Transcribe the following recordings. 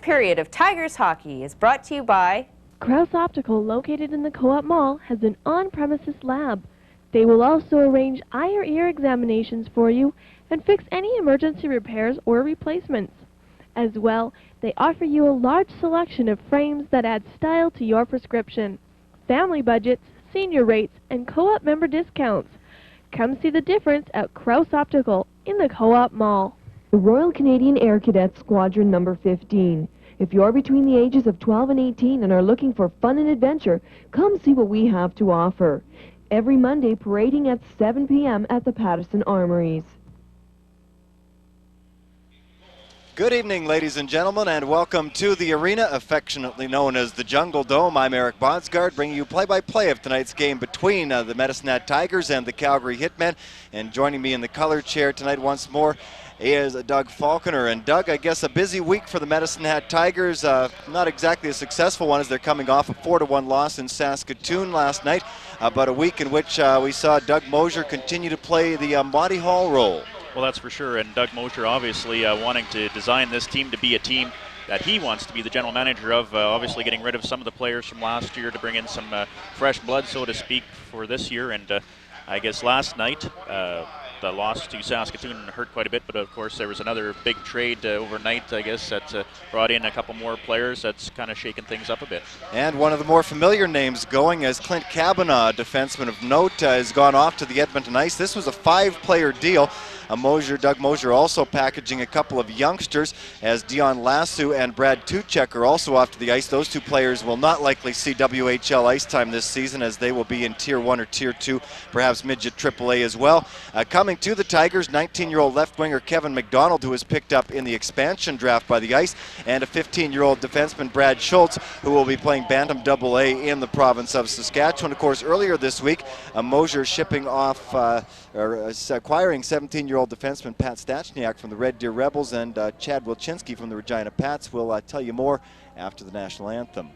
period of Tigers hockey is brought to you by Krause Optical, located in the Co-op Mall, has an on-premises lab. They will also arrange eye or ear examinations for you and fix any emergency repairs or replacements. As well, they offer you a large selection of frames that add style to your prescription. Family budgets, senior rates, and Co-op member discounts. Come see the difference at Krause Optical in the Co-op Mall. The Royal Canadian Air Cadets Squadron number 15. If you're between the ages of 12 and 18 and are looking for fun and adventure, come see what we have to offer. Every Monday, parading at 7 p.m. at the Patterson Armories. Good evening, ladies and gentlemen, and welcome to the arena, affectionately known as the Jungle Dome. I'm Eric Bodsgard, bringing you play-by-play of tonight's game between the Medicine Hat Tigers and the Calgary Hitmen. And joining me in the color chair tonight once more is Doug Falconer. And Doug, I guess a busy week for the Medicine Hat Tigers. Not exactly a successful one, as they're coming off a 4-1 loss in Saskatoon last night, but a week in which we saw Doug Mosier continue to play the Monty Hall role. Well, that's for sure, and Doug Mosier obviously wanting to design this team to be a team that he wants to be the general manager of, obviously getting rid of some of the players from last year to bring in some fresh blood, so to speak, for this year. And I guess last night, the loss to Saskatoon hurt quite a bit, but of course there was another big trade overnight, I guess, that brought in a couple more players. That's kind of shaken things up a bit. And one of the more familiar names going, as Clint Kavanaugh, a defenseman of note, has gone off to the Edmonton Ice. This was a 5-player deal. Doug Mosier also packaging a couple of youngsters, as Dion Lassou and Brad Tuchek are also off to the ice. Those two players will not likely see WHL ice time this season, as they will be in Tier 1 or Tier 2, perhaps midget AAA as well. Coming to the Tigers, 19-year-old left winger Kevin McDonald, who was picked up in the expansion draft by the Ice, and a 15-year-old defenseman Brad Schultz, who will be playing Bantam AA in the province of Saskatchewan. Of course, earlier this week, Mosier shipping off acquiring 17-year-old defenseman Pat Stachniak from the Red Deer Rebels, and Chad Wilczynski from the Regina Pats. We'll tell you more after the national anthem.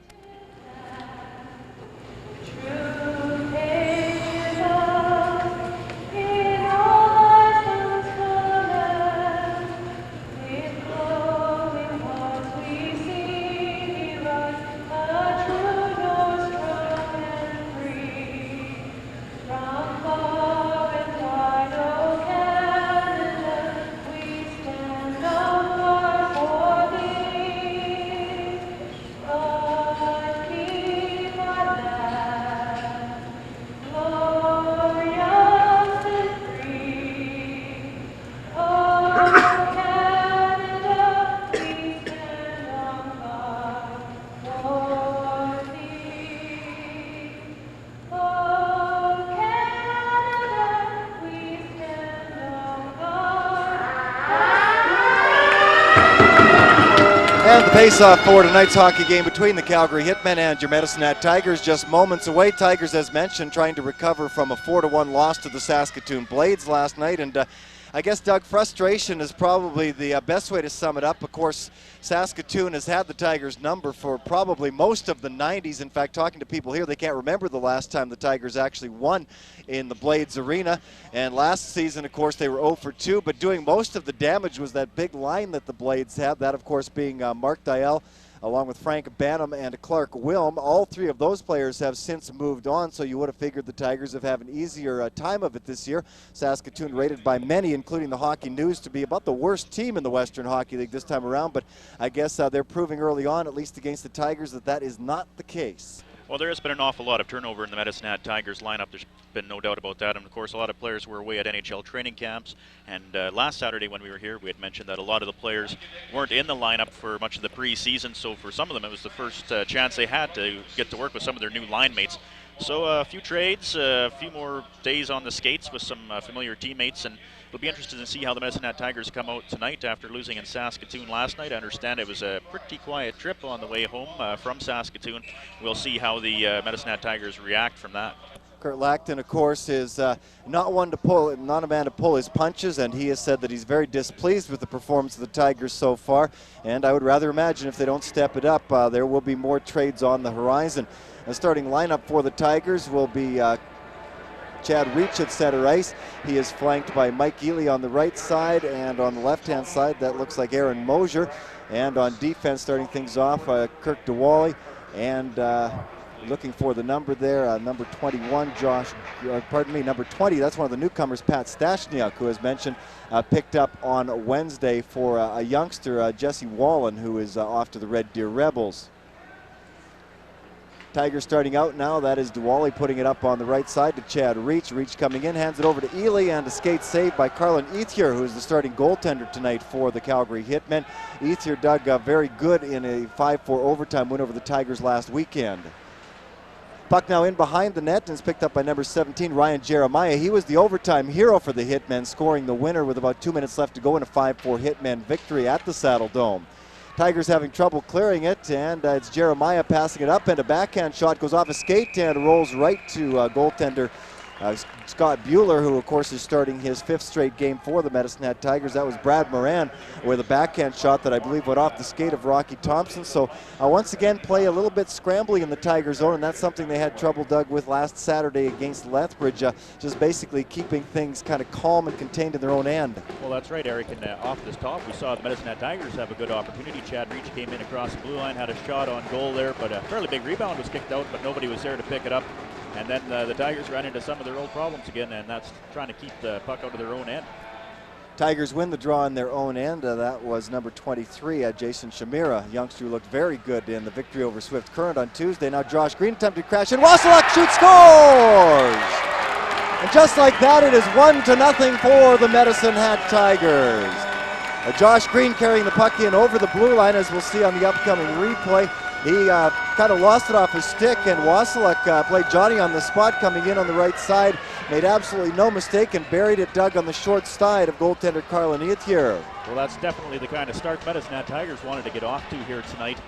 And the face-off for tonight's hockey game between the Calgary Hitmen and your Medicine Hat Tigers just moments away. Tigers, as mentioned, trying to recover from a 4-1 loss to the Saskatoon Blades last night. And I guess, Doug, frustration is probably the best way to sum it up. Of course, Saskatoon has had the Tigers' number for probably most of the 90s. In fact, talking to people here, they can't remember the last time the Tigers actually won in the Blades Arena. And last season, of course, they were 0 for 2, but doing most of the damage was that big line that the Blades had, that, of course, being Mark Dial, along with Frank Bantam and Clark Wilm. All three of those players have since moved on, so you would have figured the Tigers have had an easier time of it this year. Saskatoon rated by many, including the Hockey News, to be about the worst team in the Western Hockey League this time around, but I guess they're proving early on, at least against the Tigers, that that is not the case. Well, there has been an awful lot of turnover in the Medicine Hat Tigers lineup. There's been no doubt about that. And, of course, a lot of players were away at NHL training camps. And last Saturday when we were here, we had mentioned that a lot of the players weren't in the lineup for much of the preseason. So for some of them, it was the first chance they had to get to work with some of their new line mates. So a few trades, a few more days on the skates with some familiar teammates. And it'll be interesting to see how the Medicine Hat Tigers come out tonight after losing in Saskatoon last night. I understand it was a pretty quiet trip on the way home from Saskatoon. We'll see how the Medicine Hat Tigers react from that. Kurt Lackton, of course, is not a man to pull his punches, and he has said that he's very displeased with the performance of the Tigers so far. And I would rather imagine if they don't step it up, there will be more trades on the horizon. The starting lineup for the Tigers will be Chad Reach at center ice. He is flanked by Mike Ely on the right side, and on the left-hand side, that looks like Aaron Mosier. And on defense, starting things off, Kirk DeWally, and looking for the number there, number 21, number 20, that's one of the newcomers, Pat Stashniuk, who has mentioned, picked up on Wednesday for a youngster, Jesse Wallen, who is off to the Red Deer Rebels. Tigers starting out now. That is DeWally putting it up on the right side to Chad Reach. Reach coming in, hands it over to Ely, and a skate saved by Carlin Ethier, who is the starting goaltender tonight for the Calgary Hitmen. Ethier dug very good in a 5-4 overtime win over the Tigers last weekend. Puck now in behind the net and is picked up by number 17, Ryan Jeremiah. He was the overtime hero for the Hitmen, scoring the winner with about 2 minutes left to go in a 5-4 Hitmen victory at the Saddle Dome. Tigers having trouble clearing it, and it's Jeremiah passing it up, and a backhand shot goes off a skate and rolls right to goaltender Scott Bueller, who of course is starting his 5th straight game for the Medicine Hat Tigers. That was Brad Moran with a backhand shot that I believe went off the skate of Rocky Thompson. So once again, play a little bit scrambly in the Tiger zone, and that's something they had trouble, Doug, with last Saturday against Lethbridge, just basically keeping things kind of calm and contained in their own end. Well, that's right, Eric, and off this top, we saw the Medicine Hat Tigers have a good opportunity. Chad Reach came in across the blue line, had a shot on goal there, but a fairly big rebound was kicked out, but nobody was there to pick it up. And then the Tigers ran into some of their old problems again, and that's trying to keep the puck out of their own end. Tigers win the draw in their own end. That was number 23, Jason Shamira, youngster who looked very good in the victory over Swift Current on Tuesday. Now Josh Green attempted to crash in. Wasiluk shoots, scores! And just like that, it is 1-0 for the Medicine Hat Tigers. Josh Green carrying the puck in over the blue line, as we'll see on the upcoming replay. He kind of lost it off his stick, and Wasiluk played Johnny on the spot coming in on the right side. Made absolutely no mistake and buried it, Doug, on the short side of goaltender Carlin Ethier. Well, that's definitely the kind of start Medicine Hat Tigers wanted to get off to here tonight.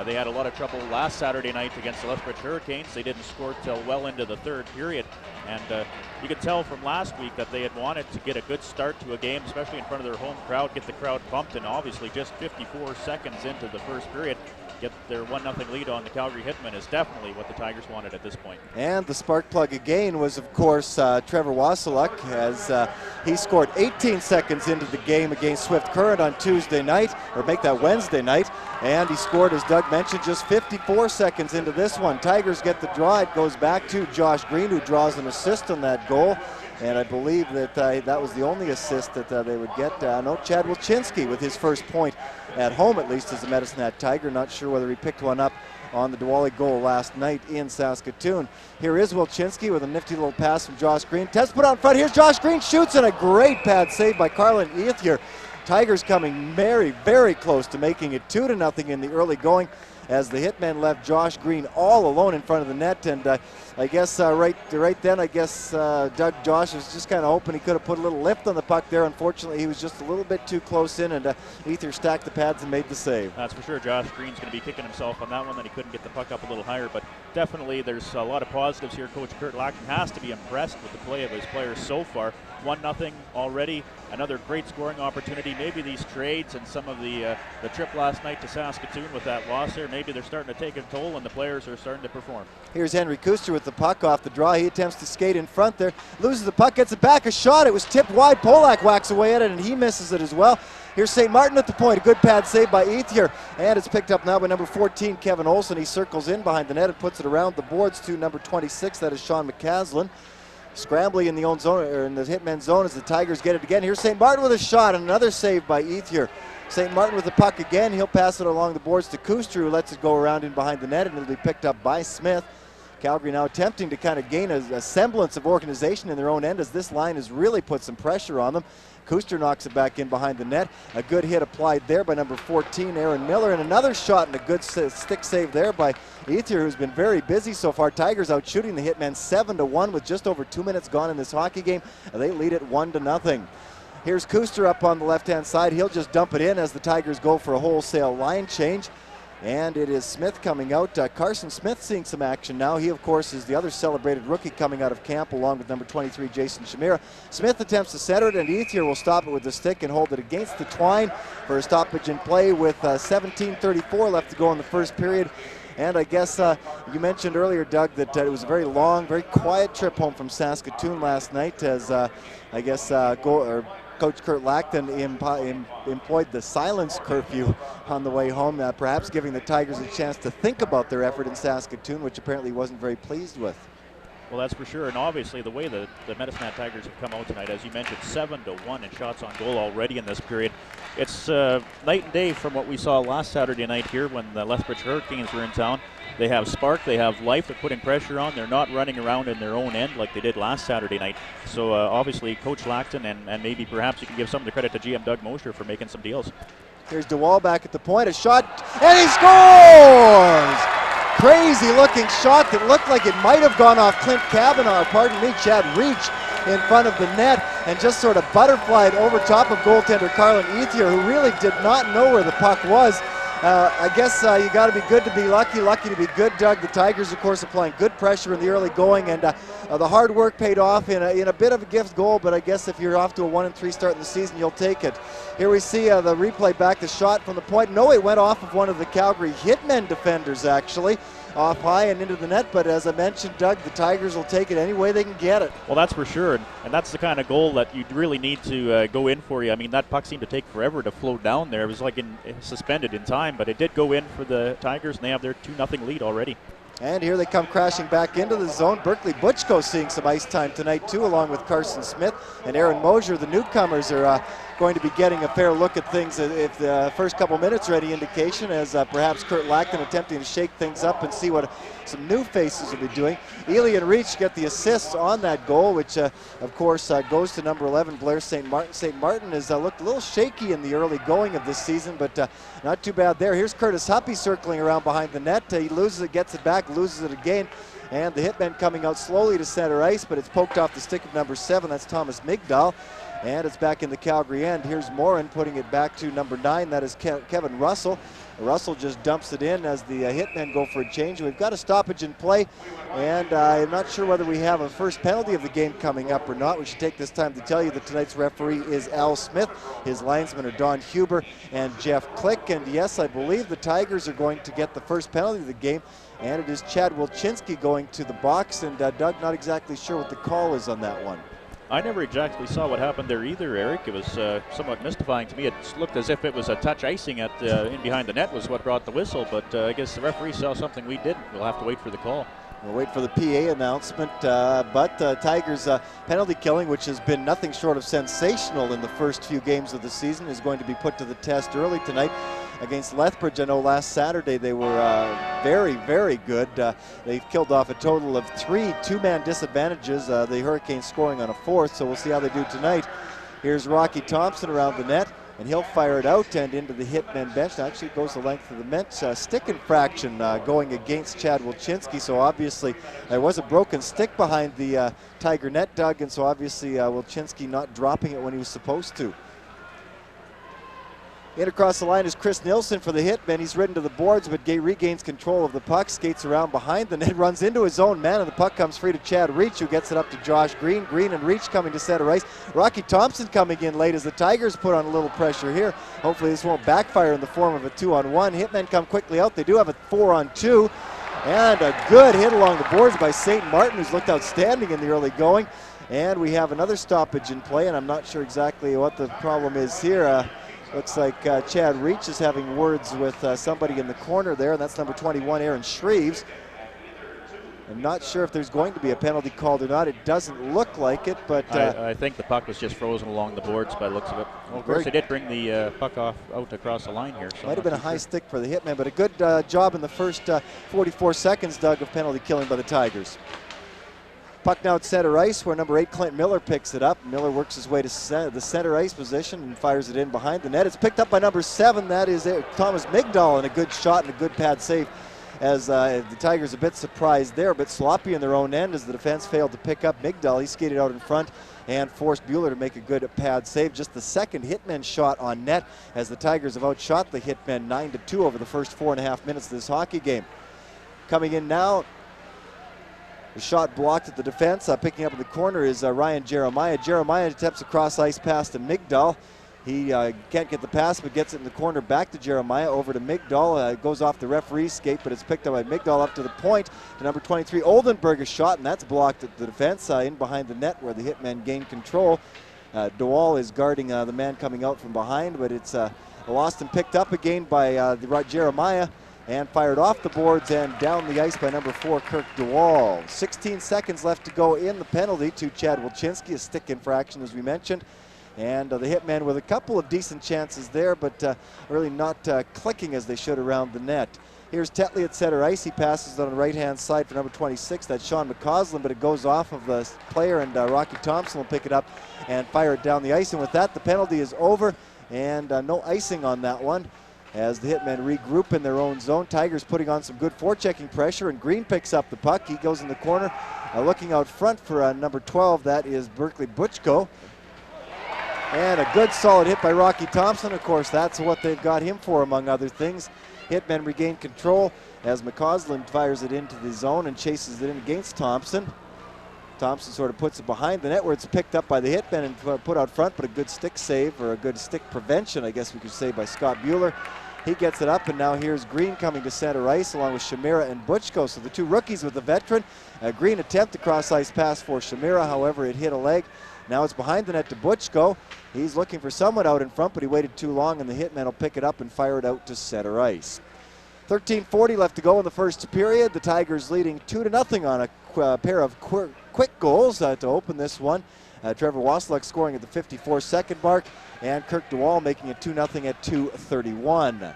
They had a lot of trouble last Saturday night against the Lethbridge Hurricanes. They didn't score till well into the 3rd period. And you could tell from last week that they had wanted to get a good start to a game, especially in front of their home crowd, get the crowd pumped, and obviously just 54 seconds into the 1st period, get their 1-0 lead on the Calgary Hitmen is definitely what the Tigers wanted at this point. And the spark plug again was, of course, Trevor Wasiluk, as he scored 18 seconds into the game against Swift Current on Tuesday night, or make that Wednesday night, and he scored, as Doug mentioned, just 54 seconds into this one. Tigers get the draw. It goes back to Josh Green, who draws an assist on that goal. And I believe that that was the only assist that they would get. No, Chad Wilczynski with his first point at home, at least, as a Medicine Hat Tiger. Not sure whether he picked one up on the DeWally goal last night in Saskatoon. Here is Wilczynski with a nifty little pass from Josh Green. Test put out in front. Here's Josh Green, shoots, and a great pad save by Carlin Ethier. Tigers coming very, very close to making it 2-0 in the early going, as the Hitmen left Josh Green all alone in front of the net. And I guess right then, I guess Doug Josh was just kind of hoping he could have put a little lift on the puck there. Unfortunately, he was just a little bit too close in, and Ethier stacked the pads and made the save. That's for sure. Josh Green's going to be kicking himself on that one, that he couldn't get the puck up a little higher. But definitely there's a lot of positives here. Coach Kurt Lackton has to be impressed with the play of his players so far. 1-0 already. Another great scoring opportunity. Maybe these trades and some of the trip last night to Saskatoon with that loss there, maybe they're starting to take a toll and the players are starting to perform. Here's Henry Kuster with the puck off the draw. He attempts to skate in front there, loses the puck, gets it back, a shot. It was tipped wide. Polak whacks away at it, and he misses it as well. Here's St. Martin at the point. A good pad save by Ethier, and it's picked up now by number 14, Kevin Olson. He circles in behind the net and puts it around the boards to number 26. That is Sean McCaslin. Scrambling in the own zone, or in the Hitmen zone, as the Tigers get it again. Here's St. Martin with a shot, and another save by Ethier. St. Martin with the puck again. He'll pass it along the boards to Kuster, who lets it go around in behind the net, and it'll be picked up by Smith. Calgary now attempting to kind of gain a semblance of organization in their own end, as this line has really put some pressure on them. Kuster knocks it back in behind the net. A good hit applied there by number 14, Aaron Miller, and another shot and a good stick save there by Ethier, who's been very busy so far. Tigers out shooting the Hitmen 7-1 with just over 2 minutes gone in this hockey game. They lead it 1-0. Here's Kuster up on the left-hand side. He'll just dump it in as the Tigers go for a wholesale line change. And it is Smith coming out. Carson Smith seeing some action now. He, of course, is the other celebrated rookie coming out of camp, along with number 23, Jason Shamira. Smith attempts to center it, and Ethier will stop it with the stick and hold it against the twine for a stoppage in play with 17:34 left to go in the 1st period. And I guess you mentioned earlier, Doug, that it was a very long, very quiet trip home from Saskatoon last night as I guess Coach Kurt Lackton employed the silence curfew on the way home, perhaps giving the Tigers a chance to think about their effort in Saskatoon, which apparently he wasn't very pleased with. Well, that's for sure, and obviously the way the Medicine Hat Tigers have come out tonight, as you mentioned, 7-1 in shots on goal already in this period. It's night and day from what we saw last Saturday night here when the Lethbridge Hurricanes were in town. They have spark, they have life, they're putting pressure on, they're not running around in their own end like they did last Saturday night. So obviously Coach Lackton and maybe perhaps you can give some of the credit to GM Doug Mosher for making some deals. Here's DeWall back at the point, a shot, and he scores! Crazy looking shot that looked like it might have gone off Clint Cavanaugh, Chad Reach in front of the net, and just sort of butterflied over top of goaltender Carlin Ethier, who really did not know where the puck was. I guess you got to be good to be lucky to be good, Doug. The Tigers, of course, applying good pressure in the early going, and the hard work paid off in a bit of a gift goal, but I guess if you're off to a 1-3 start in the season, you'll take it. Here we see the replay back, the shot from the point. No, it went off of one of the Calgary Hitmen defenders, actually. Off high and into the net, but as I mentioned, Doug, the Tigers will take it any way they can get it. Well, that's for sure, and that's the kind of goal that you really need to go in for you. I mean, that puck seemed to take forever to float down there. It was like suspended in time, but it did go in for the Tigers, and they have their 2-0 lead already. And here they come crashing back into the zone. Berkeley Butchko seeing some ice time tonight, too, along with Carson Smith and Aaron Mosier. The newcomers are going to be getting a fair look at things if the first couple minutes are any indication, as perhaps Kurt Lackton attempting to shake things up and see what some new faces will be doing. Ely and Reach get the assists on that goal, which of course goes to number 11, Blair St. Martin. St. Martin has looked a little shaky in the early going of this season, but not too bad there. Here's Curtis Huppy circling around behind the net. He loses it, gets it back, loses it again. And the Hitmen coming out slowly to center ice, but it's poked off the stick of number 7. That's Thomas Migdal. And it's back in the Calgary end. Here's Morin putting it back to number 9. That is Kevin Russell. Russell just dumps it in as the Hitmen go for a change. We've got a stoppage in play, and I'm not sure whether we have a first penalty of the game coming up or not. We should take this time to tell you that tonight's referee is Al Smith. His linesmen are Don Huber and Jeff Click. And yes, I believe the Tigers are going to get the first penalty of the game, and it is Chad Wilczynski going to the box. And Doug, not exactly sure what the call is on that one. I never exactly saw what happened there either, Eric. It was somewhat mystifying to me. It looked as if it was a touch icing at in behind the net was what brought the whistle, but I guess the referee saw something we didn't. We'll have to wait for the call. We'll wait for the PA announcement, but Tigers' penalty killing, which has been nothing short of sensational in the first few games of the season, is going to be put to the test early tonight against Lethbridge. I know last Saturday they were very, very good. They've killed off a total of 3 two-man disadvantages, the Hurricanes scoring on a 4th, so we'll see how they do tonight. Here's Rocky Thompson around the net, and he'll fire it out and into the Hitmen bench. Now, actually, it goes the length of the bench. Stick infraction going against Chad Wilczynski, so obviously there was a broken stick behind the Tiger net, Doug, and so obviously Wilczynski not dropping it when he was supposed to. In across the line is Chris Nilsson for the Hitmen. He's ridden to the boards, but regains control of the puck, skates around behind the net, runs into his own man, and the puck comes free to Chad Reach, who gets it up to Josh Green. Green and Reach coming to center ice. Rocky Thompson coming in late as the Tigers put on a little pressure here. Hopefully this won't backfire in the form of a 2-on-1. Hitmen come quickly out. They do have a 4-on-2. And a good hit along the boards by St. Martin, who's looked outstanding in the early going. And we have another stoppage in play, and I'm not sure exactly what the problem is here. Looks like Chad Reach is having words with somebody in the corner there, and that's number 21, Aaron Shreves. I'm not sure if there's going to be a penalty called or not. It doesn't look like it, but I think the puck was just frozen along the boards by the looks of it. Well, of course, they did bring the puck out across the line here. So might have been a high stick for the Hitmen, but a good job in the first 44 seconds, Doug, of penalty killing by the Tigers. Puck now at center ice, where number 8, Clint Miller, picks it up. Miller works his way to the center ice position and fires it in behind the net. It's picked up by number 7. That is Thomas Migdal, and a good shot and a good pad save, as the Tigers a bit surprised there, a bit sloppy in their own end as the defense failed to pick up Migdal. He skated out in front and forced Bueller to make a good pad save. Just the second Hitmen shot on net, as the Tigers have outshot the Hitmen 9-2 over the first 4.5 minutes of this hockey game. Coming in now, the shot blocked at the defense. Picking up in the corner is Ryan Jeremiah. Jeremiah attempts a cross ice pass to Migdal. He can't get the pass, but gets it in the corner back to Jeremiah, over to Migdal. Goes off the referee's skate, but it's picked up by Migdal up to the point to number 23. Oldenburg is shot, and that's blocked at the defense in behind the net where the Hitmen gain control. Dewall is guarding the man coming out from behind, but it's lost and picked up again by Jeremiah, and fired off the boards and down the ice by number 4, Kirk Dewall. 16 seconds left to go in the penalty to Chad Wilczynski, a stick infraction as we mentioned. And the Hitmen with a couple of decent chances there, but really not clicking as they should around the net. Here's Tetley at center ice. He passes it on the right-hand side for number 26. That's Sean McCausland, but it goes off of the player, and Rocky Thompson will pick it up and fire it down the ice. And with that, the penalty is over, and no icing on that one as the Hitmen regroup in their own zone. Tigers putting on some good forechecking pressure, and Green picks up the puck. He goes in the corner, looking out front for number 12. That is Berkeley Butchko. And a good solid hit by Rocky Thompson. Of course, that's what they've got him for, among other things. Hitmen regain control as McCausland fires it into the zone and chases it in against Thompson. Thompson sort of puts it behind the net where it's picked up by the Hitmen and put out front, but a good stick save, or a good stick prevention, I guess we could say, by Scott Bueller. He gets it up, and now here's Green coming to center ice along with Shamira and Butchko. So the two rookies with the veteran. Green attempt to cross-ice pass for Shamira, however, it hit a leg. Now it's behind the net to Butchko. He's looking for someone out in front, but he waited too long, and the Hitmen will pick it up and fire it out to center ice. 13:40 left to go in the first period. The Tigers leading 2-0 on a pair of quick goals to open this one. Trevor Wasluk scoring at the 54-second mark, and Kirk Dewall making it 2-0 at 2:31.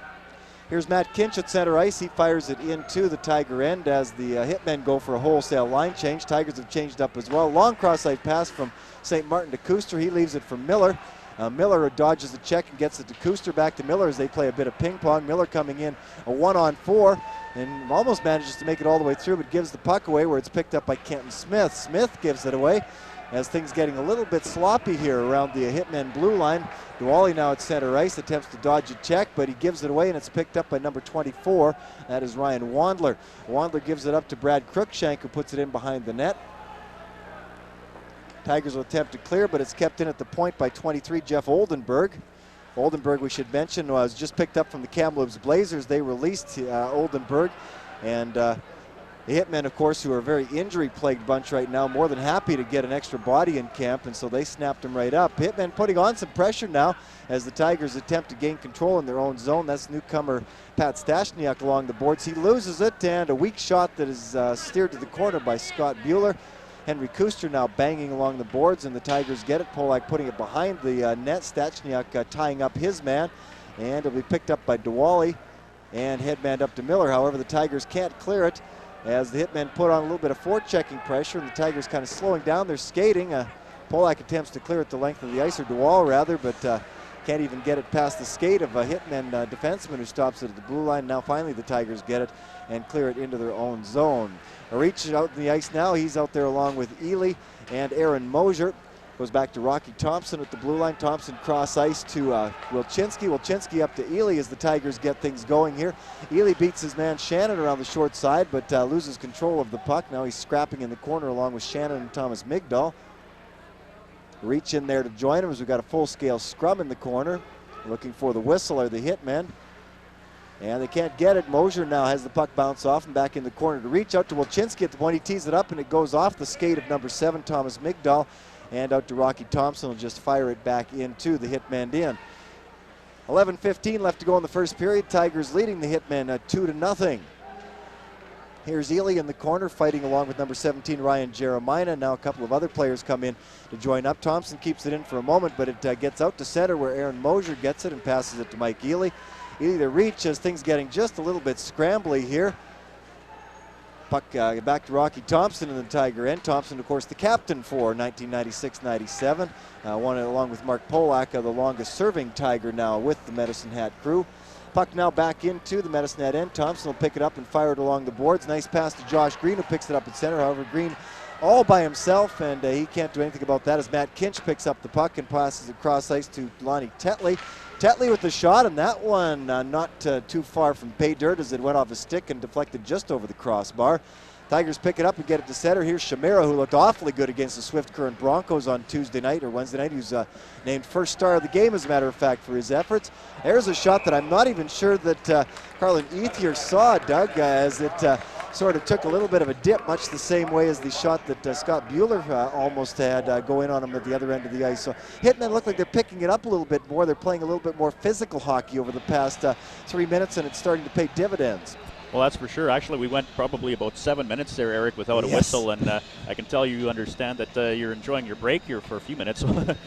Here's Matt Kinch at center ice. He fires it into the Tiger end as the Hitmen go for a wholesale line change. Tigers have changed up as well. Long cross-side pass from St. Martin to Kuster. He leaves it for Miller. Miller dodges the check and gets it to Kuster, back to Miller as they play a bit of ping pong. Miller coming in a 1-on-4 and almost manages to make it all the way through, but gives the puck away where it's picked up by Kenton Smith. Smith gives it away as things getting a little bit sloppy here around the Hitmen blue line. Duwally now at center ice, attempts to dodge a check, but he gives it away, and it's picked up by number 24. That is Ryan Wandler. Wandler gives it up to Brad Cruikshank, who puts it in behind the net. Tigers will attempt to clear, but it's kept in at the point by 23, Jeff Oldenburg. Oldenburg, we should mention, was just picked up from the Kamloops Blazers. They released Oldenburg, and the Hitmen, of course, who are a very injury-plagued bunch right now, more than happy to get an extra body in camp, and so they snapped him right up. Hitmen putting on some pressure now as the Tigers attempt to gain control in their own zone. That's newcomer Pat Stashniak along the boards. He loses it, and a weak shot that is steered to the corner by Scott Bueller. Henry Kuster now banging along the boards, and the Tigers get it. Polak putting it behind the net. Stashniak tying up his man, and it'll be picked up by Dewally and headmanned up to Miller. However, the Tigers can't clear it as the Hitmen put on a little bit of forechecking pressure, and the Tigers kind of slowing down their skating. Polak attempts to clear it the length of the ice, or Dewall rather, but can't even get it past the skate of a Hitmen defenseman who stops it at the blue line. Now finally the Tigers get it and clear it into their own zone. A reach out in the ice now. He's out there along with Ely and Aaron Mosier. Goes back to Rocky Thompson at the blue line. Thompson cross ice to Wilczynski. Wilczynski up to Ely as the Tigers get things going here. Ely beats his man Shannon around the short side, but loses control of the puck. Now he's scrapping in the corner along with Shannon and Thomas Migdal. Reach in there to join him as we've got a full-scale scrum in the corner. Looking for the whistle are the Hitmen. And they can't get it. Mosier now has the puck bounce off and back in the corner to reach out to Wilczynski at the point. He tees it up, and it goes off the skate of number 7, Thomas Migdal, and out to Rocky Thompson. Will just fire it back into the Hitmen in. 11:15 left to go in the first period. Tigers leading the Hitmen 2-0. Here's Ely in the corner fighting along with number 17, Ryan Jeremiah. Now a couple of other players come in to join up. Thompson keeps it in for a moment, but it gets out to center where Aaron Mosier gets it and passes it to Mike Ely. Ely to reach as things getting just a little bit scrambly here. Puck back to Rocky Thompson in the Tiger end. Thompson, of course, the captain for 1996-97. Won it along with Mark Polak, the longest serving Tiger now with the Medicine Hat crew. Puck now back into the Medicine Hat end. Thompson will pick it up and fire it along the boards. Nice pass to Josh Green, who picks it up at center. However, Green all by himself, and he can't do anything about that as Matt Kinch picks up the puck and passes it cross ice to Lonnie Tetley. Tetley with the shot, and that one not too far from pay dirt as it went off his stick and deflected just over the crossbar. Tigers pick it up and get it to center. Here's Shamira, who looked awfully good against the Swift Current Broncos on Tuesday night or Wednesday night. He was named first star of the game, as a matter of fact, for his efforts. There's a shot that I'm not even sure that Carlin Ethier saw, Doug, as it sort of took a little bit of a dip, much the same way as the shot that Scott Bueller almost had go in on him at the other end of the ice. So Hitmen look like they're picking it up a little bit more. They're playing a little bit more physical hockey over the past 3 minutes, and it's starting to pay dividends. Well, that's for sure. Actually, we went probably about 7 minutes there, Eric, without a whistle, and I can tell you understand that you're enjoying your break here for a few minutes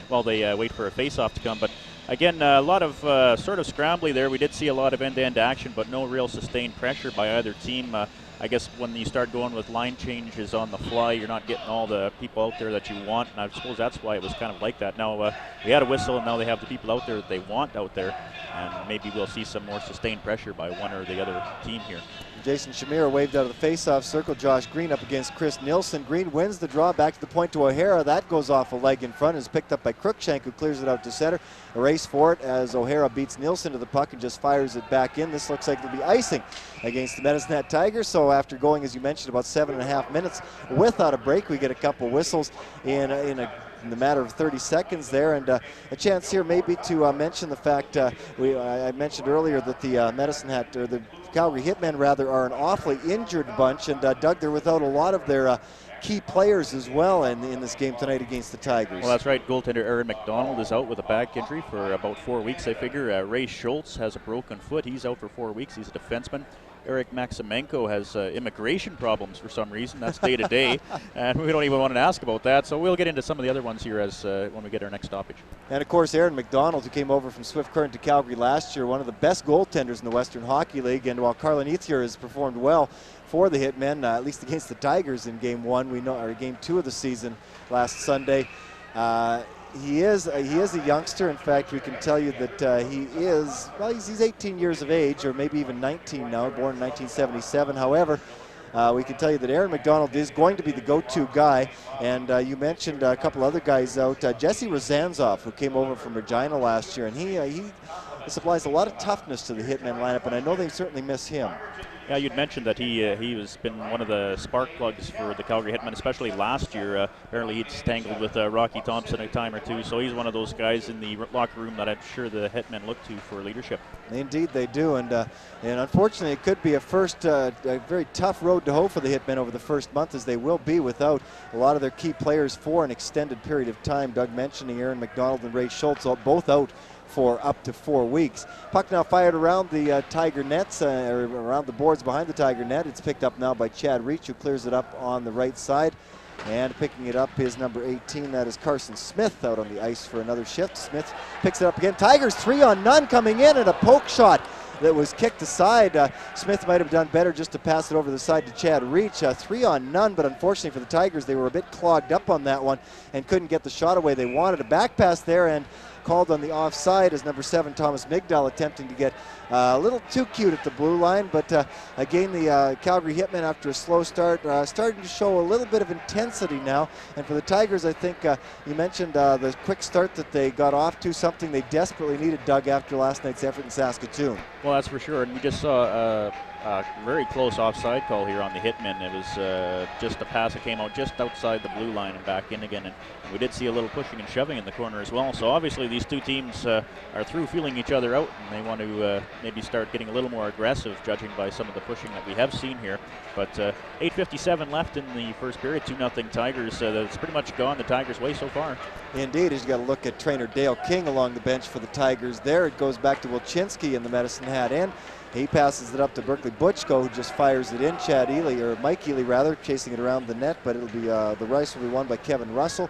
while they wait for a face-off to come. But again, a lot of sort of scrambly there. We did see a lot of end-to-end action, but no real sustained pressure by either team. I guess when you start going with line changes on the fly, you're not getting all the people out there that you want, and I suppose that's why it was kind of like that. Now, we had a whistle, and now they have the people out there that they want out there, and maybe we'll see some more sustained pressure by one or the other team here. Jason Shamira waved out of the face-off circle. Josh Green up against Chris Nielsen. Green wins the draw back to the point to O'Hara. That goes off a leg in front and is picked up by Cruikshank, who clears it out to center. A race for it as O'Hara beats Nielsen to the puck and just fires it back in. This looks like it'll be icing against the Medicine Hat Tigers. So after going, as you mentioned, about 7.5 minutes without a break, we get a couple whistles in the matter of 30 seconds there, and a chance here maybe to mention the fact I mentioned earlier that the Medicine Hat, or the Calgary Hitmen rather, are an awfully injured bunch, and Doug, they're without a lot of their key players as well in this game tonight against the Tigers. Well, that's right. Goaltender Aaron McDonald is out with a back injury for about 4 weeks, I figure. Ray Schultz has a broken foot. He's out for 4 weeks. He's a defenseman. Eric Maximenko has immigration problems for some reason. That's day to day, and we don't even want to ask about that. So we'll get into some of the other ones here as when we get our next stoppage. And of course, Aaron McDonald, who came over from Swift Current to Calgary last year, one of the best goaltenders in the Western Hockey League. And while Carlin Ethier has performed well for the Hitmen, at least against the Tigers in Game 1, or Game 2 of the season last Sunday. He is a youngster. In fact, we can tell you that he's 18 years of age, or maybe even 19 now, born in 1977. However, we can tell you that Aaron McDonald is going to be the go-to guy. And you mentioned a couple other guys out. Jesse Rozanzov, who came over from Regina last year, and he supplies a lot of toughness to the Hitmen lineup, and I know they certainly miss him. Yeah, you'd mentioned that he has been one of the spark plugs for the Calgary Hitmen, especially last year. Apparently he's tangled with Rocky Thompson a time or two, so he's one of those guys in the locker room that I'm sure the Hitmen look to for leadership. Indeed they do, and unfortunately it could be a very tough road to hoe for the Hitmen over the first month, as they will be without a lot of their key players for an extended period of time. Doug mentioning Aaron McDonald and Ray Schultz, both out for up to 4 weeks. Puck now fired around the Tiger nets, or around the boards behind the Tiger net. It's picked up now by Chad Reach, who clears it up on the right side. And picking it up is number 18, that is Carson Smith, out on the ice for another shift. Smith picks it up again. Tigers 3-on-none coming in, and a poke shot that was kicked aside. Smith might have done better just to pass it over the side to Chad Reach. 3-on-none, but unfortunately for the Tigers, they were a bit clogged up on that one and couldn't get the shot away they wanted. A back pass there, and called on the offside as number 7, Thomas Migdal, attempting to get a little too cute at the blue line. But again, the Calgary Hitmen, after a slow start, starting to show a little bit of intensity now. And for the Tigers, I think you mentioned the quick start that they got off to, something they desperately needed, Doug, after last night's effort in Saskatoon. Well, that's for sure. And we just saw a very close offside call here on the Hitmen. It was just a pass that came out just outside the blue line and back in again. And we did see a little pushing and shoving in the corner as well. So obviously these two teams are through feeling each other out, and they want to maybe start getting a little more aggressive, judging by some of the pushing that we have seen here. But 8:57 left in the first period, 2-0 Tigers. That's pretty much gone the Tigers' way so far. Indeed, as you got to look at trainer Dale King along the bench for the Tigers there. It goes back to Wilczynski in the Medicine Hat end. He passes it up to Berkeley Butchko, who just fires it in. Chad Ely, or Mike Ely rather, chasing it around the net, but it'll be the race will be won by Kevin Russell.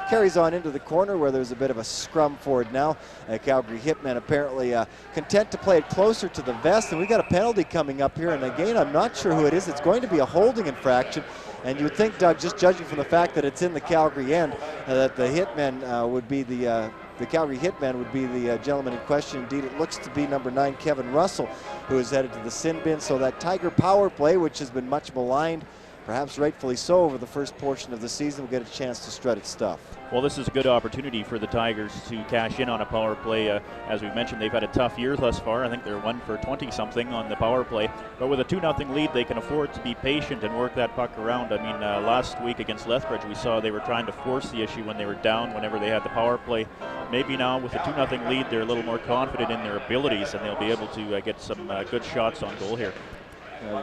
Carries on into the corner where there's a bit of a scrum for it now. Calgary Hitmen apparently content to play it closer to the vest, and we got a penalty coming up here, and again, I'm not sure who it is. It's going to be a holding infraction, and you would think, Doug, just judging from the fact that it's in the Calgary end, that the Hitmen would be the Calgary Hitman would be the gentleman in question. Indeed, it looks to be number 9, Kevin Russell, who is headed to the sin bin. So that Tiger power play, which has been much maligned perhaps rightfully so, over the first portion of the season, will get a chance to strut its stuff. Well, this is a good opportunity for the Tigers to cash in on a power play. As we mentioned, they've had a tough year thus far. I think they're 1 for 20-something on the power play. But with a 2-0 lead, they can afford to be patient and work that puck around. I mean, last week against Lethbridge, we saw they were trying to force the issue when they were down whenever they had the power play. Maybe now with a 2-0 lead, they're a little more confident in their abilities, and they'll be able to get some good shots on goal here.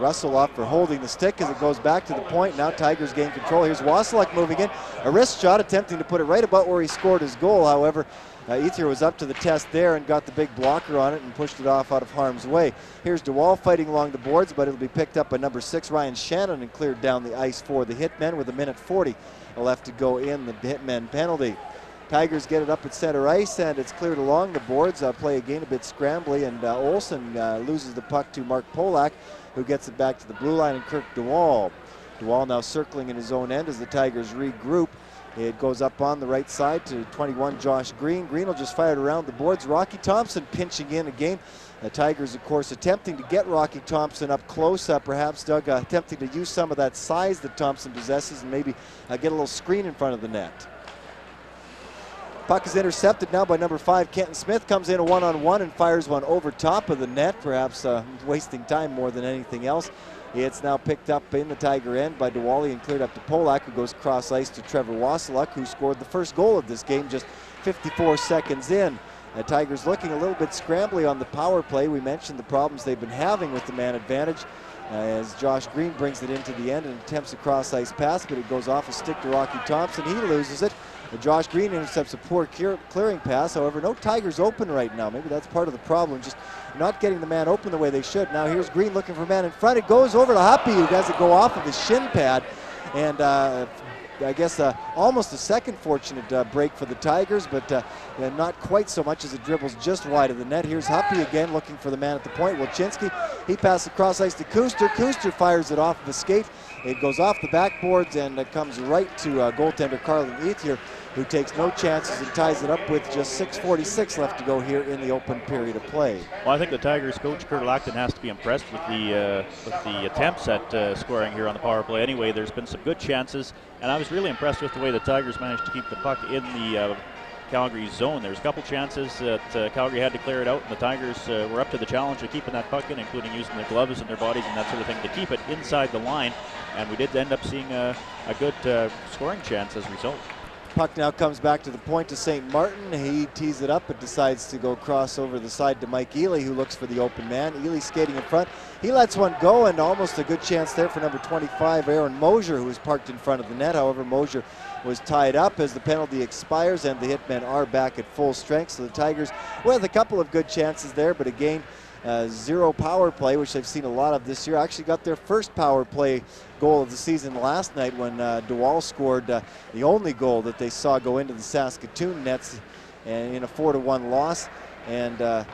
Russell off for holding the stick as it goes back to the point. Now Tigers gain control. Here's Wasiluk moving in. A wrist shot, attempting to put it right about where he scored his goal. However, Ethier was up to the test there and got the big blocker on it and pushed it off out of harm's way. Here's DeWall fighting along the boards, but it'll be picked up by number 6, Ryan Shannon, and cleared down the ice for the Hitmen with 1:40 left to go in the Hitmen penalty. Tigers get it up at center ice, and it's cleared along the boards. Play again a bit scrambly, and Olsen loses the puck to Mark Polak, who gets it back to the blue line, and Kirk DeWall. DeWall now circling in his own end as the Tigers regroup. It goes up on the right side to 21, Josh Green. Green will just fire it around the boards. Rocky Thompson pinching in again. The Tigers, of course, attempting to get Rocky Thompson up close, perhaps, Doug, attempting to use some of that size that Thompson possesses and maybe get a little screen in front of the net. Puck is intercepted now by number 5, Kenton Smith. Comes in a one-on-one and fires one over top of the net, perhaps wasting time more than anything else. It's now picked up in the Tiger end by DeWally and cleared up to Polak, who goes cross ice to Trevor Wasiluk, who scored the first goal of this game just 54 seconds in. The Tigers looking a little bit scrambly on the power play. We mentioned the problems they've been having with the man advantage as Josh Green brings it into the end and attempts a cross ice pass, but it goes off a stick to Rocky Thompson. He loses it. Josh Green intercepts a poor clearing pass. However, no Tigers open right now. Maybe that's part of the problem, just not getting the man open the way they should. Now here's Green looking for a man in front. It goes over to Huppy, who has it go off of his shin pad. And I guess almost a second fortunate break for the Tigers, but not quite so much as it dribbles just wide of the net. Here's Huppy again looking for the man at the point. Wilczynski, he passes across ice to Kuster. Kuster fires it off of a skate. It goes off the backboards and comes right to goaltender Carlin Ethier, who takes no chances and ties it up with just 6:46 left to go here in the open period of play. Well, I think the Tigers coach Kurt Lackton has to be impressed with the attempts at scoring here on the power play. Anyway, there's been some good chances, and I was really impressed with the way the Tigers managed to keep the puck in the Calgary zone. There's a couple chances that Calgary had to clear it out, and the Tigers were up to the challenge of keeping that puck in, including using their gloves and their bodies and that sort of thing to keep it inside the line, and we did end up seeing a good scoring chance as a result. Puck now comes back to the point to St. Martin. He tees it up but decides to go cross over the side to Mike Ely, who looks for the open man. Ely skating in front. He lets one go, and almost a good chance there for number 25, Aaron Mosier, who was parked in front of the net. However, Mosier was tied up as the penalty expires, and the Hitmen are back at full strength. So the Tigers with a couple of good chances there, but again, zero power play, which they've seen a lot of this year. Actually got their first power play goal of the season last night when DeWall scored the only goal that they saw go into the Saskatoon nets and in a 4-1 loss. And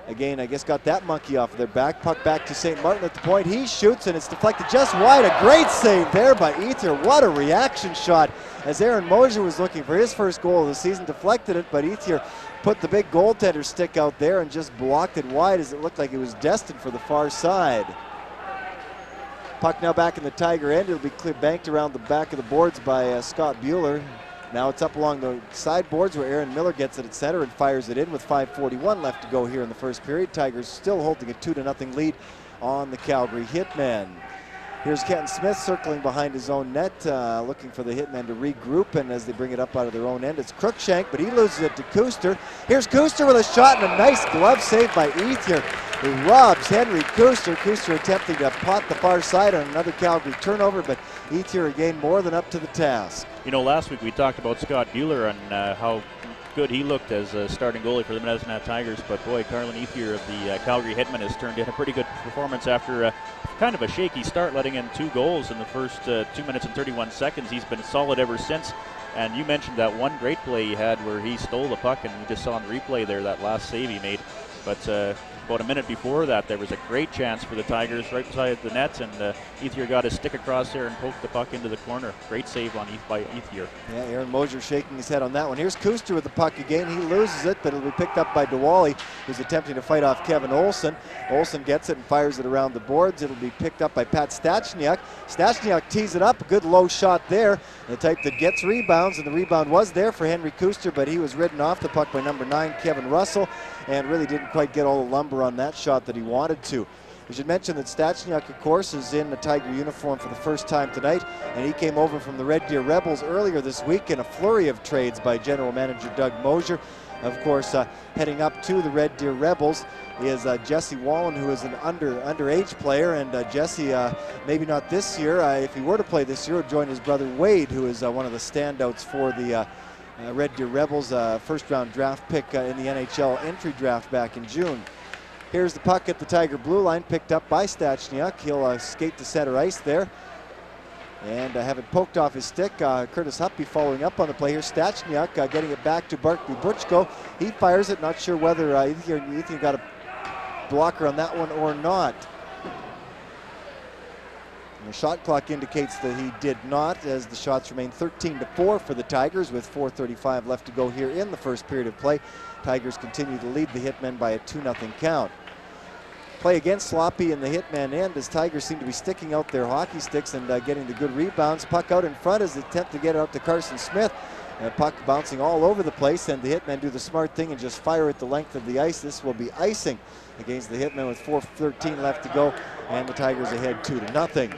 again, I guess got that monkey off of their back. Puck back to St. Martin at the point. He shoots and it's deflected just wide. A great save there by Ethier. What a reaction shot as Aaron Mosier was looking for his first goal of the season. Deflected it, but Ethier put the big goaltender stick out there and just blocked it wide as it looked like it was destined for the far side. Puck now back in the Tiger end. It'll be banked around the back of the boards by Scott Bueller. Now it's up along the side boards where Aaron Miller gets it at center and fires it in with 5:41 left to go here in the first period. Tigers still holding a 2-0 lead on the Calgary Hitmen. Here's Kenton Smith circling behind his own net, looking for the Hitmen to regroup, and as they bring it up out of their own end, it's Cruikshank, but he loses it to Kuster. Here's Kuster with a shot and a nice glove save by Ethier, who robs Henry Kuster. Kuster attempting to pot the far side on another Calgary turnover, but Ethier again more than up to the task. You know, last week we talked about Scott Bueller and how good he looked as a starting goalie for the Medicine Tigers, but boy, Carlin Ethier of the Calgary Hitmen has turned in a pretty good performance after kind of a shaky start, letting in 2 goals in the first 2 minutes and 31 seconds. He's been solid ever since, and you mentioned that one great play he had where he stole the puck, and we just saw on replay there that last save he made. But About a minute before that, there was a great chance for the Tigers right beside the nets, and Ethier got his stick across there and poked the puck into the corner. Great save by Ethier. Yeah, Aaron Mosier shaking his head on that one. Here's Kuster with the puck again. He loses it, but it'll be picked up by Diwali, who's attempting to fight off Kevin Olson. Olson gets it and fires it around the boards. It'll be picked up by Pat Stachniak. Stachniak tees it up. A good low shot there. The type that gets rebounds, and the rebound was there for Henry Kuster, but he was ridden off the puck by number 9, Kevin Russell, and really didn't quite get all the lumber on that shot that he wanted to. We should mention that Stachniak, of course, is in the Tiger uniform for the first time tonight, and he came over from the Red Deer Rebels earlier this week in a flurry of trades by General Manager Doug Mosier. Of course, heading up to the Red Deer Rebels is Jesse Wallen, who is an underage player, and Jesse, maybe not this year, if he were to play this year, would join his brother Wade, who is one of the standouts for the Red Deer Rebels, first-round draft pick in the NHL entry draft back in June. Here's the puck at the Tiger blue line, picked up by Stachniak. He'll skate to center ice there and have it poked off his stick. Curtis Huppy following up on the play here. Stachniak getting it back to Barkley Butchko. He fires it, not sure whether Ethier got a blocker on that one or not. And the shot clock indicates that he did not, as the shots remain 13-4 for the Tigers with 4:35 left to go here in the first period of play. Tigers continue to lead the Hitmen by a 2-0 count. Play again sloppy in the Hitman end as Tigers seem to be sticking out their hockey sticks and getting the good rebounds. Puck out in front as they attempt to get it out to Carson Smith. And puck bouncing all over the place, and the Hitmen do the smart thing and just fire at the length of the ice. This will be icing against the Hitmen with 4:13 left to go, and the Tigers ahead 2-0.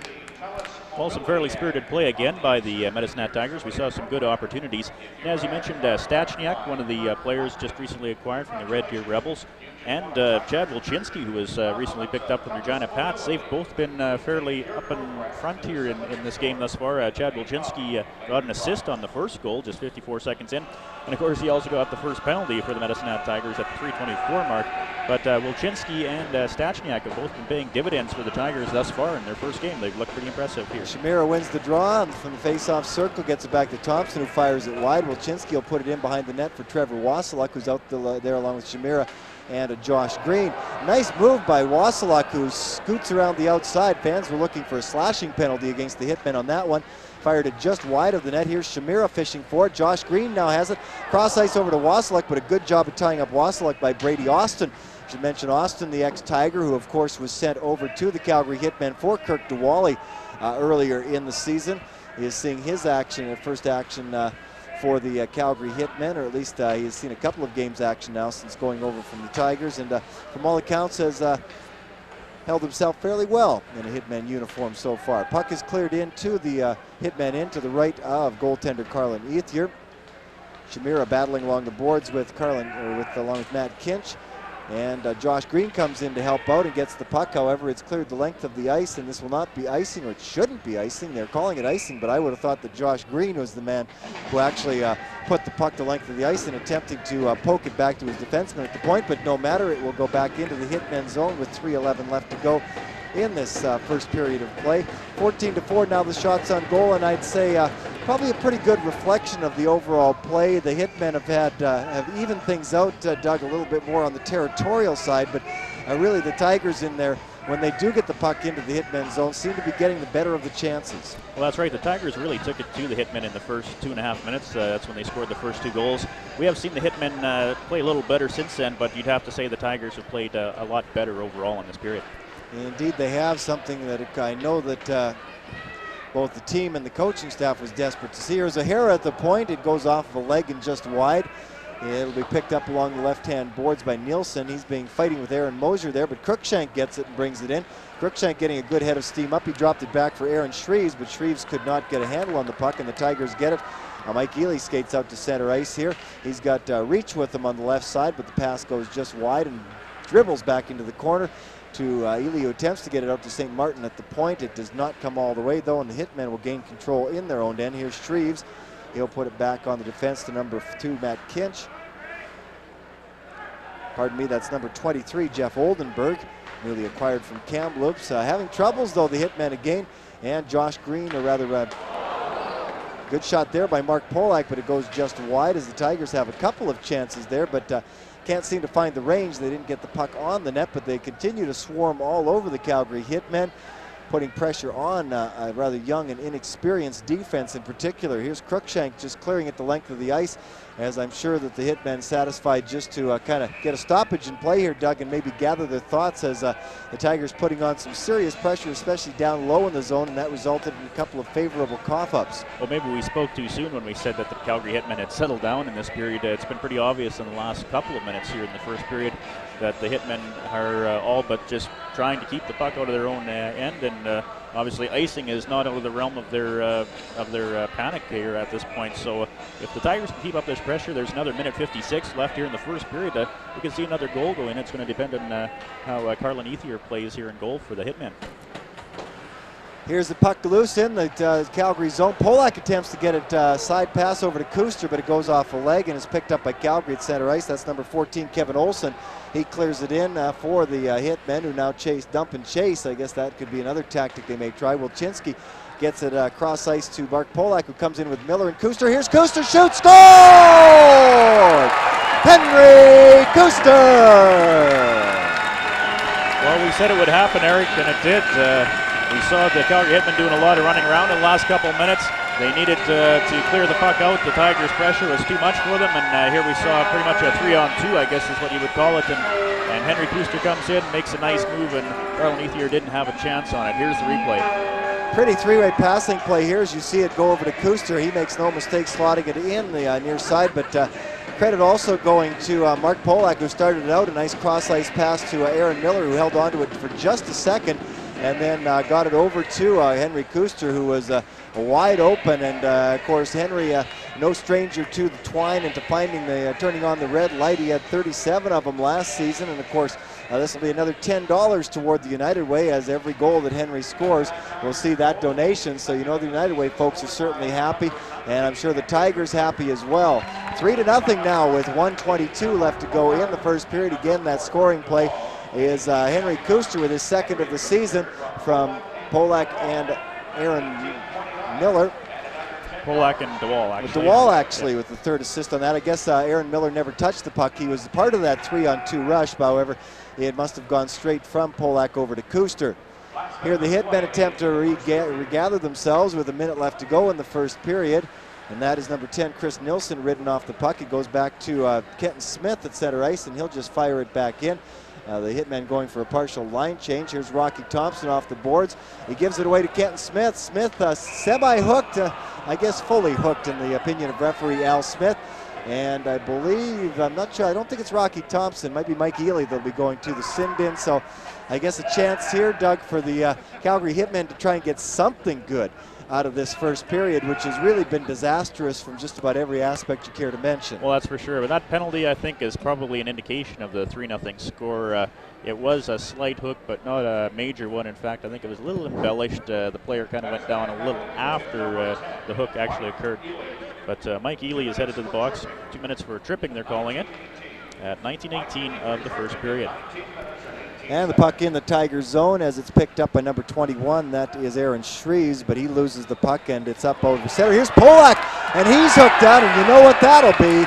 Well, some fairly spirited play again by the Medicine Hat Tigers. We saw some good opportunities. And as you mentioned, Stachniak, one of the players just recently acquired from the Red Deer Rebels, and Chad Wilczynski, who was recently picked up from Regina Pats. They've both been fairly up in front here in this game thus far. Chad Wilczynski got an assist on the first goal just 54 seconds in. And of course, he also got the first penalty for the Medicine Hat Tigers at the 3:24 mark. But Wilczynski and Stachniak have both been paying dividends for the Tigers thus far in their first game. They've looked pretty impressive here. Shamira wins the draw from the face-off circle, gets it back to Thompson, who fires it wide. Wilczynski will put it in behind the net for Trevor Wasiluk, who's out there along with Shamira and Josh Green. Nice move by Wasiluk, who scoots around the outside. Fans were looking for a slashing penalty against the Hitmen on that one. Fired it just wide of the net. Here's Shamira fishing for it. Josh Green now has it. Cross ice over to Wasiluk, but a good job of tying up Wasiluk by Brady Austin. Should mention Austin, the ex-Tiger, who of course was sent over to the Calgary Hitmen for Kirk Diwali earlier in the season. He is seeing his action, first action for the Calgary Hitmen, or at least he has seen a couple of games action now since going over from the Tigers, and from all accounts has held himself fairly well in a Hitmen uniform so far. Puck is cleared into the Hitmen end to the right of goaltender Carlin Ethier. Shamira battling along the boards with along with Matt Kinch. And Josh Green comes in to help out and gets the puck. However, it's cleared the length of the ice, and this will not be icing, or it shouldn't be icing. They're calling it icing, but I would have thought that Josh Green was the man who actually put the puck the length of the ice in, attempting to poke it back to his defenseman at the point. But no matter, it will go back into the Hitmen zone with 3:11 left to go in this first period of play. 14-4 now the shots on goal, and I'd say probably a pretty good reflection of the overall play. The Hitmen have evened things out, Doug, a little bit more on the territorial side, but really the Tigers in there, when they do get the puck into the Hitmen zone, seem to be getting the better of the chances. Well, that's right. The Tigers really took it to the Hitmen in the first 2.5 minutes. That's when they scored the first 2 goals. We have seen the Hitmen play a little better since then, but you'd have to say the Tigers have played a lot better overall in this period. Indeed, they have, something that I know that both the team and the coaching staff was desperate to see. Here's O'Hara at the point. It goes off of a leg and just wide. It'll be picked up along the left-hand boards by Nielsen. He's fighting with Aaron Mosier there, but Cruikshank gets it and brings it in. Cruikshank getting a good head of steam up. He dropped it back for Aaron Shreves, but Shreves could not get a handle on the puck, and the Tigers get it. Mike Ely skates out to center ice here. He's got reach with him on the left side, but the pass goes just wide and dribbles back into the corner to Ely, who attempts to get it out to St. Martin at the point. It does not come all the way, though, and the Hitmen will gain control in their own end. Here's Shreves. He'll put it back on the defense to number 2, Matt Kinch. Pardon me, that's number 23, Jeff Oldenburg, newly acquired from Kamloops. Having troubles, though, the Hitmen again, and Josh Green, or rather, good shot there by Mark Polak, but it goes just wide as the Tigers have a couple of chances there, but can't seem to find the range. They didn't get the puck on the net, but they continue to swarm all over the Calgary Hitmen, putting pressure on a rather young and inexperienced defense in particular. Here's Cruikshank just clearing it the length of the ice, as I'm sure that the Hitmen satisfied just to kind of get a stoppage in play here, Doug, and maybe gather their thoughts as the Tigers putting on some serious pressure, especially down low in the zone, and that resulted in a couple of favorable cough-ups. Well, maybe we spoke too soon when we said that the Calgary Hitmen had settled down in this period. It's been pretty obvious in the last couple of minutes here in the first period that the Hitmen are all but just trying to keep the puck out of their own end, and obviously icing is not out of the realm of their panic here at this point. So if the Tigers can keep up this pressure, there's another minute 56 left here in the first period. We can see another goal go in. It's going to depend on how Carlin Ethier plays here in goal for the Hitmen. Here's the puck loose in the Calgary zone. Polak attempts to get it side pass over to Kuster, but it goes off a leg and is picked up by Calgary at center ice. That's number 14, Kevin Olson. He clears it in for the Hitmen, who now dump and chase. I guess that could be another tactic they may try. Wilczynski gets it cross ice to Mark Polak, who comes in with Miller and Kuster. Here's Kuster, shoots, scored! Henry Kuster! Well, we said it would happen, Eric, and it did. We saw the Calgary Hitmen doing a lot of running around in the last couple of minutes. They needed to clear the puck out. The Tigers' pressure was too much for them, and here we saw pretty much a 3-on-2, I guess is what you would call it. And Henry Kuster comes in, makes a nice move, and Carlin Ethier didn't have a chance on it. Here's the replay. Pretty three-way passing play here as you see it go over to Kuster. He makes no mistake slotting it in the near side, but credit also going to Mark Polak, who started it out. A nice cross-ice pass to Aaron Miller, who held on to it for just a second, and then got it over to Henry Kuster, who was wide open. And of course, Henry, no stranger to the twine and to finding turning on the red light. He had 37 of them last season, and of course, this will be another $10 toward the United Way, as every goal that Henry scores will see that donation. So you know the United Way folks are certainly happy, and I'm sure the Tigers happy as well. 3-0 now with 1:22 left to go in the first period. Again, that scoring play is Henry Kuster with his second of the season from Polak and Aaron Miller. Polak and DeWall, actually. DeWall, actually, with the third assist on that. I guess Aaron Miller never touched the puck. He was part of that 3-on-2 rush. However, it must have gone straight from Polak over to Kuster. Here the Hitmen attempt to regather themselves with a minute left to go in the first period. And that is number 10, Chris Nilsson, ridden off the puck. It goes back to Kenton Smith at center ice, and he'll just fire it back in. The Hitmen going for a partial line change. Here's Rocky Thompson off the boards. He gives it away to Kenton Smith. Smith semi-hooked, I guess fully hooked in the opinion of referee Al Smith. And I believe, I'm not sure, I don't think it's Rocky Thompson. It might be Mike Ely that'll be going to the sin bin. So I guess a chance here, Doug, for the Calgary Hitmen to try and get something good out of this first period, which has really been disastrous from just about every aspect you care to mention. Well, that's for sure. But that penalty, I think, is probably an indication of the 3-0 score. It was a slight hook, but not a major one. In fact, I think it was a little embellished. The player kind of went down a little after the hook actually occurred. But Mike Ely is headed to the box. 2 minutes for tripping, they're calling it, at 19:18 of the first period. And the puck in the Tigers zone as it's picked up by number 21. That is Aaron Shreves, but he loses the puck and it's up over center. Here's Polak, and he's hooked out, and you know what that'll be.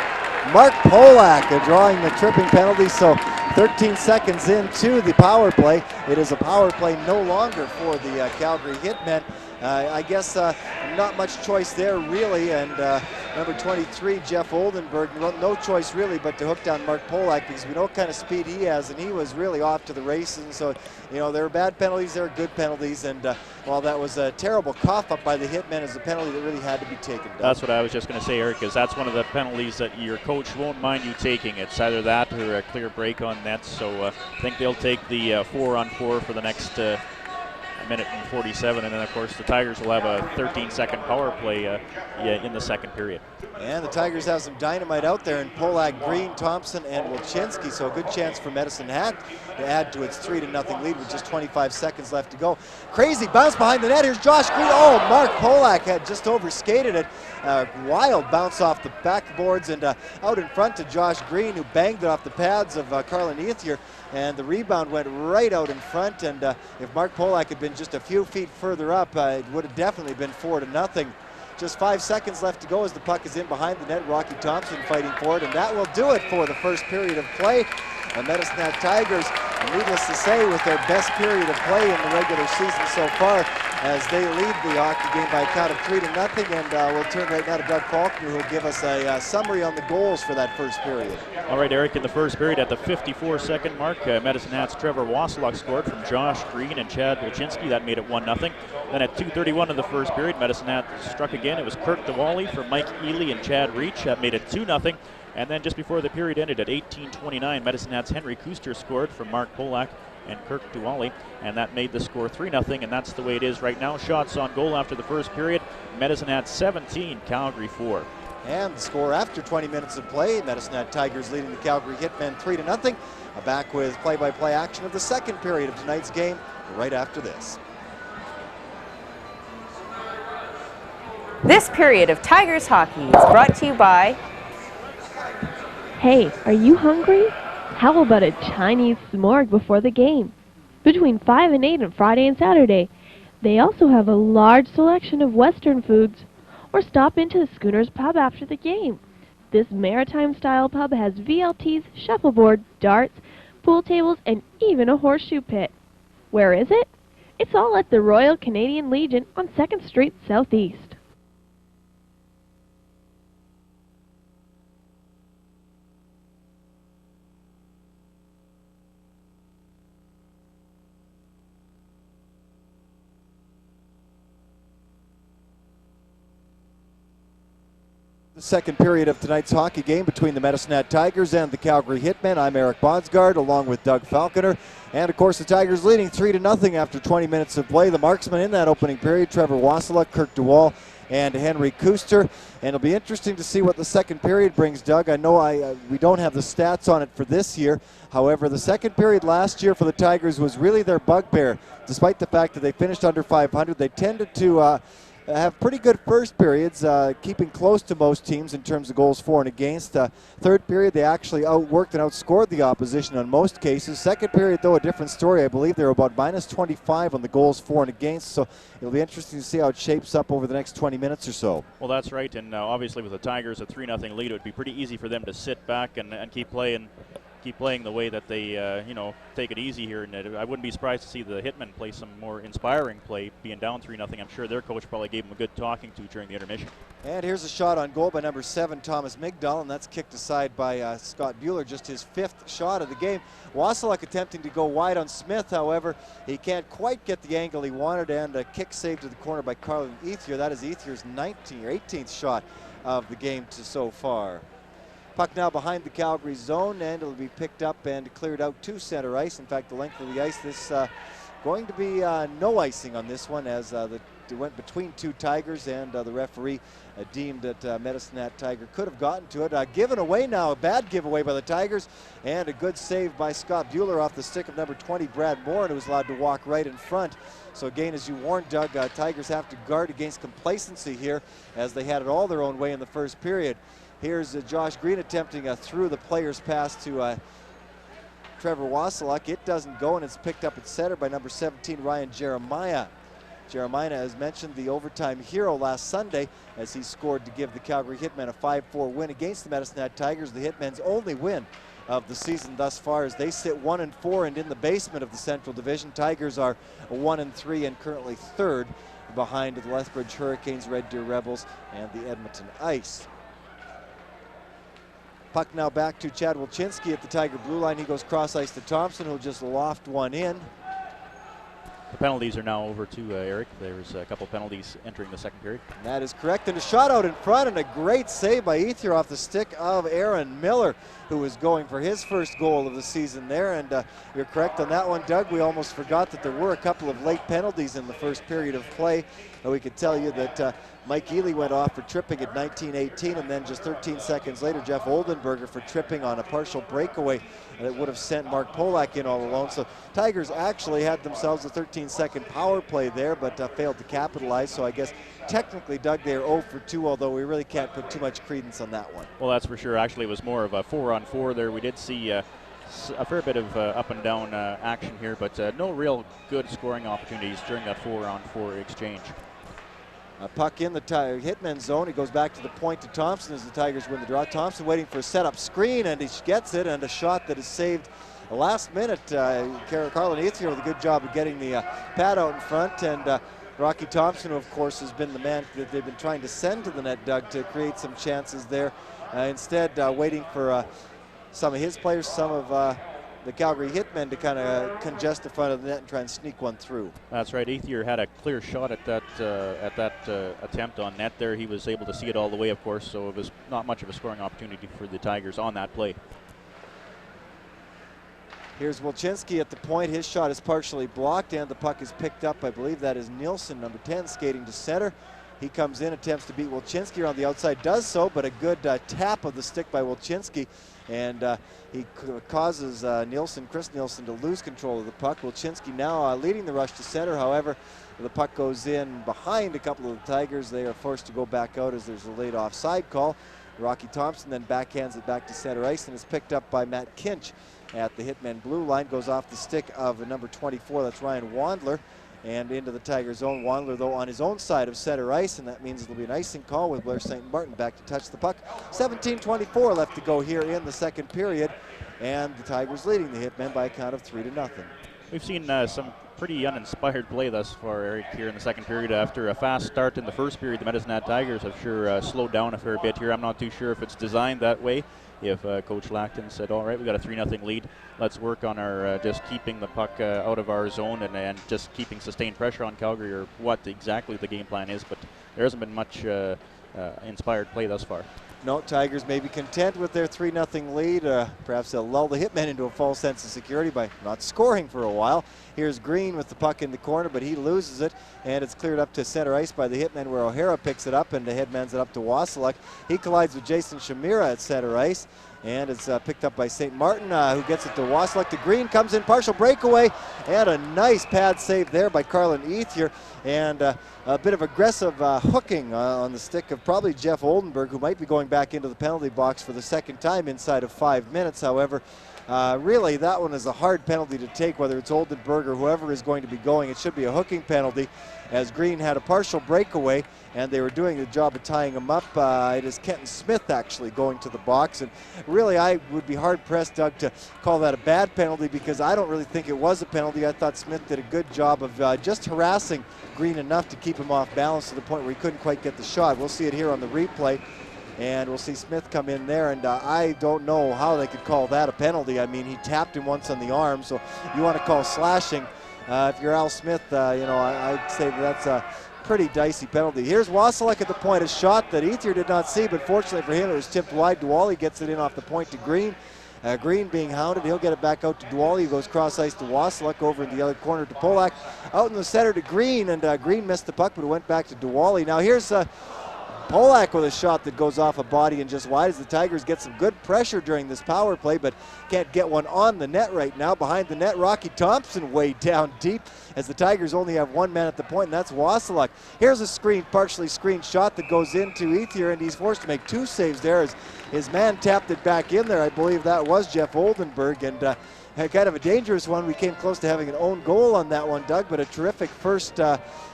Mark Polak drawing the tripping penalty. So 13 seconds into the power play. It is a power play no longer for the Calgary Hitmen. I guess not much choice there really, and number 23, Jeff Oldenburg, no choice really but to hook down Mark Polak, because we know what kind of speed he has, and he was really off to the races. And so, you know, there are bad penalties, there are good penalties, and while that was a terrible cough-up by the Hitmen, is a penalty that really had to be taken down. That's what I was just going to say, Eric, is that's one of the penalties that your coach won't mind you taking. It's either that or a clear break on net, so I think they'll take the 4-on-4 for the next minute and 47, and then of course the Tigers will have a 13-second power play in the second period. And the Tigers have some dynamite out there in Polak, Green, Thompson, and Wilczynski, so a good chance for Medicine Hat to add to its 3-0 lead with just 25 seconds left to go. Crazy bounce behind the net. Here's Josh Green. Oh, Mark Polak had just overskated it. Wild bounce off the backboards and out in front to Josh Green, who banged it off the pads of Carlin Ethier, and the rebound went right out in front. And if Mark Polak had been just a few feet further up, it would have definitely been 4-0. Just 5 seconds left to go as the puck is in behind the net. Rocky Thompson fighting for it, and that will do it for the first period of play. The Medicine Hat Tigers, needless to say, with their best period of play in the regular season so far, as they lead the hockey game by a count of 3-0. And we'll turn right now to Doug Faulkner, who will give us a summary on the goals for that first period. All right, Eric, in the first period at the 54-second mark, Medicine Hat's Trevor Wasiluk scored from Josh Green and Chad Wilczynski. That made it 1-0. Then at 2:31 of the first period, Medicine Hat struck again. It was Kirk DeWally for Mike Ely and Chad Reach. That made it 2-0. And then just before the period ended at 18:29, Medicine Hat's Henry Kuster scored from Mark Polak and Kirk DeWally, and that made the score 3-0, and that's the way it is right now. Shots on goal after the first period, Medicine Hat 17, Calgary 4. And the score after 20 minutes of play, Medicine Hat Tigers leading the Calgary Hitmen 3-0. Back with play-by-play action of the second period of tonight's game right after this. This period of Tigers hockey is brought to you by... Hey, are you hungry? How about a Chinese s'morg before the game? Between 5 and 8 on Friday and Saturday. They also have a large selection of Western foods. Or stop into the Schooners Pub after the game. This maritime-style pub has VLTs, shuffleboard, darts, pool tables, and even a horseshoe pit. Where is it? It's all at the Royal Canadian Legion on 2nd Street Southeast. The second period of tonight's hockey game between the Medicine Hat Tigers and the Calgary Hitmen. I'm Eric Bodsgard along with Doug Falconer. And of course the Tigers leading 3-0 after 20 minutes of play. The marksmen in that opening period, Trevor Wasiluk, Kirk DeWall, and Henry Kuster. And it'll be interesting to see what the second period brings, Doug. I know we don't have the stats on it for this year. However, the second period last year for the Tigers was really their bugbear. Despite the fact that they finished under 500, they tended to have pretty good first periods, keeping close to most teams in terms of goals for and against. Third period, they actually outworked and outscored the opposition on most cases. Second period, though, a different story. I believe they were about -25 on the goals for and against, so it'll be interesting to see how it shapes up over the next 20 minutes or so. Well, that's right, and obviously with the Tigers a 3-0 lead, it would be pretty easy for them to sit back and keep playing the way that they, take it easy here. And I wouldn't be surprised to see the Hitmen play some more inspiring play, being down 3-0. I'm sure their coach probably gave them a good talking to during the intermission. And here's a shot on goal by number 7, Thomas Migdal, and that's kicked aside by Scott Bueller, just his 5th shot of the game. Wasiluk attempting to go wide on Smith, however, he can't quite get the angle he wanted, and a kick saved to the corner by Carlin Ethier. That is Ethier's 19th or 18th shot of the game so far. Puck now behind the Calgary zone, and it'll be picked up and cleared out to center ice. In fact, the length of the ice, this going to be no icing on this one, as it went between two Tigers, and the referee deemed that Medicine Hat Tiger could have gotten to it. Given away now, a bad giveaway by the Tigers, and a good save by Scott Bueller off the stick of number 20, Brad Moore, who was allowed to walk right in front. So again, as you warned, Doug, Tigers have to guard against complacency here, as they had it all their own way in the first period. Here's Josh Green attempting a through the player's pass to Trevor Wasiluk. It doesn't go, and it's picked up at center by number 17, Ryan Jeremiah. Jeremiah, as mentioned, the overtime hero last Sunday, as he scored to give the Calgary Hitmen a 5-4 win against the Medicine Hat Tigers, the Hitmen's only win of the season thus far, as they sit 1-4 and in the basement of the Central Division. Tigers are 1-3 and currently 3rd behind the Lethbridge Hurricanes, Red Deer Rebels, and the Edmonton Ice. Puck now back to Chad Wilczynski at the Tiger blue line. He goes cross ice to Thompson, who'll just loft one in. The penalties are now over to Eric. There's a couple penalties entering the second period. And that is correct. And a shot out in front, and a great save by Ethier off the stick of Aaron Miller, who was going for his first goal of the season there. And you're correct on that one, Doug. We almost forgot that there were a couple of late penalties in the first period of play. We could tell you that Mike Ely went off for tripping at 19:18, and then just 13 seconds later, Jeff Oldenburger for tripping on a partial breakaway that would have sent Mark Polak in all alone. So Tigers actually had themselves a 13-second power play there, but failed to capitalize. So I guess technically, Doug, they are 0 for 2, although we really can't put too much credence on that one. Well, that's for sure. Actually, it was more of a 4-on-4 there. We did see a fair bit of up and down action here, but no real good scoring opportunities during that 4-on-4 exchange. A puck in the Hitmen zone. He goes back to the point to Thompson as the Tigers win the draw. Thompson waiting for a setup screen, and he gets it, and a shot that is saved the last minute. Carlin Ethier with a good job of getting the pad out in front, and Rocky Thompson, who of course has been the man that they've been trying to send to the net, Doug, to create some chances there. Instead, waiting for some of his players, some of the Calgary Hitmen to kind of congest the front of the net and try and sneak one through. That's right. Ethier had a clear shot at that attempt on net there. He was able to see it all the way, of course, so it was not much of a scoring opportunity for the Tigers on that play. Here's Wilczynski at the point. His shot is partially blocked, and the puck is picked up. I believe that is Nielsen, number 10, skating to center. He comes in, attempts to beat Wilczynski on the outside, does so, but a good tap of the stick by Wilczynski, and he causes Chris Nielsen to lose control of the puck. Wilczynski now leading the rush to center. However, the puck goes in behind a couple of the Tigers. They are forced to go back out as there's a late offside call. Rocky Thompson then backhands it back to center ice, and is picked up by Matt Kinch at the Hitmen blue line. Goes off the stick of number 24, that's Ryan Wandler, and into the Tigers zone. Wandler, though, on his own side of center ice, and that means it'll be an icing call with Blair St. Martin back to touch the puck. 17:24 left to go here in the second period, and the Tigers leading the Hitmen by a count of 3-0. We've seen some pretty uninspired play thus far, Eric, here in the second period. After a fast start in the first period, the Medicine Hat Tigers have sure slowed down a fair bit here. I'm not too sure if it's designed that way. If Coach Lackton said, all right, we got a 3-0 lead, let's work on our just keeping the puck out of our zone and just keeping sustained pressure on Calgary, or what exactly the game plan is, but there hasn't been much inspired play thus far. No, Tigers may be content with their 3-0 lead. Perhaps they'll lull the Hitmen into a false sense of security by not scoring for a while. Here's Green with the puck in the corner, but he loses it, and it's cleared up to center ice by the Hitmen, where O'Hara picks it up, and the Hitmen's it up to Wasiluk. He collides with Jason Shamira at center ice, and it's picked up by St. Martin, who gets it to Wasiluk. To Green, comes in, partial breakaway, and a nice pad save there by Carlin Ethier, and a bit of aggressive hooking on the stick of probably Jeff Oldenburg, who might be going back into the penalty box for the second time inside of 5 minutes. However, really, that one is a hard penalty to take, whether it's Oldenburg or whoever is going to be going. It should be a hooking penalty, as Green had a partial breakaway, and they were doing the job of tying him up. It is Kenton Smith actually going to the box, and really I would be hard-pressed, Doug, to call that a bad penalty, because I don't really think it was a penalty. I thought Smith did a good job of just harassing Green enough to keep him off balance to the point where he couldn't quite get the shot. We'll see it here on the replay, and we'll see Smith come in there, and I don't know how they could call that a penalty. I mean, he tapped him once on the arm, so you want to call slashing. If you're Al Smith, I'd say that's a pretty dicey penalty. Here's Wasiluk at the point, a shot that Ethier did not see, but fortunately for him, it was tipped wide. Duwally gets it in off the point to Green. Green being hounded, he'll get it back out to Duwally, who goes cross ice to Wasiluk, over in the other corner to Polak, out in the center to Green, and Green missed the puck, but it went back to Duwally. Now here's Polak with a shot that goes off a body and just wide, as the Tigers get some good pressure during this power play, but can't get one on the net right now. Behind the net, Rocky Thompson way down deep, as the Tigers only have one man at the point, and that's Wasiluk. Here's a partially screened shot that goes into Ethier, and he's forced to make two saves there as his man tapped it back in there. I believe that was Jeff Oldenburg, and kind of a dangerous one. We came close to having an own goal on that one, Doug, but a terrific first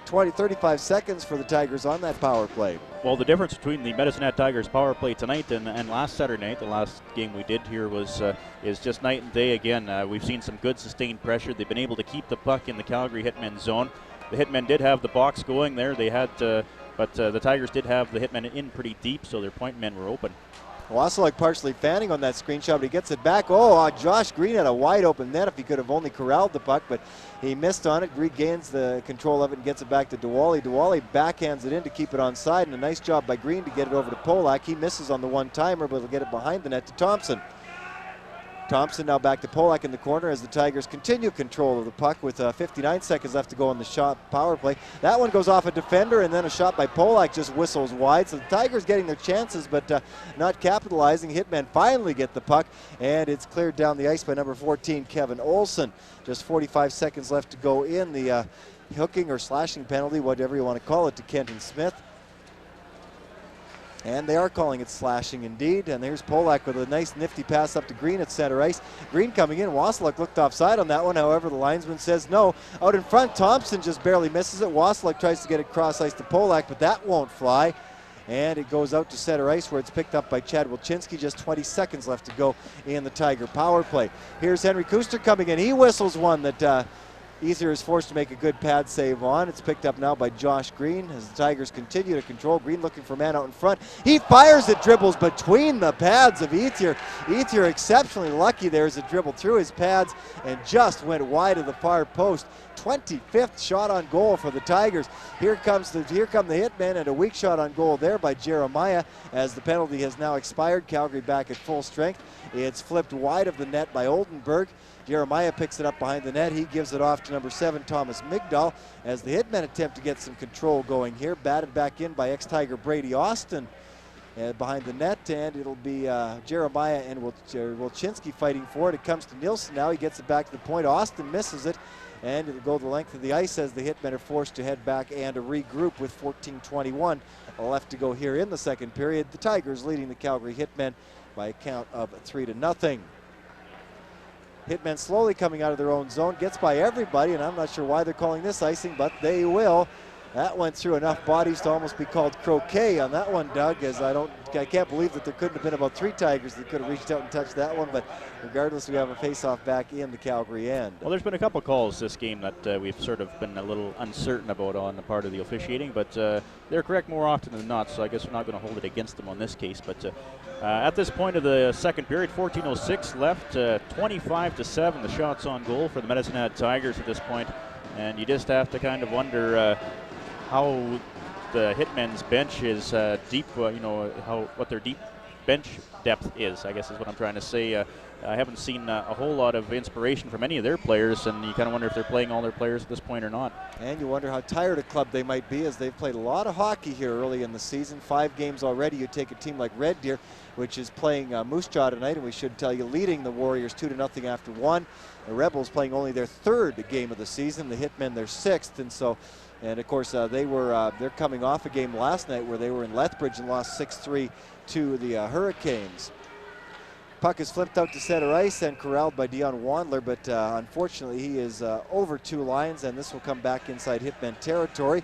35 seconds for the Tigers on that power play. Well, the difference between the Medicine Hat Tigers power play tonight and last Saturday night, the last game we did here, is just night and day again. We've seen some good sustained pressure. They've been able to keep the puck in the Calgary Hitmen zone. The Hitmen did have the box going there. They had, but the Tigers did have the Hitmen in pretty deep, so their point men were open. Wasiluk partially fanning on that screenshot, but he gets it back. Oh, Josh Green had a wide open net if he could have only corralled the puck, but he missed on it. Regains the control of it and gets it back to Duwally. Duwally backhands it in to keep it onside, and a nice job by Green to get it over to Polak. He misses on the one-timer, but he'll get it behind the net to Thompson. Thompson now back to Polak in the corner as the Tigers continue control of the puck with 59 seconds left to go on the shot power play. That one goes off a defender, and then a shot by Polak just whistles wide. So the Tigers getting their chances, but not capitalizing. Hitmen finally get the puck, and it's cleared down the ice by number 14, Kevin Olson. Just 45 seconds left to go in the hooking or slashing penalty, whatever you want to call it, to Kenton Smith. And they are calling it slashing indeed. And there's Polak with a nice nifty pass up to Green at center ice. Green coming in. Wasiluk looked offside on that one. However, the linesman says no. Out in front, Thompson just barely misses it. Wasiluk tries to get it cross ice to Polak, but that won't fly. And it goes out to center ice where it's picked up by Chad Wilczynski. Just 20 seconds left to go in the Tiger power play. Here's Henry Kuster coming in. He whistles one that Ether is forced to make a good pad save on. It's picked up now by Josh Green as the Tigers continue to control. Green looking for man out in front. He fires it, dribbles between the pads of Ether. Ether exceptionally lucky there as it dribbled through his pads and just went wide of the far post. 25th shot on goal for the Tigers. Here come the Hitmen, and a weak shot on goal there by Jeremiah as the penalty has now expired. Calgary back at full strength. It's flipped wide of the net by Oldenburg. Jeremiah picks it up behind the net. He gives it off to number 7, Thomas Migdal, as the Hitmen attempt to get some control going here. Batted back in by ex-Tiger Brady Austin behind the net, and it'll be Jeremiah and Wilczynski fighting for it. It comes to Nielsen now. He gets it back to the point. Austin misses it, and it'll go the length of the ice as the Hitmen are forced to head back and regroup with 14:21 left to go here in the second period. The Tigers leading the Calgary Hitmen by a count of 3-0. Hitmen slowly coming out of their own zone, gets by everybody, and I'm not sure why they're calling this icing, but they will. That went through enough bodies to almost be called croquet on that one, Doug, as I can't believe that there couldn't have been about 3 Tigers that could have reached out and touched that one, but regardless, we have a face-off back in the Calgary end. Well, there's been a couple calls this game that we've sort of been a little uncertain about on the part of the officiating, but they're correct more often than not, so I guess we're not going to hold it against them on this case. But at this point of the second period, 14:06 left, 25-7 the shots on goal for the Medicine Hat Tigers at this point, and you just have to kind of wonder how the Hitmen's bench is deep, what their deep bench depth is, I guess is what I'm trying to say. I haven't seen a whole lot of inspiration from any of their players, and you kind of wonder if they're playing all their players at this point or not. And you wonder how tired a club they might be, as they've played a lot of hockey here early in the season. 5 games already. You take a team like Red Deer, which is playing Moose Jaw tonight, and we should tell you leading the Warriors 2-0 after 1. The Rebels playing only their 3rd game of the season. The Hitmen their 6th, and of course they're coming off a game last night where they were in Lethbridge and lost 6-3 to the Hurricanes. Puck is flipped out to center ice and corralled by Dion Wandler, but unfortunately he is over 2 lines, and this will come back inside Hitmen territory.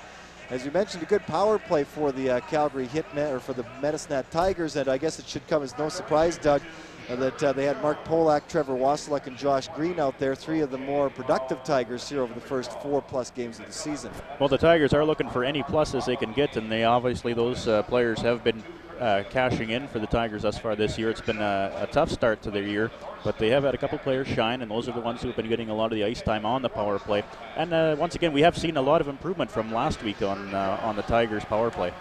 As you mentioned, a good power play for the Calgary Hitmen, or for the Medicine Hat Tigers, and I guess it should come as no surprise, Doug, that they had Mark Polak, Trevor Wasiluk, and Josh Green out there, 3 of the more productive Tigers here over the first 4+ games of the season. Well, the Tigers are looking for any pluses they can get, and they obviously, those players have been cashing in for the Tigers thus far this year. It's been a tough start to their year, but they have had a couple players shine, and those are the ones who have been getting a lot of the ice time on the power play. And once again, we have seen a lot of improvement from last week on the Tigers power play.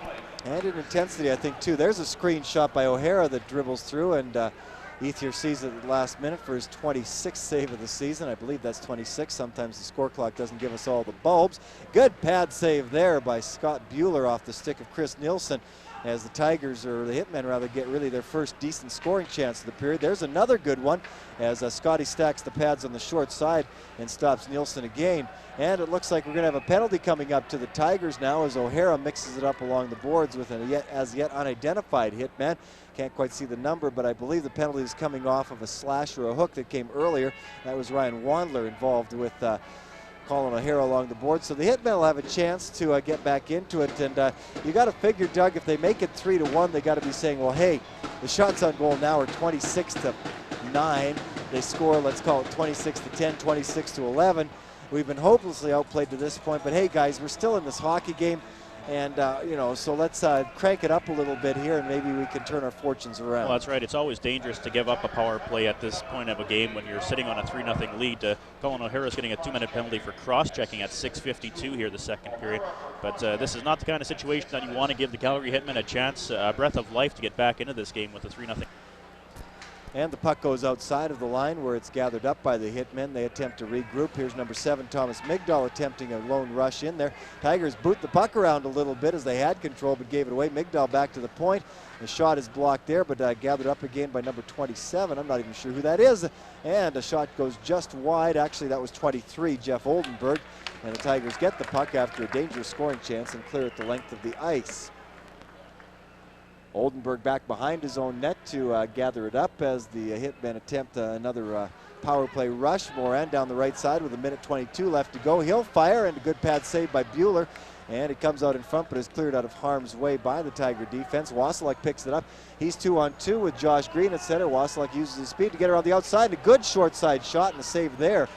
And in intensity, I think, too. There's a screen shot by O'Hara that dribbles through, and Ethier sees it at the last minute for his 26th save of the season. I believe that's 26. Sometimes the score clock doesn't give us all the bulbs. Good pad save there by Scott Bueller off the stick of Chris Nielsen, as the Tigers, or the Hitmen rather, get really their first decent scoring chance of the period. There's another good one as Scotty stacks the pads on the short side and stops Nielsen again. And it looks like we're going to have a penalty coming up to the Tigers now, as O'Hara mixes it up along the boards with an as yet unidentified Hitman. Can't quite see the number, but I believe the penalty is coming off of a slash or a hook that came earlier. That was Ryan Wandler involved with Colin O'Hara along the board. So the Hitmen will have a chance to get back into it. And you got to figure, Doug, if they make it 3-1, they got to be saying, well, hey, the shots on goal now are 26-9. They score, let's call it 26-10, 26-11. We've been hopelessly outplayed to this point, but hey, guys, we're still in this hockey game. And, so let's crank it up a little bit here, and maybe we can turn our fortunes around. Well, that's right. It's always dangerous to give up a power play at this point of a game when you're sitting on a 3-0 lead. Colin O'Hara's getting a 2-minute penalty for cross-checking at 6:52 here the second period. But this is not the kind of situation that you want to give the Calgary Hitmen a chance, a breath of life to get back into this game with a 3-0. And the puck goes outside of the line where it's gathered up by the Hitmen. They attempt to regroup. Here's number 7, Thomas Migdal, attempting a lone rush in there. Tigers boot the puck around a little bit as they had control but gave it away. Migdal back to the point. The shot is blocked there, but gathered up again by number 27. I'm not even sure who that is. And a shot goes just wide. Actually, that was 23, Jeff Oldenburg. And the Tigers get the puck after a dangerous scoring chance and clear it the length of the ice. Oldenburg back behind his own net to gather it up as the Hitmen attempt another power play rush. Moran down the right side with 1:22 left to go. He'll fire, and a good pad save by Bueller. And it comes out in front, but is cleared out of harm's way by the Tiger defense. Wasilek picks it up. He's 2-on-2 with Josh Green at center. Wasilek uses his speed to get around the outside. And a good short side shot and a save there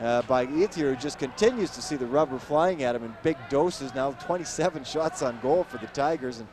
by Ethier, who just continues to see the rubber flying at him in big doses. Now 27 shots on goal for the Tigers, and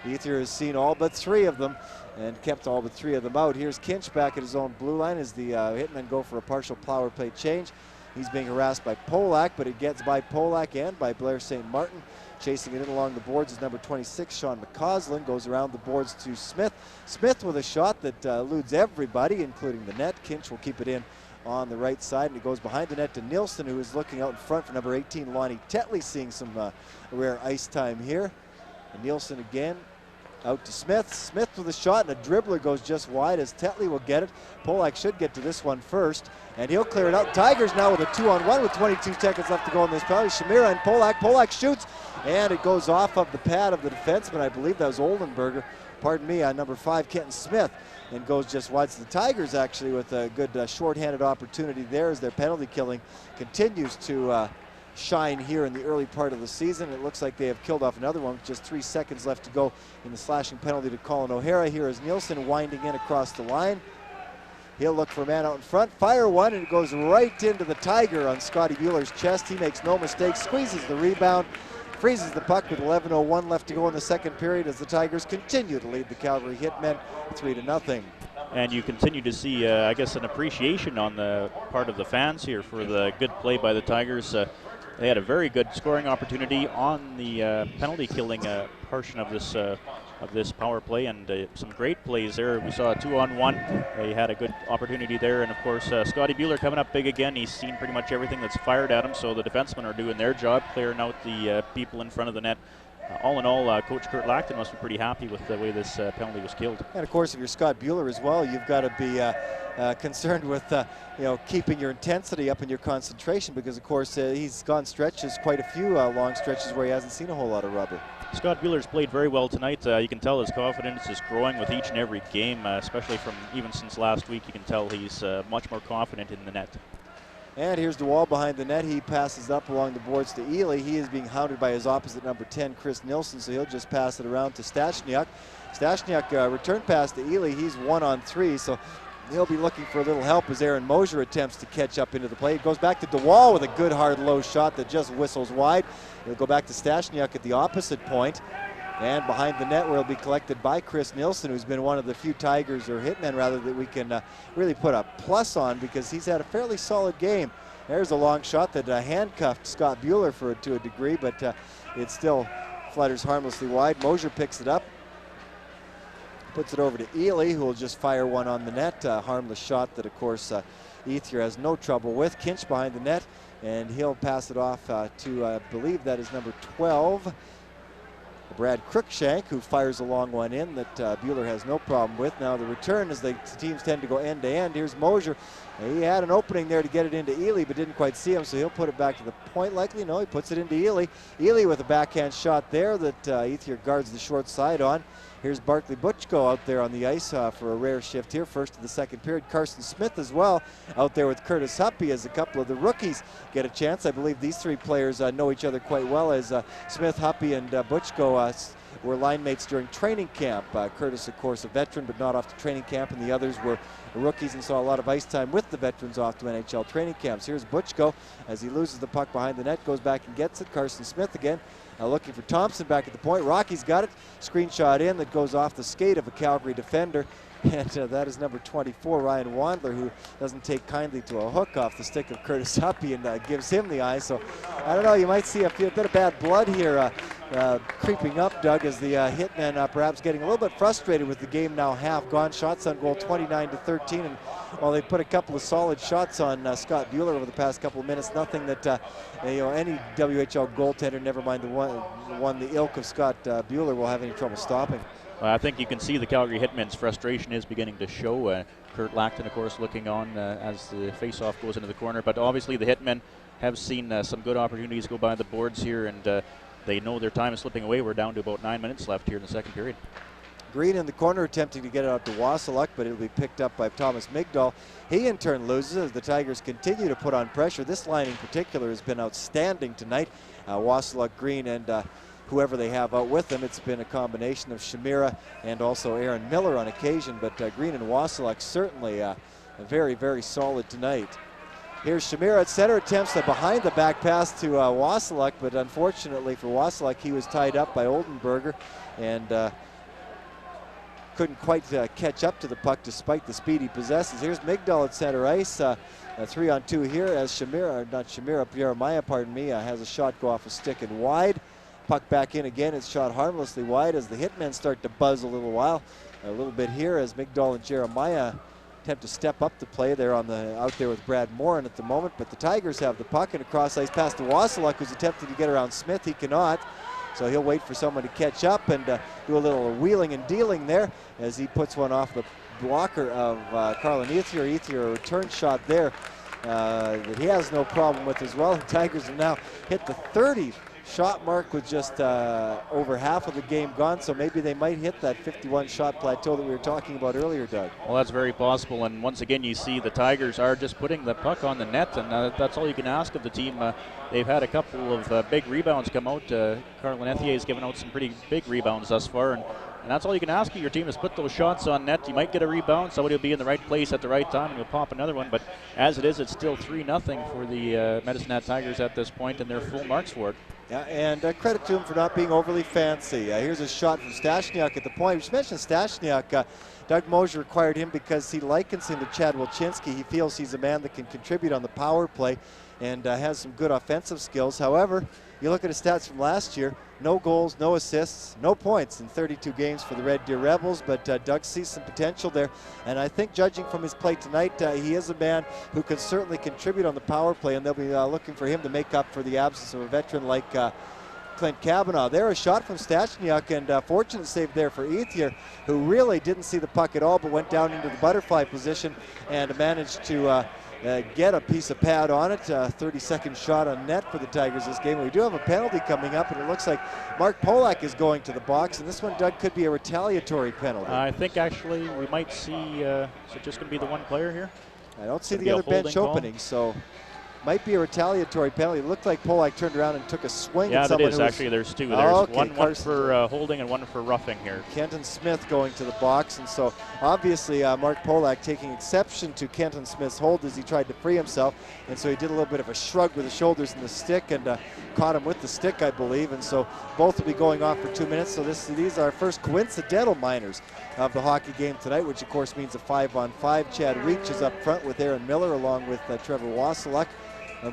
Ethier has seen all but 3 of them and kept all but 3 of them out. Here's Kinch back at his own blue line as the Hitmen go for a partial power play change. He's being harassed by Polak, but it gets by Polak and by Blair St. Martin. Chasing it in along the boards is number 26, Sean McCausland. Goes around the boards to Smith. Smith with a shot that eludes everybody, including the net. Kinch will keep it in on the right side, and it goes behind the net to Nielsen, who is looking out in front for number 18, Lonnie Tetley, seeing some rare ice time here. And Nielsen again. Out to Smith. Smith with a shot, and a dribbler goes just wide as Tetley will get it. Polak should get to this one first, and he'll clear it out. Tigers now with a 2-on-1 with 22 seconds left to go in this penalty. Shamira and Polak. Polak shoots, and it goes off of the pad of the defenseman. I believe that was Oldenburger. Pardon me, number 5, Kenton Smith, and goes just wide. So the Tigers actually with a good shorthanded opportunity there as their penalty killing continues to shine here in the early part of the season. It looks like they have killed off another one with just 3 seconds left to go in the slashing penalty to Colin O'Hara. Here is Nielsen winding in across the line. He'll look for a man out in front, fire one, and it goes right into the Tiger on Scotty Bueller's chest. He makes no mistake, squeezes the rebound, freezes the puck with 11:01 left to go in the second period as the Tigers continue to lead the Calgary Hitmen 3-0. And you continue to see, I guess, an appreciation on the part of the fans here for the good play by the Tigers. They had a very good scoring opportunity on the penalty killing portion of this power play, and some great plays there. We saw a 2-on-1. They had a good opportunity there, and of course Scotty Bueller coming up big again. He's seen pretty much everything that's fired at him, so the defensemen are doing their job, clearing out the people in front of the net. All in all, Coach Kurt Lackton must be pretty happy with the way this penalty was killed. And of course, if you're Scott Bueller as well, you've got to be concerned with keeping your intensity up and your concentration, because of course he's gone stretches, quite a few long stretches where he hasn't seen a whole lot of rubber. Scott Bueller's played very well tonight. You can tell his confidence is growing with each and every game, especially from even since last week. You can tell he's much more confident in the net. And here's DeWall behind the net. He passes up along the boards to Ely. He is being hounded by his opposite number 10, Chris Nilsson, so he'll just pass it around to Stashniak. Stashniak return pass to Ely. He's 1-on-3, so he'll be looking for a little help as Aaron Mosier attempts to catch up into the play. It goes back to DeWall with a good hard low shot that just whistles wide. It'll go back to Stashniak at the opposite point. And behind the net where it'll be collected by Chris Nilsson, who's been one of the few Tigers, or Hitmen rather, that we can really put a plus on, because he's had a fairly solid game. There's a long shot that handcuffed Scott Bueller to a degree, but it still flutters harmlessly wide. Mosier picks it up, puts it over to Ely, who will just fire one on the net. Harmless shot that, of course, Ethier has no trouble with. Kinch behind the net, and he'll pass it off to, I believe that is number 12, Brad Cruikshank, who fires a long one in that Bueller has no problem with. Now the return, as the teams tend to go end to end. Here's Mosier. He had an opening there to get it into Ely, but didn't quite see him, so he'll put it back to the point likely. No, he puts it into Ely. Ely with a backhand shot there that Ethier guards the short side on. Here's Barkley Butchko out there on the ice for a rare shift here, first of the second period. Carson Smith as well out there with Curtis Huppy as a couple of the rookies get a chance. I believe these 3 players know each other quite well, as Smith, Huppy, and Butchko were line mates during training camp. Curtis, of course, a veteran, but not off to training camp, and the others were rookies and saw a lot of ice time with the veterans off to NHL training camps. Here's Butchko as he loses the puck behind the net, goes back and gets it. Carson Smith again looking for Thompson back at the point. Rocky's got it. Screenshot in that goes off the skate of a Calgary defender. And that is number 24, Ryan Wandler, who doesn't take kindly to a hook off the stick of Curtis Huppy and gives him the eye. So, I don't know, you might see a bit of bad blood here creeping up, Doug, as the Hitmen perhaps getting a little bit frustrated with the game now half gone. Shots on goal 29-13, and while they put a couple of solid shots on Scott Bueller over the past couple of minutes, nothing that any WHL goaltender, never mind the one the ilk of Scott Bueller, will have any trouble stopping. I think you can see the Calgary Hitmen's frustration is beginning to show. Kurt Lackton, of course, looking on as the face-off goes into the corner. But obviously the Hitmen have seen some good opportunities go by the boards here, and they know their time is slipping away. We're down to about 9 minutes left here in the second period. Green in the corner attempting to get it out to Wasiluk, but it'll be picked up by Thomas Migdal. He in turn loses as the Tigers continue to put on pressure. This line in particular has been outstanding tonight. Wasiluk, Green, and whoever they have out with them. It's been a combination of Shamira and also Aaron Miller on occasion, but Green and Wasiluk certainly very, very solid tonight. Here's Shamira at center, attempts a behind the back pass to Wasiluk, but unfortunately for Wasiluk, he was tied up by Oldenburger and couldn't quite catch up to the puck despite the speed he possesses. Here's Migdal at center ice. A 3-on-2 here as Jeremiah, pardon me, has a shot go off a stick and wide. Puck back in again, it's shot harmlessly wide as the Hitmen start to buzz a little bit here as Migdal and Jeremiah attempt to step up the play. They're on out there with Brad Morin at the moment, but the Tigers have the puck and a cross ice pass to Wasiluk, who's attempting to get around Smith. He cannot, so he'll wait for someone to catch up and do a little wheeling and dealing there as he puts one off the blocker of Carlin Ethier. Ethier, a return shot there that he has no problem with as well. The Tigers have now hit the 30 shot mark with just over half of the game gone, so maybe they might hit that 51 shot plateau that we were talking about earlier, Doug. Well, that's very possible, and once again you see the Tigers are just putting the puck on the net, and that's all you can ask of the team. They've had a couple of big rebounds come out. Carlin Ethier has given out some pretty big rebounds thus far, and that's all you can ask of your team is put those shots on net. You might get a rebound, somebody will be in the right place at the right time and you'll pop another one, but as it is, it's still 3-0 for the Medicine Hat Tigers at this point, and they're full marks for it. Yeah, and credit to him for not being overly fancy. Here's a shot from Stashniak at the point. We just mentioned Stashniak. Doug Mosier acquired him because he likens him to Chad Wilczynski. He feels he's a man that can contribute on the power play and has some good offensive skills. However, you look at his stats from last year, no goals, no assists, no points in 32 games for the Red Deer Rebels, but Doug sees some potential there, and I think judging from his play tonight, he is a man who can certainly contribute on the power play, and they'll be looking for him to make up for the absence of a veteran like Clint Kavanaugh. There, a shot from Stashniak, and fortunate save there for Ethier, who really didn't see the puck at all, but went down into the butterfly position and managed to get a piece of pad on it. 30-second shot on net for the Tigers this game. We do have a penalty coming up, and it looks like Mark Polak is going to the box, and this one, Doug, could be a retaliatory penalty. I think actually we might see, is it just going to be the one player here? I don't see the other bench opening, so might be a retaliatory penalty. It looked like Polak turned around and took a swing at someone. Yeah, that is actually. There's two. There's okay, one for holding and one for roughing here. Kenton Smith going to the box, and so obviously Mark Polak taking exception to Kenton Smith's hold as he tried to free himself, and so he did a little bit of a shrug with the shoulders and the stick and caught him with the stick, I believe, and so both will be going off for 2 minutes. So these are our first coincidental minors of the hockey game tonight, which of course means a 5-on-5. Chad Reach is up front with Aaron Miller along with Trevor Wasiluk.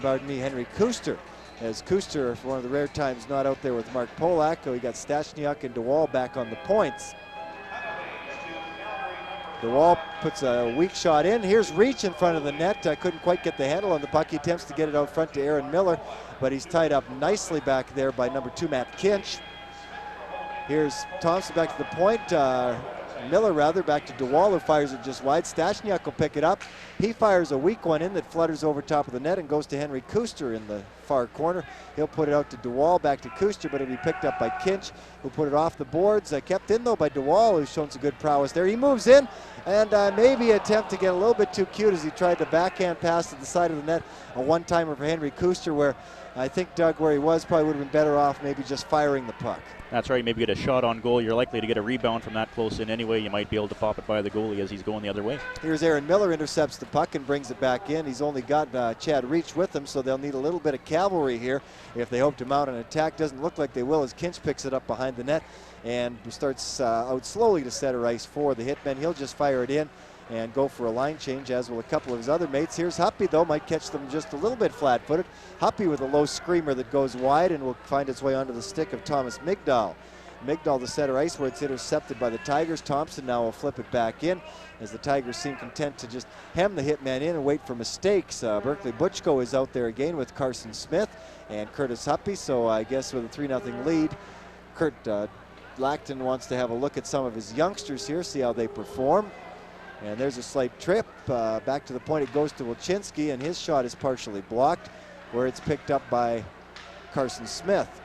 Pardon me, Henry Kuster, as Kuster, for one of the rare times, not out there with Mark Polak. We got Stashniak and DeWall back on the points. DeWall puts a weak shot in. Here's Reach in front of the net. Couldn't quite get the handle on the puck. He attempts to get it out front to Aaron Miller, but he's tied up nicely back there by number 2, Matt Kinch. Here's Thompson back to the point. Miller back to DeWall, who fires it just wide. Stashniak will pick it up. He fires a weak one in that flutters over top of the net and goes to Henry Kuster in the far corner. He'll put it out to DeWall, back to Kuster, but it'll be picked up by Kinch, who put it off the boards. Kept in though by DeWall, who's shown some good prowess there. He moves in and maybe attempt to get a little bit too cute as he tried to backhand pass to the side of the net. A one-timer for Henry Kuster, where I think, Doug, where he was, probably would have been better off maybe just firing the puck. That's right, maybe get a shot on goal. You're likely to get a rebound from that close in anyway. You might be able to pop it by the goalie as he's going the other way. Here's Aaron Miller, intercepts the puck and brings it back in. He's only got Chad Reach with him, so they'll need a little bit of cavalry here if they hope to mount an attack. Doesn't look like they will as Kinch picks it up behind the net and starts out slowly to center ice for the Hitmen. He'll just fire it in and go for a line change, as will a couple of his other mates. Here's Huppy, though, might catch them just a little bit flat-footed. Huppy with a low screamer that goes wide and will find its way onto the stick of Thomas Migdal. Migdal to center ice where it's intercepted by the Tigers. Thompson now will flip it back in as the Tigers seem content to just hem the Hitman in and wait for mistakes. Berkeley Butchko is out there again with Carson Smith and Curtis Huppy, so I guess with a 3-0 lead, Kurt Lackton wants to have a look at some of his youngsters here, see how they perform. And there's a slight trip. Back to the point it goes to Wilczynski, and his shot is partially blocked, where it's picked up by Carson Smith.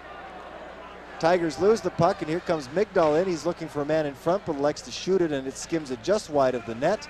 Tigers lose the puck, and here comes Migdal in. He's looking for a man in front, but likes to shoot it, and it skims it just wide of the net.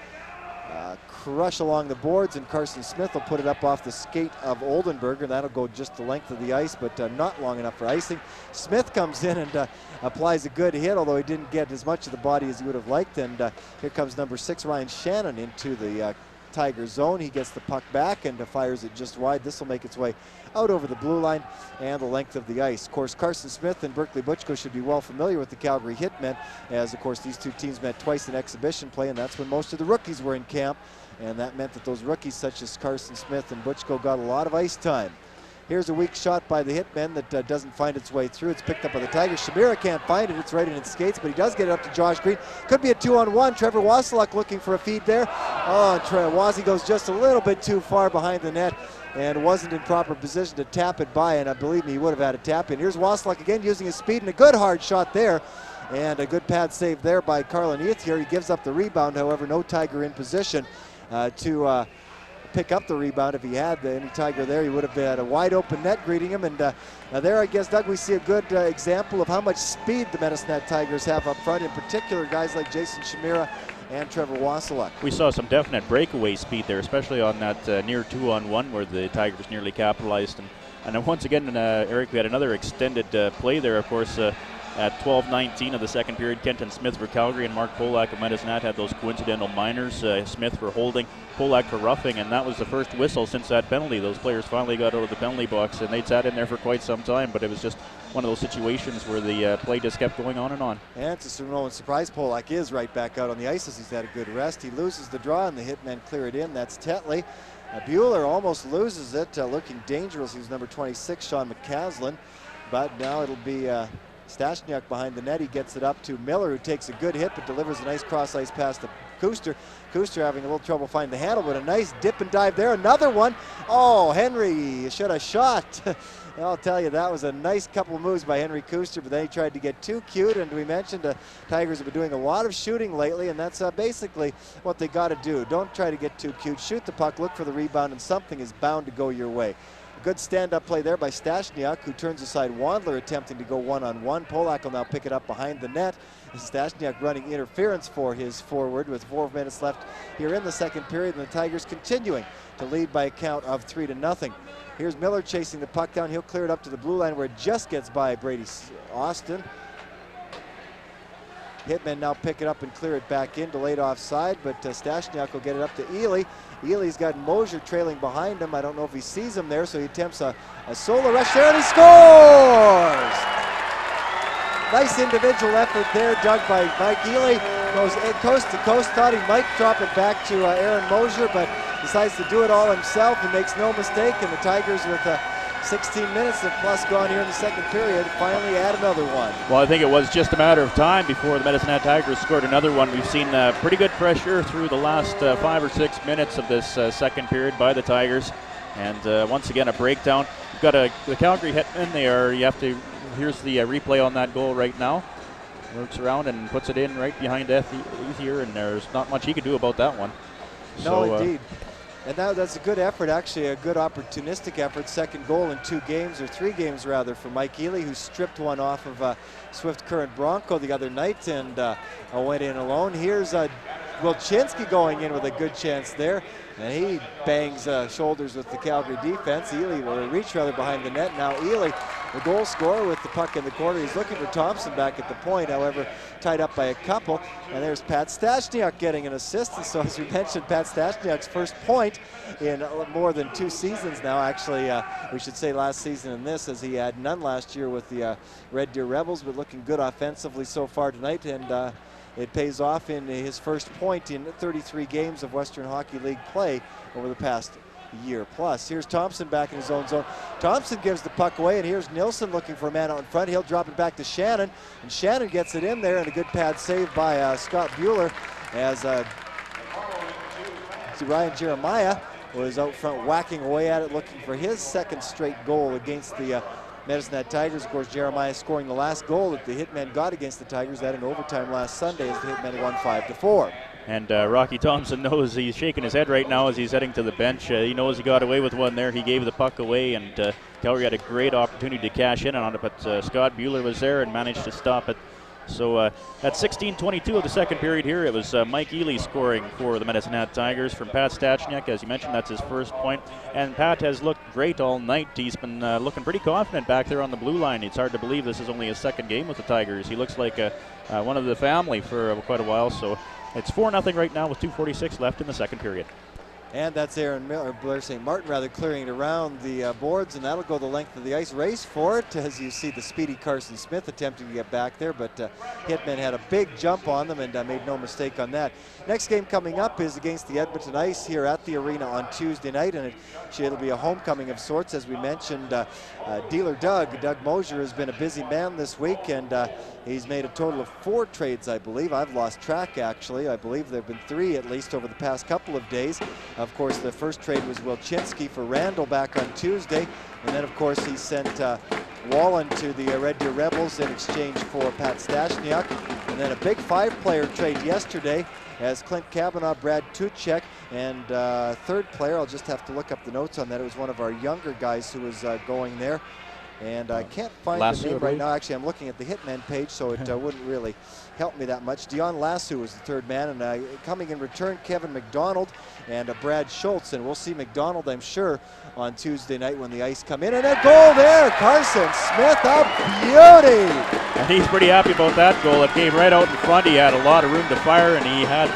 Crush along the boards, and Carson Smith will put it up off the skate of Oldenburger. That'll go just the length of the ice, but not long enough for icing. Smith comes in and applies a good hit, although he didn't get as much of the body as he would have liked. And here comes number 6, Ryan Shannon, into the Tiger zone. He gets the puck back and fires it just wide. This will make its way out over the blue line and the length of the ice. Of course, Carson Smith and Berkeley Butchko should be well familiar with the Calgary Hitmen, as of course these two teams met twice in exhibition play, and that's when most of the rookies were in camp, and that meant that those rookies such as Carson Smith and Butchko got a lot of ice time. Here's a weak shot by the Hitmen that doesn't find its way through. It's picked up by the Tigers. Shamira can't find it. It's right in its skates, but he does get it up to Josh Green. Could be a 2-on-1. Trevor Wasiluk looking for a feed there. Oh, Wazzy goes just a little bit too far behind the net and wasn't in proper position to tap it by, and believe me, he would have had a tap in. Here's Wasiluk again using his speed, and a good hard shot there. And a good pad save there by Carlin Ethier. He gives up the rebound, however, no Tiger in position to pick up the rebound. If he had any Tiger there, he would have had a wide open net greeting him. And there, I guess, Doug, we see a good example of how much speed the Medicine Tigers have up front, in particular guys like Jason Shamira and Trevor Wasiluk. We saw some definite breakaway speed there, especially on that near 2-on-1 where the Tigers nearly capitalized. And once again, Eric, we had another extended play there, of course. At 12:19 of the second period, Kenton Smith for Calgary and Mark Polak of Medicine Hat had those coincidental minors. Smith for holding, Polak for roughing, and that was the first whistle since that penalty. Those players finally got out of the penalty box, and they'd sat in there for quite some time, but it was just one of those situations where the play just kept going on and on. And to no surprise, Polak is right back out on the ice as he's had a good rest. He loses the draw, and the Hitmen clear it in. That's Tetley. Bueller almost loses it, looking dangerous. He was number 26, Sean McCaslin, but now it'll be Stashniak behind the net. He gets it up to Miller, who takes a good hit but delivers a nice cross-ice pass to Kuster. Kuster having a little trouble finding the handle, but a nice dip and dive there. Another one. Oh, Henry should have shot. I'll tell you, that was a nice couple of moves by Henry Kuster, but then he tried to get too cute, and we mentioned Tigers have been doing a lot of shooting lately, and that's basically what they got to do. Don't try to get too cute. Shoot the puck, look for the rebound, and something is bound to go your way. A good stand-up play there by Stashniak, who turns aside Wandler, attempting to go one-on-one. Polak will now pick it up behind the net. Stashniak running interference for his forward with 4 minutes left here in the second period, and the Tigers continuing to lead by a count of 3-0. Here's Miller chasing the puck down. He'll clear it up to the blue line where it just gets by Brady Austin. Hitmen now pick it up and clear it back in, delayed offside, but Stashniak will get it up to Ely. Ely's got Mosier trailing behind him. I don't know if he sees him there, so he attempts a solo rush there, and he scores! Nice individual effort there, dug by Mike Ely. Goes coast to coast, thought he might drop it back to Aaron Mosier, but decides to do it all himself and makes no mistake, and the Tigers with 16 minutes of plus gone here in the second period finally add another one. Well, I think it was just a matter of time before the Medicine Hat Tigers scored another one. We've seen pretty good pressure through the last 5 or 6 minutes of this second period by the Tigers, and once again a breakdown. We've got the Calgary Hitmen. Here's the replay on that goal right now. Works around and puts it in right behind Ethier, and there's not much he could do about that one. No, indeed. And that's a good effort, actually, a good opportunistic effort. Second goal in 2 games, or 3 games rather, for Mike Ely, who stripped one off of Swift Current Bronco the other night and went in alone. Here's Wilczynski going in with a good chance there, and he bangs shoulders with the Calgary defense. Ely will reach rather behind the net. Now Ely, the goal scorer, with the puck in the corner. He's looking for Thompson back at the point, however, tied up by a couple. And there's Pat Stashniak getting an assist. And so, as we mentioned, Pat Stashniak's first point in more than 2 seasons now. Actually, we should say last season in this, as he had none last year with the Red Deer Rebels, but looking good offensively so far tonight. And it pays off in his first point in 33 games of Western Hockey League play over the past year plus. Here's Thompson back in his own zone. Thompson gives the puck away, and here's Nilsson looking for a man out in front. He'll drop it back to Shannon, and Shannon gets it in there, and a good pad save by Scott Bueller, as Ryan Jeremiah was out front whacking away at it, looking for his second straight goal against the Medicine Hat Tigers. Of course, Jeremiah scoring the last goal that the Hitmen got against the Tigers, that in overtime last Sunday, as the Hitmen won 5-4. And Rocky Thompson knows he's shaking his head right now as he's heading to the bench. He knows he got away with one there. He gave the puck away, and Calgary had a great opportunity to cash in on it, but Scott Bueller was there and managed to stop it. So at 16:22 of the second period here, it was Mike Ely scoring for the Medicine Hat Tigers from Pat Stachniak. As you mentioned, that's his first point. And Pat has looked great all night. He's been looking pretty confident back there on the blue line. It's hard to believe this is only his second game with the Tigers. He looks like one of the family for quite a while. So it's 4-0 right now with 2:46 left in the second period. And that's Aaron Miller, Blair St. Martin rather, clearing it around the boards, and that'll go the length of the ice. Race for it, as you see the speedy Carson Smith attempting to get back there, but Hitmen had a big jump on them and made no mistake on that. Next game coming up is against the Edmonton Ice here at the arena on Tuesday night, and it'll be a homecoming of sorts. As we mentioned, dealer Doug Mosier has been a busy man this week, and he's made a total of 4 trades, I believe. I've lost track, actually. I believe there have been 3 at least over the past couple of days. Of course, the first trade was Wilczynski for Randall back on Tuesday. And then, of course, he sent Wallen to the Red Deer Rebels in exchange for Pat Stachniak. And then a big 5-player trade yesterday as Clint Kavanaugh, Brad Tuchek, and third player, I'll just have to look up the notes on that. It was one of our younger guys who was going there. And I can't find the name right now. Actually, I'm looking at the Hitmen page, so it wouldn't really help me that much. Dion Lasso was the third man, and coming in return, Kevin McDonald and Brad Schultz. And we'll see McDonald, I'm sure, on Tuesday night when the Ice come in. And a goal there, Carson Smith, a beauty! And he's pretty happy about that goal. It came right out in front. He had a lot of room to fire, and he had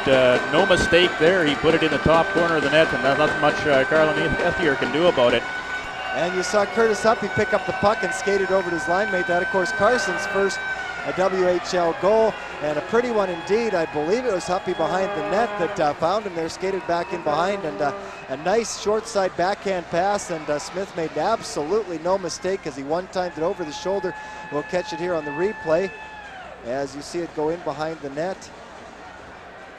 no mistake there. He put it in the top corner of the net, and nothing much Carlin Ethier can do about it. And you saw Curtis Huppy pick up the puck and skate it over to his line mate. That, of course, Carson's first WHL goal, and a pretty one indeed. I believe it was Huppy behind the net that found him there, skated back in behind, and a nice short side backhand pass, and Smith made absolutely no mistake as he one-timed it over the shoulder. We'll catch it here on the replay as you see it go in behind the net.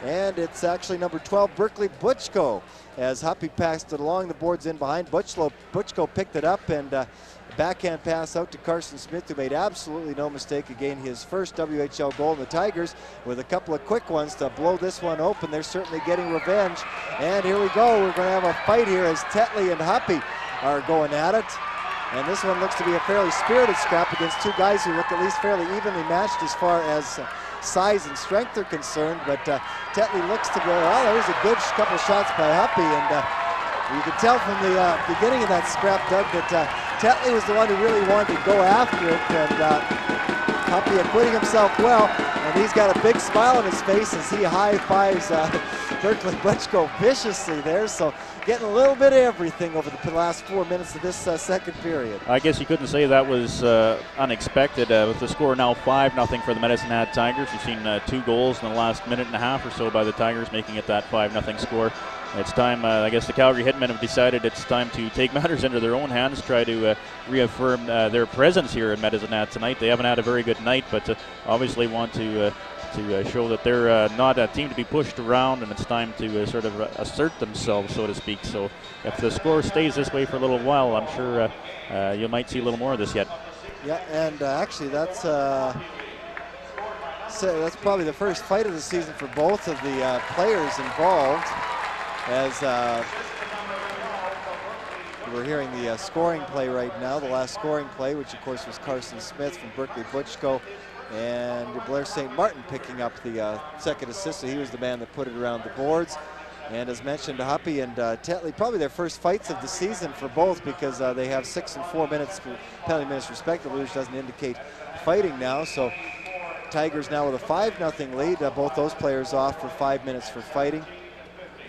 And it's actually number 12, Berkeley Butchko, as Huppy passed it along the boards in behind. Butchko picked it up, and backhand pass out to Carson Smith, who made absolutely no mistake. Again, his first WHL goal in the Tigers, with a couple of quick ones to blow this one open. They're certainly getting revenge. And here we go. We're going to have a fight here as Tetley and Huppy are going at it. And this one looks to be a fairly spirited scrap against 2 guys who look at least fairly evenly matched as far as size and strength are concerned, but Tetley looks to go, well, there's a good couple shots by Huppy, and you can tell from the beginning of that scrap, Doug, that Tetley was the one who really wanted to go after it, and Huppy acquitting himself well, and he's got a big smile on his face as he high-fives Berkeley Butchko viciously there, so getting a little bit of everything over the last 4 minutes of this second period. I guess you couldn't say that was unexpected with the score now 5-0 for the Medicine Hat Tigers. You've seen 2 goals in the last minute and a half or so by the Tigers, making it that 5-0 score. It's time, I guess the Calgary Hitmen have decided it's time to take matters into their own hands, try to reaffirm their presence here in Medicine Hat tonight. They haven't had a very good night, but obviously want to show that they're not a team to be pushed around, and it's time to sort of assert themselves, so to speak. So if the score stays this way for a little while, I'm sure you might see a little more of this yet. Yeah, and actually that's probably the first fight of the season for both of the players involved, as we're hearing the scoring play right now, the last scoring play, which of course was Carson Smith from Berkeley Butchko, and Blair St. Martin picking up the second assist. So he was the man that put it around the boards. And as mentioned, Huppy and Tetley, probably their first fights of the season for both, because they have 6 and 4 minutes penalty minutes respectively, which doesn't indicate fighting now. So Tigers now with a 5-0 lead. Both those players off for 5 minutes for fighting.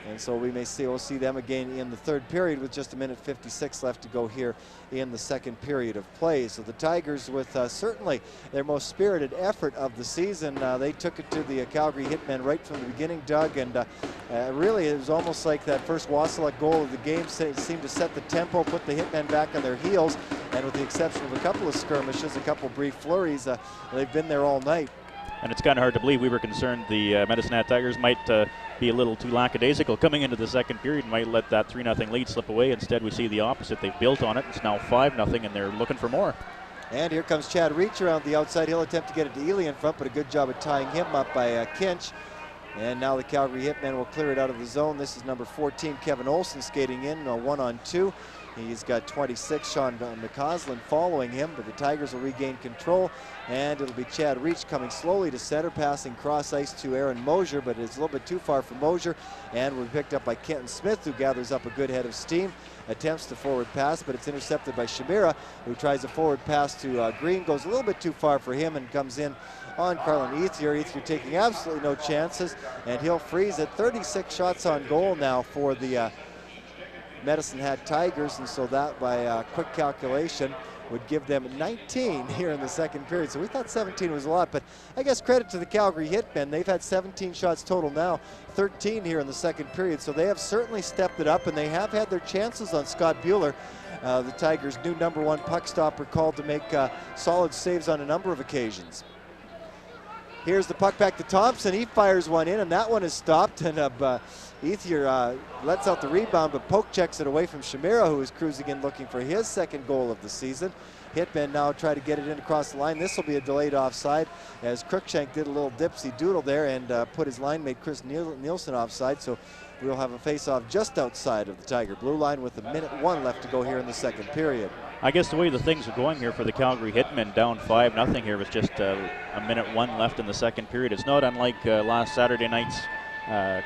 And so we'll see them again in the third period with just 1:56 left to go here in the second period of play. So the Tigers, with certainly their most spirited effort of the season, they took it to the Calgary Hitmen right from the beginning, Doug, and really it was almost like that first Wasilla goal of the game seemed to set the tempo, put the Hitmen back on their heels, and with the exception of a couple of skirmishes, a couple brief flurries, they've been there all night. And it's kind of hard to believe. We were concerned the Medicine Hat Tigers might be a little too lackadaisical coming into the second period and might let that 3-0 lead slip away. Instead, we see the opposite. They've built on it. It's now 5-0, and they're looking for more. And here comes Chad Reach around the outside. He'll attempt to get it to Ely in front, but a good job of tying him up by Kinch. And now the Calgary Hitmen will clear it out of the zone. This is number 14, Kevin Olsen, skating in, 1-on-2. He's got 26, Sean McCausland following him, but the Tigers will regain control, and it'll be Chad Reach coming slowly to center, passing cross ice to Aaron Mosier, but it's a little bit too far for Mosier, and will be picked up by Kenton Smith, who gathers up a good head of steam, attempts the forward pass, but it's intercepted by Shamira, who tries a forward pass to Green, goes a little bit too far for him, and comes in on Carlin Ethier. Ethier taking absolutely no chances, and he'll freeze it. 36 shots on goal now for the Medicine Hat Tigers, and so that by quick calculation would give them 19 here in the second period. So we thought 17 was a lot, but I guess credit to the Calgary Hitmen. They've had 17 shots total now, 13 here in the second period, so they have certainly stepped it up, and they have had their chances on Scott Bueller, the Tigers' new #1 puck stopper, called to make solid saves on a number of occasions. Here's the puck back to Thompson. He fires one in, and that one is stopped, and Ethier lets out the rebound, but poke checks it away from Shamira, who is cruising in looking for his second goal of the season. Hitmen now try to get it in across the line. This will be a delayed offside, as Cruikshank did a little dipsy doodle there and put his line mate Chris Nielsen offside, so we'll have a face-off just outside of the Tiger blue line with 1:01 left to go here in the second period. I guess the way the things are going here for the Calgary Hitmen, down 5-0 here with just a 1:01 left in the second period. It's not unlike last Saturday night's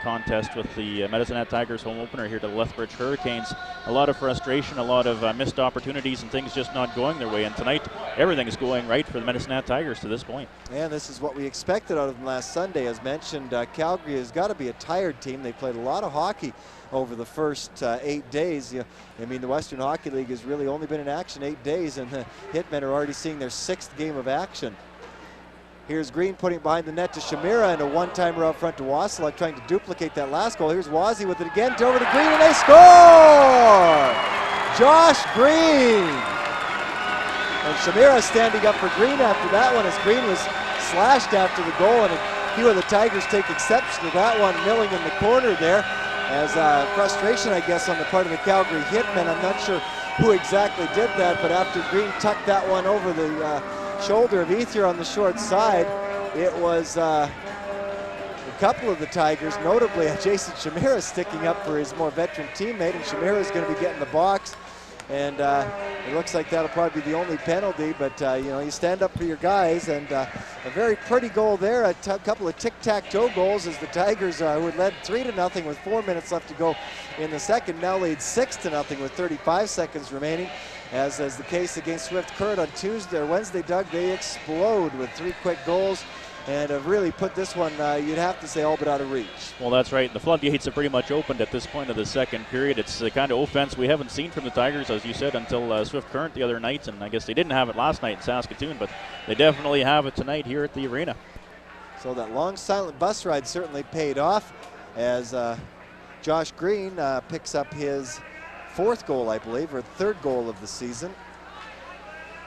contest with the Medicine Hat Tigers home opener here to the Lethbridge Hurricanes. A lot of frustration, a lot of missed opportunities, and things just not going their way. And tonight, everything is going right for the Medicine Hat Tigers to this point. And this is what we expected out of them last Sunday. As mentioned, Calgary has got to be a tired team. They played a lot of hockey over the first 8 days. I mean, the Western Hockey League has really only been in action 8 days, and the Hitmen are already seeing their 6th game of action. Here's Green putting it behind the net to Shamira, and a one-timer out front to Wasiluk, trying to duplicate that last goal. Here's Wazzy with it again, over to Green, and they score! Josh Green! And Shamira standing up for Green after that one, as Green was slashed after the goal, and a few of the Tigers take exception to that one, milling in the corner there, as frustration, I guess, on the part of the Calgary Hitmen. I'm not sure who exactly did that, but after Green tucked that one over the shoulder of Ethier on the short side, it was a couple of the Tigers, notably Jason Shamira, sticking up for his more veteran teammate, and Shamira is going to be getting the box, and it looks like that'll probably be the only penalty, but you know, you stand up for your guys, and a very pretty goal there, a couple of tic-tac-toe goals as the Tigers, who had led 3-0 with 4 minutes left to go in the second, now lead 6-0 with 35 seconds remaining. As is the case against Swift Current on Tuesday or Wednesday, Doug, they explode with 3 quick goals and have really put this one, you'd have to say, all but out of reach. Well, that's right. The floodgates have pretty much opened at this point of the second period. It's the kind of offense we haven't seen from the Tigers, as you said, until Swift Current the other night, and I guess they didn't have it last night in Saskatoon, but they definitely have it tonight here at the arena. So that long silent bus ride certainly paid off, as Josh Green picks up his 4th goal, I believe, or 3rd goal of the season.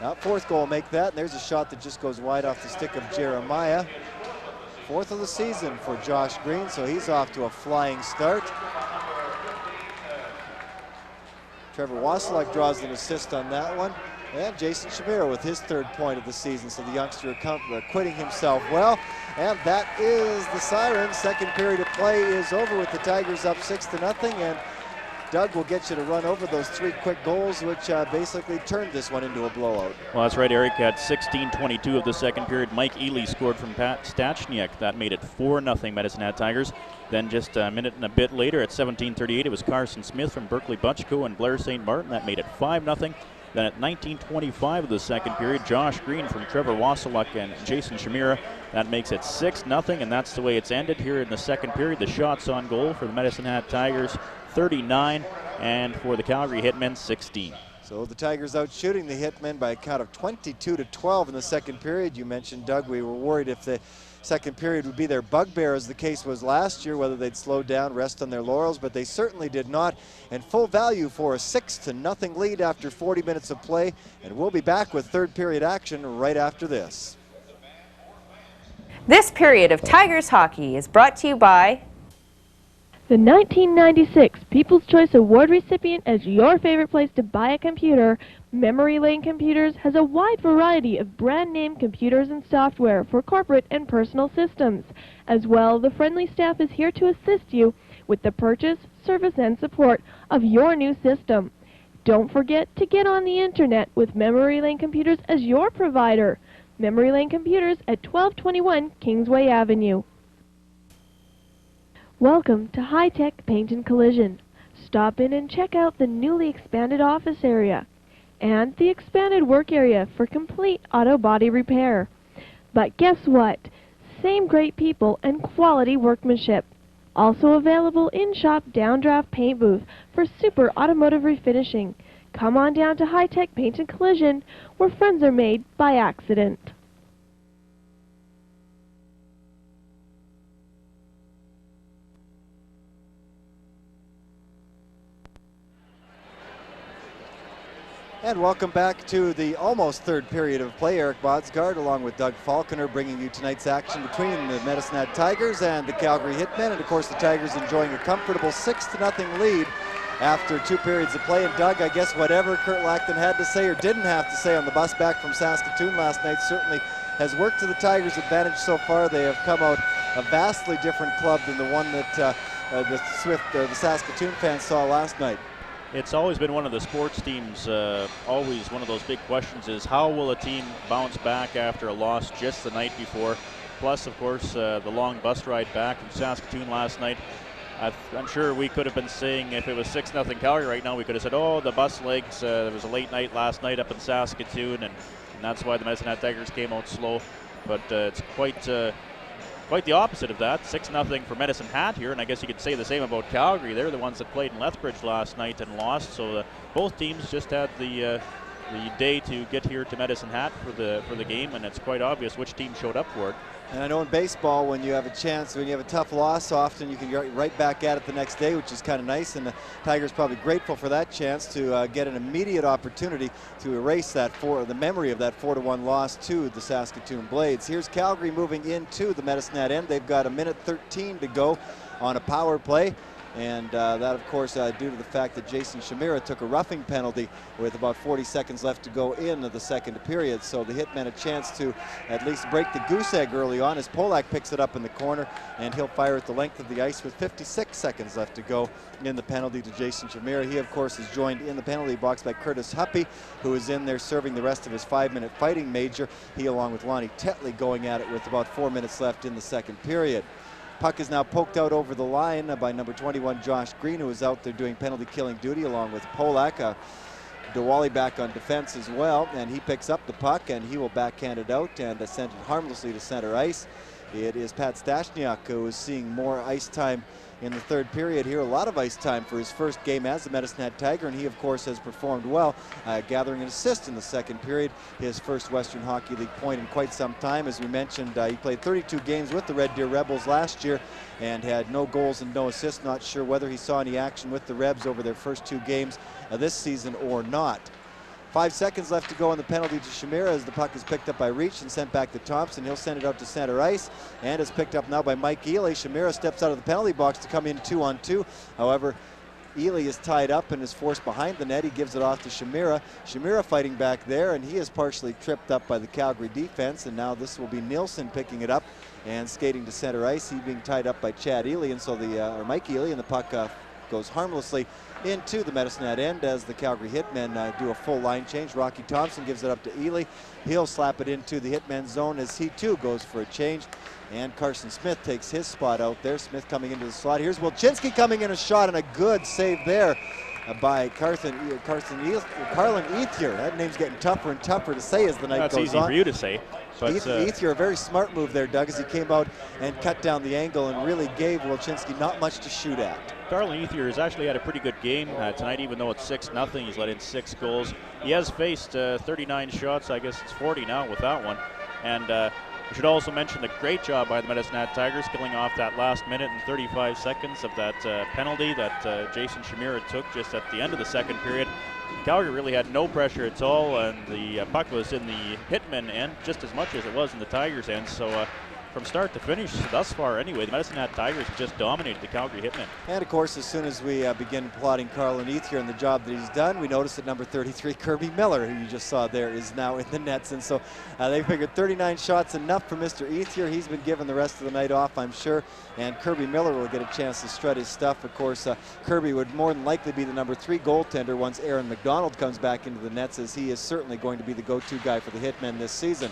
Now, 4th goal will make that, and there's a shot that just goes wide off the stick of Jeremiah. 4th of the season for Josh Green, so he's off to a flying start. Trevor Wasiluk draws an assist on that one, and Jason Shamira with his 3rd point of the season, so the youngster acquitting himself well, and that is the siren. Second period of play is over with the Tigers up 6-0, and Doug will get you to run over those 3 quick goals, which basically turned this one into a blowout. Well, that's right, Eric. At 16:22 of the second period, Mike Ely scored from Pat Stachniak. That made it 4-0 Medicine Hat Tigers. Then just a minute and a bit later, at 17:38, it was Carson Smith from Berkeley Butchko and Blair St. Martin. That made it 5-0. Then at 19:25 of the second period, Josh Green from Trevor Wasiluk and Jason Shamira. That makes it 6-0, and that's the way it's ended here in the second period. The shots on goal for the Medicine Hat Tigers, 39, and for the Calgary Hitmen, 16. So the Tigers out shooting the Hitmen by a count of 22-12 in the second period. You mentioned, Doug, we were worried if the second period would be their bugbear, as the case was last year, whether they'd slow down, rest on their laurels, but they certainly did not. And full value for a 6-0 lead after 40 minutes of play. And we'll be back with third period action right after this. This period of Tigers hockey is brought to you by The 1996 People's Choice Award recipient as your favorite place to buy a computer, Memory Lane Computers has a wide variety of brand name computers and software for corporate and personal systems. As well, the friendly staff is here to assist you with the purchase, service, and support of your new system. Don't forget to get on the internet with Memory Lane Computers as your provider. Memory Lane Computers at 1221 Kingsway Avenue. Welcome to High Tech Paint and Collision. Stop in and check out the newly expanded office area and the expanded work area for complete auto body repair. But guess what? Same great people and quality workmanship. Also available in-shop downdraft paint booth for super automotive refinishing. Come on down to High Tech Paint and Collision, where friends are made by accident. And welcome back to the almost third period of play. Eric Bodsgaard along with Doug Falconer bringing you tonight's action between the Medicine Hat Tigers and the Calgary Hitmen. And of course the Tigers enjoying a comfortable 6-0 lead after 2 periods of play. And Doug, I guess whatever Kurt Lackton had to say or didn't have to say on the bus back from Saskatoon last night certainly has worked to the Tigers' advantage so far. They have come out a vastly different club than the one that the Saskatoon fans saw last night. It's always been one of the sports teams, always one of those big questions is how will a team bounce back after a loss just the night before? Plus, of course, the long bus ride back from Saskatoon last night. I'm sure we could have been saying if it was 6-0 Calgary right now, we could have said, oh, the bus legs, there was a late night last night up in Saskatoon, and that's why the Medicine Hat Tigers came out slow. But it's quite the opposite of that. 6-0 for Medicine Hat here, and I guess you could say the same about Calgary. They're the ones that played in Lethbridge last night and lost, so both teams just had the day to get here to Medicine Hat for the game, and it's quite obvious which team showed up for it. And I know in baseball, when you have a chance, when you have a tough loss, often you can get right back at it the next day, which is kind of nice. And the Tigers probably grateful for that chance to get an immediate opportunity to erase the memory of that 4-1 loss to the Saskatoon Blades. Here's Calgary moving into the Medicine Hat end. They've got 1:13 to go on a power play. And that, of course, due to the fact that Jason Shamira took a roughing penalty with about 40 seconds left to go in the second period. So the Hitmen a chance to at least break the goose egg early on as Polak picks it up in the corner, and he'll fire at the length of the ice with 56 seconds left to go in the penalty to Jason Shamira. He, of course, is joined in the penalty box by Curtis Huppy, who is in there serving the rest of his 5-minute fighting major. He, along with Lonnie Tetley, going at it with about 4 minutes left in the second period. Puck is now poked out over the line by number 21, Josh Green, who is out there doing penalty killing duty along with Polak. Diwali back on defense as well, and he picks up the puck and he will backhand it out and send it harmlessly to center ice. It is Pat Stashniak who is seeing more ice time in the third period here. A lot of ice time for his first game as the Medicine Hat Tiger, and he of course has performed well, gathering an assist in the second period, his first Western Hockey League point in quite some time. As we mentioned, he played 32 games with the Red Deer Rebels last year and had no goals and no assists. Not sure whether he saw any action with the Rebs over their first 2 games this season or not. 5 seconds left to go on the penalty to Shamira as the puck is picked up by Reach and sent back to Thompson. He'll send it out to center ice and is picked up now by Mike Ely. Shamira steps out of the penalty box to come in 2-on-2. However, Ely is tied up and is forced behind the net. He gives it off to Shamira. Shamira fighting back there, and he is partially tripped up by the Calgary defense, and now this will be Nielsen picking it up and skating to center ice. He being tied up by Chad Ely, and so or Mike Ely, and the puck goes harmlessly into the Medicine Hat end as the Calgary Hitmen do a full line change. Rocky Thompson gives it up to Ely. He'll slap it into the Hitmen zone as he too goes for a change. And Carson Smith takes his spot out there. Smith coming into the slot. Here's Wilczynski coming in a shot, and a good save there by Carlin Ethier. That name's getting tougher and tougher to say as the night goes on. That's easy for you to say. Ethier, a very smart move there, Doug, as he came out and cut down the angle and really gave Wilczynski not much to shoot at. Carlin Ethier has actually had a pretty good game tonight, even though it's 6-0. He's let in 6 goals. He has faced 39 shots. I guess it's 40 now with that one. And we should also mention the great job by the Medicine Hat Tigers killing off that last minute and 35 seconds of that penalty that Jason Shamira took just at the end of the second period. Calgary really had no pressure at all, and the puck was in the Hitmen end just as much as it was in the Tigers end. So from start to finish thus far anyway, the Medicine Hat Tigers have just dominated the Calgary Hitmen. And of course, as soon as we begin applauding Carlin Eath here and the job that he's done, we notice that number 33, Kirby Miller, who you just saw there, is now in the nets. And so they figured 39 shots enough for Mr. Eath here. He's been given the rest of the night off, I'm sure. And Kirby Miller will get a chance to strut his stuff. Of course, Kirby would more than likely be the number 3 goaltender once Aaron McDonald comes back into the nets, as he is certainly going to be the go-to guy for the Hitmen this season.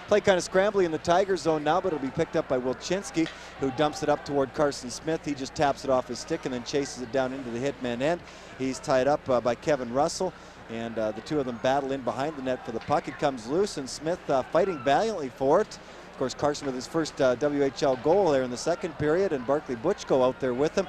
Play kind of scrambly in the Tiger zone now, but it'll be picked up by Wilczynski, who dumps it up toward Carson Smith. He just taps it off his stick and then chases it down into the Hitmen end. He's tied up by Kevin Russell, and the two of them battle in behind the net for the puck. It comes loose, and Smith fighting valiantly for it. Of course, Carson with his first WHL goal there in the second period, and Barclay Butchko out there with him.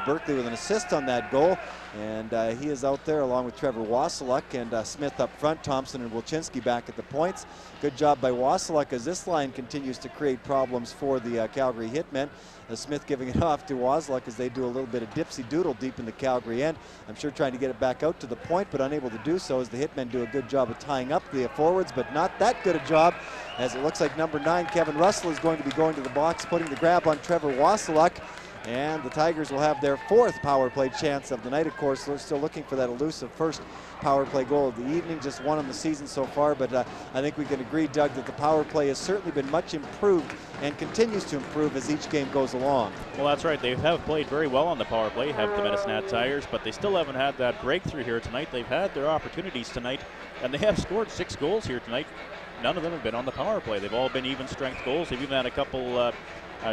Berkeley with an assist on that goal, and he is out there along with Trevor Wasiluk, and Smith up front, Thompson and Wilczynski back at the points. Good job by Wasiluk as this line continues to create problems for the Calgary Hitmen. Smith giving it off to Wasiluk as they do a little bit of dipsy-doodle deep in the Calgary end. I'm sure trying to get it back out to the point, but unable to do so as the Hitmen do a good job of tying up the forwards, but not that good a job, as it looks like number 9, Kevin Russell, is going to be going to the box, putting the grab on Trevor Wasiluk. And the Tigers will have their 4th power play chance of the night. Of course, they're still looking for that elusive first power play goal of the evening, just one on the season so far, but I think we can agree, Doug, that the power play has certainly been much improved and continues to improve as each game goes along. Well, that's right. They have played very well on the power play, have the Medicine Hat Tigers, but they still haven't had that breakthrough here tonight. They've had their opportunities tonight, and they have scored 6 goals here tonight. None of them have been on the power play. They've all been even strength goals. They've even had a couple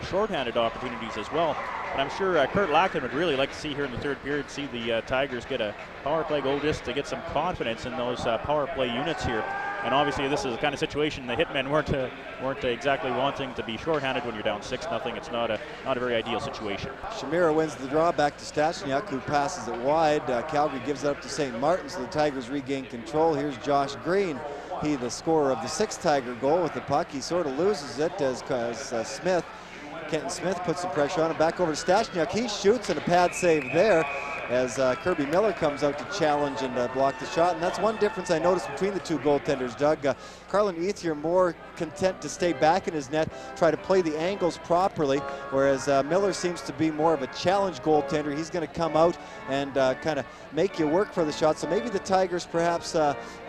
shorthanded opportunities as well. But I'm sure Kurt Lackton would really like to see here in the third period, see the Tigers get a power play goal just to get some confidence in those power play units here. And obviously this is the kind of situation the Hitmen weren't exactly wanting to be shorthanded when you're down 6-0. It's not a very ideal situation. Shamira wins the draw back to Stashniak, who passes it wide. Calgary gives it up to St. Martin, so the Tigers regain control. Here's Josh Green. He, the scorer of the 6th Tiger goal with the puck. He sort of loses it as Kenton Smith puts some pressure on him. Back over to Stashniak. He shoots, and a pad save there as Kirby Miller comes out to challenge and block the shot. And that's one difference I noticed between the two goaltenders, Doug. Carlin Eath here more content to stay back in his net, try to play the angles properly, whereas Miller seems to be more of a challenge goaltender. He's going to come out and kind of make you work for the shot. So maybe the Tigers perhaps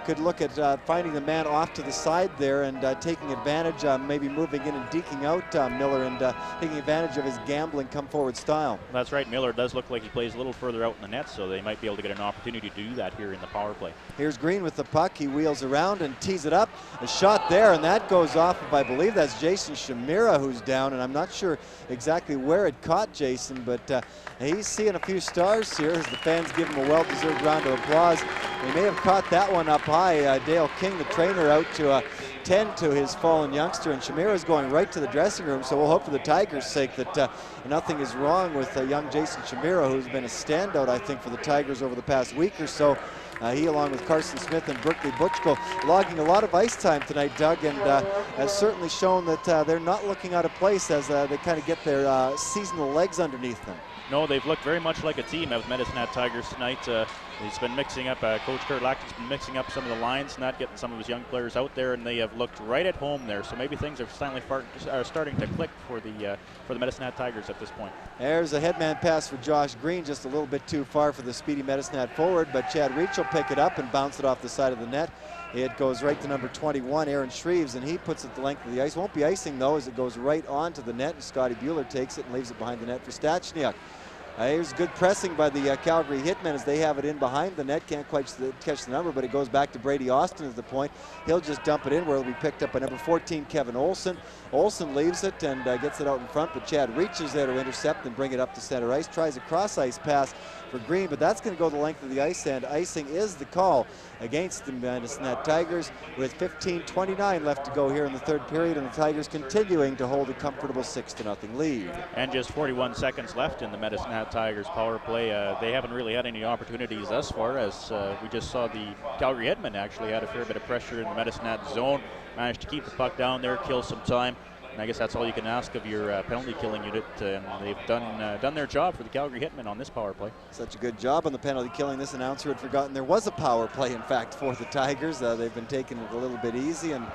could look at finding the man off to the side there and taking advantage, maybe moving in and deking out Miller and taking advantage of his gambling come-forward style. That's right. Miller does look like he plays a little further out in the net, so they might be able to get an opportunity to do that here in the power play. Here's Green with the puck. He wheels around and tees it up. A shot there, and that goes off of, I believe that's Jason Shamira who's down, and I'm not sure exactly where it caught Jason, but he's seeing a few stars here as the fans give him a well-deserved round of applause. He may have caught that one up high. Dale King, the trainer, out to tend to his fallen youngster, and Shamira is going right to the dressing room, so we'll hope for the Tigers' sake that nothing is wrong with young Jason Shamira, who's been a standout, I think, for the Tigers over the past week or so. He, along with Carson Smith and Berkeley Butchko, logging a lot of ice time tonight, Doug, and has certainly shown that they're not looking out of place as they kind of get their seasonal legs underneath them. No, they've looked very much like a team of Medicine Hat Tigers tonight. He's been mixing up, Coach Kurt Lackton's been mixing up some of the lines, not getting some of his young players out there, and they have looked right at home there. So maybe things are finally starting to click for the Medicine Hat Tigers at this point. There's a headman pass for Josh Green, just a little bit too far for the speedy Medicine Hat forward, but Chad Reach will pick it up and bounce it off the side of the net. It goes right to number 21, Aaron Shreves, and he puts it the length of the ice. Won't be icing, though, as it goes right onto the net, and Scotty Bueller takes it and leaves it behind the net for Stachniak. Here's good pressing by the Calgary Hitmen as they have it in behind the net. Can't quite catch the number, but it goes back to Brady Austin at the point. He'll just dump it in where it'll be picked up by number 14, Kevin Olson. Olson leaves it and gets it out in front, but Chad reaches there to intercept and bring it up to center ice. Tries a cross-ice pass for Green, but that's going to go the length of the ice, and icing is the call against the Medicine Hat Tigers with 15:29 left to go here in the third period, and the Tigers continuing to hold a comfortable 6-0 lead. And just 41 seconds left in the Medicine Hat Tigers power play. They haven't really had any opportunities thus far, as we just saw the Calgary Hitmen actually had a fair bit of pressure in the Medicine Hat zone, managed to keep the puck down there, kill some time. And I guess that's all you can ask of your penalty killing unit, and they've done their job for the Calgary Hitmen on this power play. Such a good job on the penalty killing. This announcer had forgotten there was a power play, in fact, for the Tigers. They've been taking it a little bit easy, and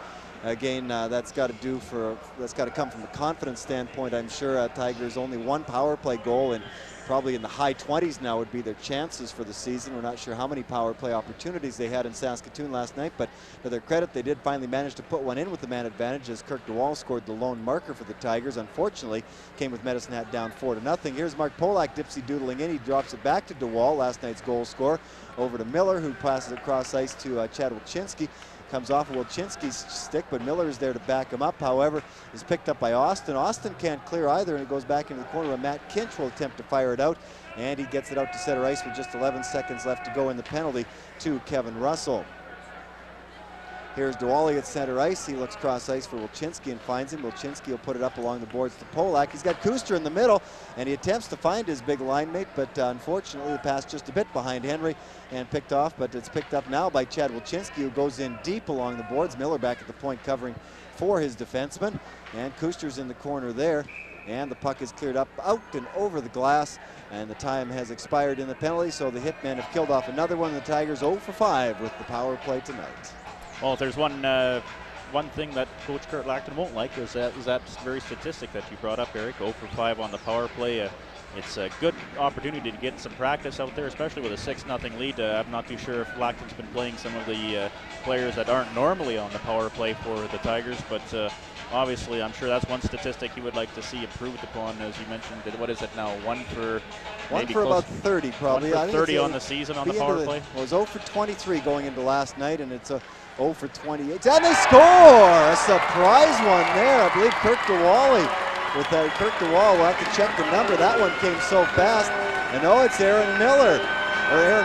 again, that's got to come from a confidence standpoint. I'm sure Tigers only one power play goal, and probably in the high 20s now would be their chances for the season. We're not sure how many power play opportunities they had in Saskatoon last night, but to their credit, they did finally manage to put one in with the man advantage as Kirk DeWall scored the lone marker for the Tigers. Unfortunately, came with Medicine Hat down 4-0. Here's Mark Polak dipsy doodling in. He drops it back to DeWall, last night's goal scorer, over to Miller, who passes across ice to Chad Wilczynski. Comes off of Wilczynski's stick, but Miller is there to back him up. However, is picked up by Austin. Austin can't clear either, and it goes back into the corner. Matt Kinch will attempt to fire it out, and he gets it out to center ice with just 11 seconds left to go in the penalty to Kevin Russell. Here's Dewally at center ice. He looks cross ice for Wilczynski and finds him. Wilczynski will put it up along the boards to Polak. He's got Kuster in the middle, and he attempts to find his big line mate, but unfortunately the pass just a bit behind Henry and picked off, but it's picked up now by Chad Wilczynski, who goes in deep along the boards. Miller back at the point covering for his defenseman, and Kuster's in the corner there, and the puck is cleared up out and over the glass, and the time has expired in the penalty, so the Hitmen have killed off another one. The Tigers 0 for 5 with the power play tonight. Well, if there's one thing that Coach Kurt Lackton won't like is that very statistic that you brought up, Eric. 0 for 5 on the power play. It's a good opportunity to get some practice out there, especially with a 6-0 lead. I'm not too sure if Lackton's been playing some of the players that aren't normally on the power play for the Tigers, but obviously I'm sure that's one statistic he would like to see improved upon. As you mentioned, what is it now? One for about 30 probably. 1 for 30 on the season on the power play. Well, it was 0 for 23 going into last night, and it's a 0 for 28. And they score! A surprise one there. I believe Kirk DeWally. With Kirk DeWall, we'll have to check the number. That one came so fast. And it's Aaron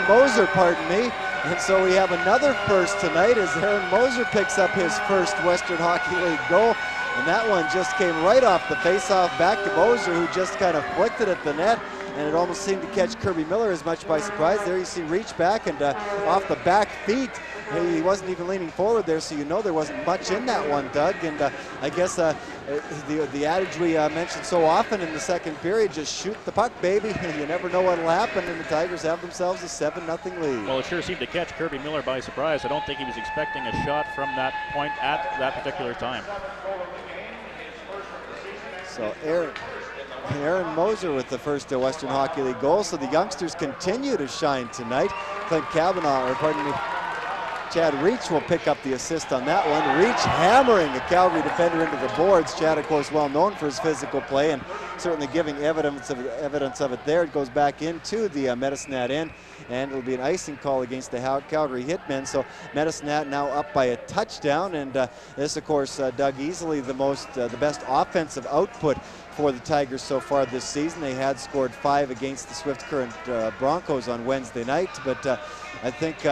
Moser, pardon me. And so we have another first tonight as Aaron Moser picks up his first Western Hockey League goal. And that one just came right off the face-off back to Moser, who just kind of flicked it at the net. And it almost seemed to catch Kirby Miller as much by surprise. There you see reach back and off the back feet. He wasn't even leaning forward there, so you know there wasn't much in that one, Doug. And I guess the adage we mentioned so often in the second period, just shoot the puck, baby. You never know what'll happen, and the Tigers have themselves a 7-0 lead. Well, it sure seemed to catch Kirby Miller by surprise. I don't think he was expecting a shot from that point at that particular time. So Aaron Moser with the first Western Hockey League goal. So the youngsters continue to shine tonight. Chad Reach will pick up the assist on that one. Reach hammering a Calgary defender into the boards. Chad, of course, well known for his physical play and certainly giving evidence of it there. It goes back into the Medicine Hat end, and it'll be an icing call against the Calgary Hitmen. So Medicine Hat now up by a touchdown, and this, of course, Doug, easily the best offensive output for the Tigers so far this season. They had scored 5 against the Swift Current Broncos on Wednesday night, but I think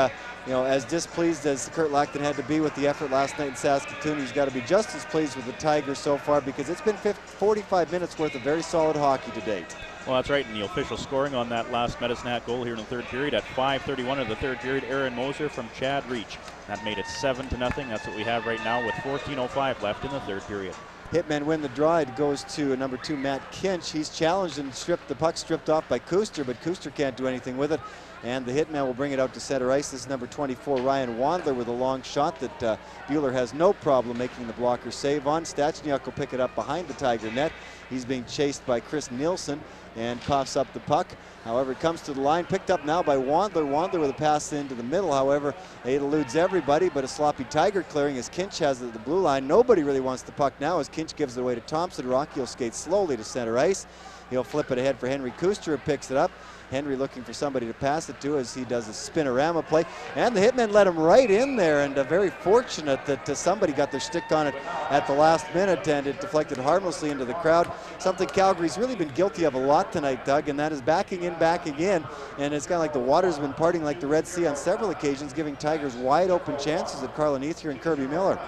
as displeased as Kurt Lackton had to be with the effort last night in Saskatoon, he's got to be just as pleased with the Tigers so far, because it's been 45 minutes worth of very solid hockey to date. Well, that's right, and the official scoring on that last Medicine Hat goal here in the third period at 5:31 of the third period, Aaron Moser from Chad Reach. That made it 7-0. That's what we have right now with 14:05 left in the third period. Hitmen win the draw. It goes to number 2, Matt Kinch. He's challenged and the puck stripped off by Kuster, but Kuster can't do anything with it. And the Hitmen will bring it out to center ice. This is number 24, Ryan Wandler, with a long shot that Bueller has no problem making the blocker save on. Stachniuk will pick it up behind the Tiger net. He's being chased by Chris Nielsen and coughs up the puck. However, it comes to the line, picked up now by Wandler. Wandler with a pass into the middle. However, it eludes everybody, but a sloppy Tiger clearing as Kinch has it at the blue line. Nobody really wants the puck now as Kinch gives it away to Thompson. Rocky will skate slowly to center ice. He'll flip it ahead for Henry Kuster, who picks it up. Henry looking for somebody to pass it to as he does a spinorama play. And the Hitmen let him right in there, and very fortunate that somebody got their stick on it at the last minute, and it deflected harmlessly into the crowd. Something Calgary's really been guilty of a lot tonight, Doug, and that is backing in. And it's kind of like the water's been parting like the Red Sea on several occasions, giving Tigers wide open chances at Carlin Ether and Kirby Miller.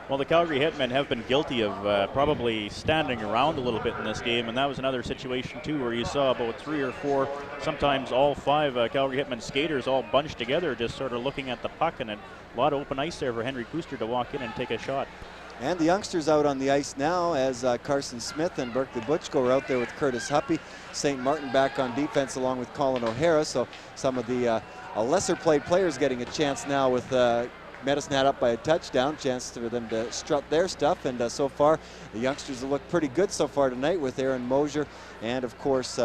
Well, the Calgary Hitmen have been guilty of probably standing around a little bit in this game, and that was another situation too where you saw about 3 or 4, sometimes all 5 Calgary Hitmen skaters all bunched together, just sort of looking at the puck, and a lot of open ice there for Henry Kuster to walk in and take a shot. And the youngsters out on the ice now as Carson Smith and Berkeley Butchko are out there with Curtis Huppy. St. Martin back on defense along with Colin O'Hara, so some of the lesser played players getting a chance now with Medicine Hat up by a touchdown, chance for them to strut their stuff, and so far the youngsters have looked pretty good so far tonight with Aaron Mosier and of course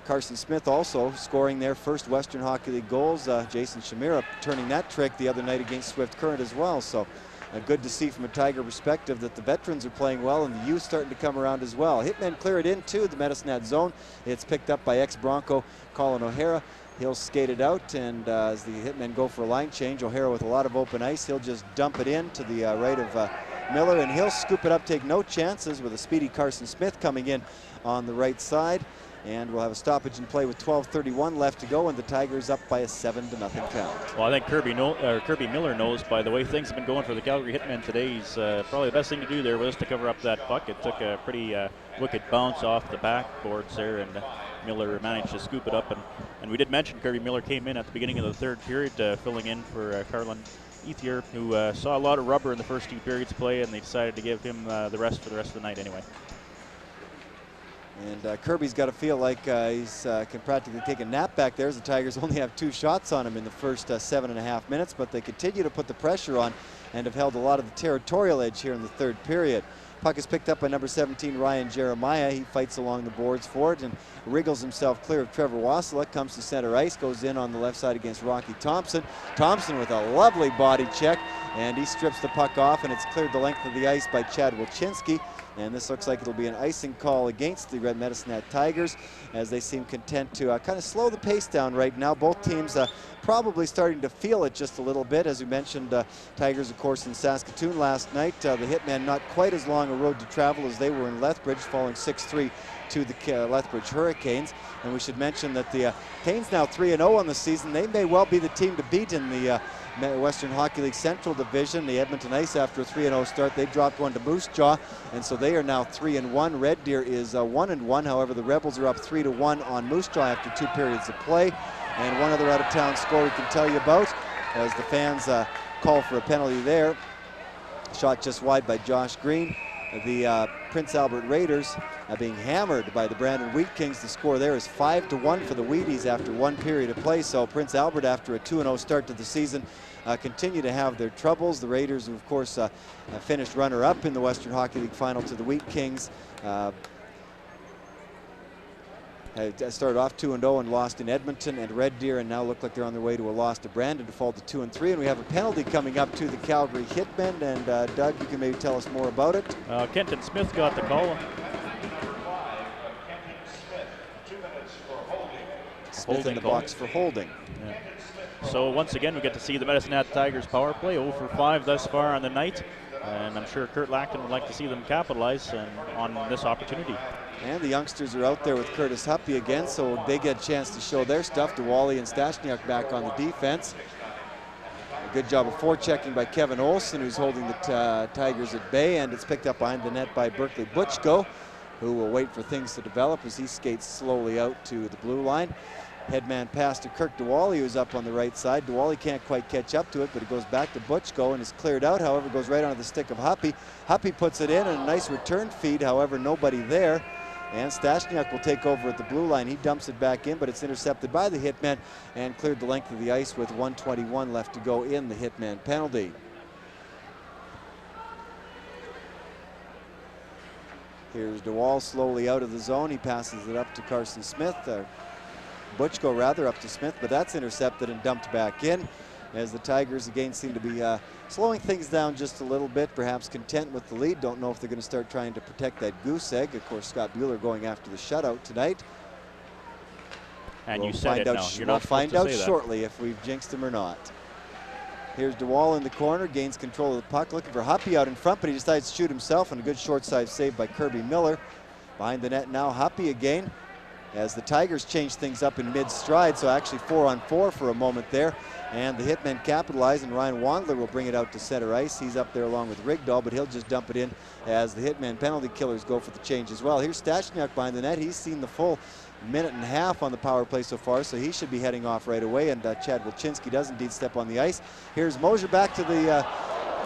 Carson Smith also scoring their first Western Hockey League goals. Jason Shamira turning that trick the other night against Swift Current as well. So good to see from a Tiger perspective that the veterans are playing well and the youth starting to come around as well. Hitmen clear it into the Medicine Hat zone. It's picked up by ex-Bronco Colin O'Hara. He'll skate it out, and as the Hitmen go for a line change, O'Hara with a lot of open ice, he'll just dump it in to the right of Miller, and he'll scoop it up, take no chances with a speedy Carson Smith coming in on the right side. And we'll have a stoppage in play with 12:31 left to go, and the Tigers up by a 7-0 count. Well, I think Kirby Miller knows by the way things have been going for the Calgary Hitmen today. He's probably the best thing to do there was to cover up that puck. It took a pretty wicked bounce off the backboards there, and Miller managed to scoop it up. And we did mention Kirby Miller came in at the beginning of the third period, filling in for Carlin Ethier, who saw a lot of rubber in the first 2 periods play, and they decided to give him the rest for the rest of the night anyway. And Kirby's got to feel like he's can practically take a nap back there, as the Tigers only have 2 shots on him in the first 7.5 minutes, but they continue to put the pressure on and have held a lot of the territorial edge here in the third period. Puck is picked up by number 17, Ryan Jeremiah. He fights along the boards for it and wriggles himself clear of Trevor Wasila, comes to center ice, goes in on the left side against Rocky Thompson. Thompson with a lovely body check, and he strips the puck off, and it's cleared the length of the ice by Chad Wilczynski. And this looks like it'll be an icing call against the Red Medicine Hat Tigers, as they seem content to kind of slow the pace down right now. Both teams probably starting to feel it just a little bit. As we mentioned, Tigers, of course, in Saskatoon last night. The Hitmen not quite as long a road to travel as they were in Lethbridge, falling 6-3 to the Lethbridge Hurricanes. And we should mention that the Canes now 3-0 on the season. They may well be the team to beat in the Western Hockey League Central Division. The Edmonton Ice, after a 3-0 start, they dropped one to Moose Jaw, and so they are now 3-1. Red Deer is 1-1. However, the Rebels are up 3-1 on Moose Jaw after 2 periods of play. And one other out-of-town score we can tell you about, as the fans call for a penalty there. Shot just wide by Josh Green. The Prince Albert Raiders being hammered by the Brandon Wheat Kings. The score there is 5-1 for the Wheaties after 1 period of play. So Prince Albert, after a 2-0 start to the season, continue to have their troubles. The Raiders, who of course finished runner-up in the Western Hockey League final to the Wheat Kings, started off 2-0 and lost in Edmonton and Red Deer, and now look like they're on their way to a loss to Brandon to fall to 2-3. And we have a penalty coming up to the Calgary Hitmen, and Doug, you can maybe tell us more about it. Kenton Smith got the call. Smith in the box for holding. Yeah. So once again, we get to see the Medicine Hat Tigers power play, 0 for 5 thus far on the night, and I'm sure Kurt Lackton would like to see them capitalize on this opportunity. And the youngsters are out there with Curtis Huppy again, so they get a chance to show their stuff. Diwali and Stashniak back on the defense. A good job of forechecking by Kevin Olson, who's holding the Tigers at bay, and it's picked up behind the net by Berkeley Butchko, who will wait for things to develop as he skates slowly out to the blue line. Headman pass to Kirk Diwali, who's up on the right side. Diwali can't quite catch up to it, but it goes back to Butchko and is cleared out. However, goes right onto the stick of Huppy. Huppy puts it in, and a nice return feed. However, nobody there. And Stashniak will take over at the blue line. He dumps it back in, but it's intercepted by the Hitmen and cleared the length of the ice with 1:21 left to go in the Hitman penalty. Here's DeWall slowly out of the zone. He passes it up to Carson Smith. Butchko rather up to Smith, but that's intercepted and dumped back in, as the Tigers again seem to be slowing things down just a little bit, perhaps content with the lead. Don't know if they're going to start trying to protect that goose egg. Of course, Scott Bueller going after the shutout tonight. And we'll you said it now. You're not find out say shortly if we've jinxed him or not. Here's DeWall in the corner, gains control of the puck, looking for Huppy out in front, but he decides to shoot himself, and a good short side save by Kirby Miller. Behind the net now, Huppy again, as the Tigers change things up in mid-stride, so actually 4-on-4 for a moment there. And the Hitmen capitalize, and Ryan Wandler will bring it out to center ice. He's up there along with Rigdal, but he'll just dump it in as the Hitmen penalty killers go for the change as well. Here's Stashniak behind the net. He's seen the full minute and a half on the power play so far, so he should be heading off right away, and Chad Wilczynski does indeed step on the ice. Here's Mosier back to the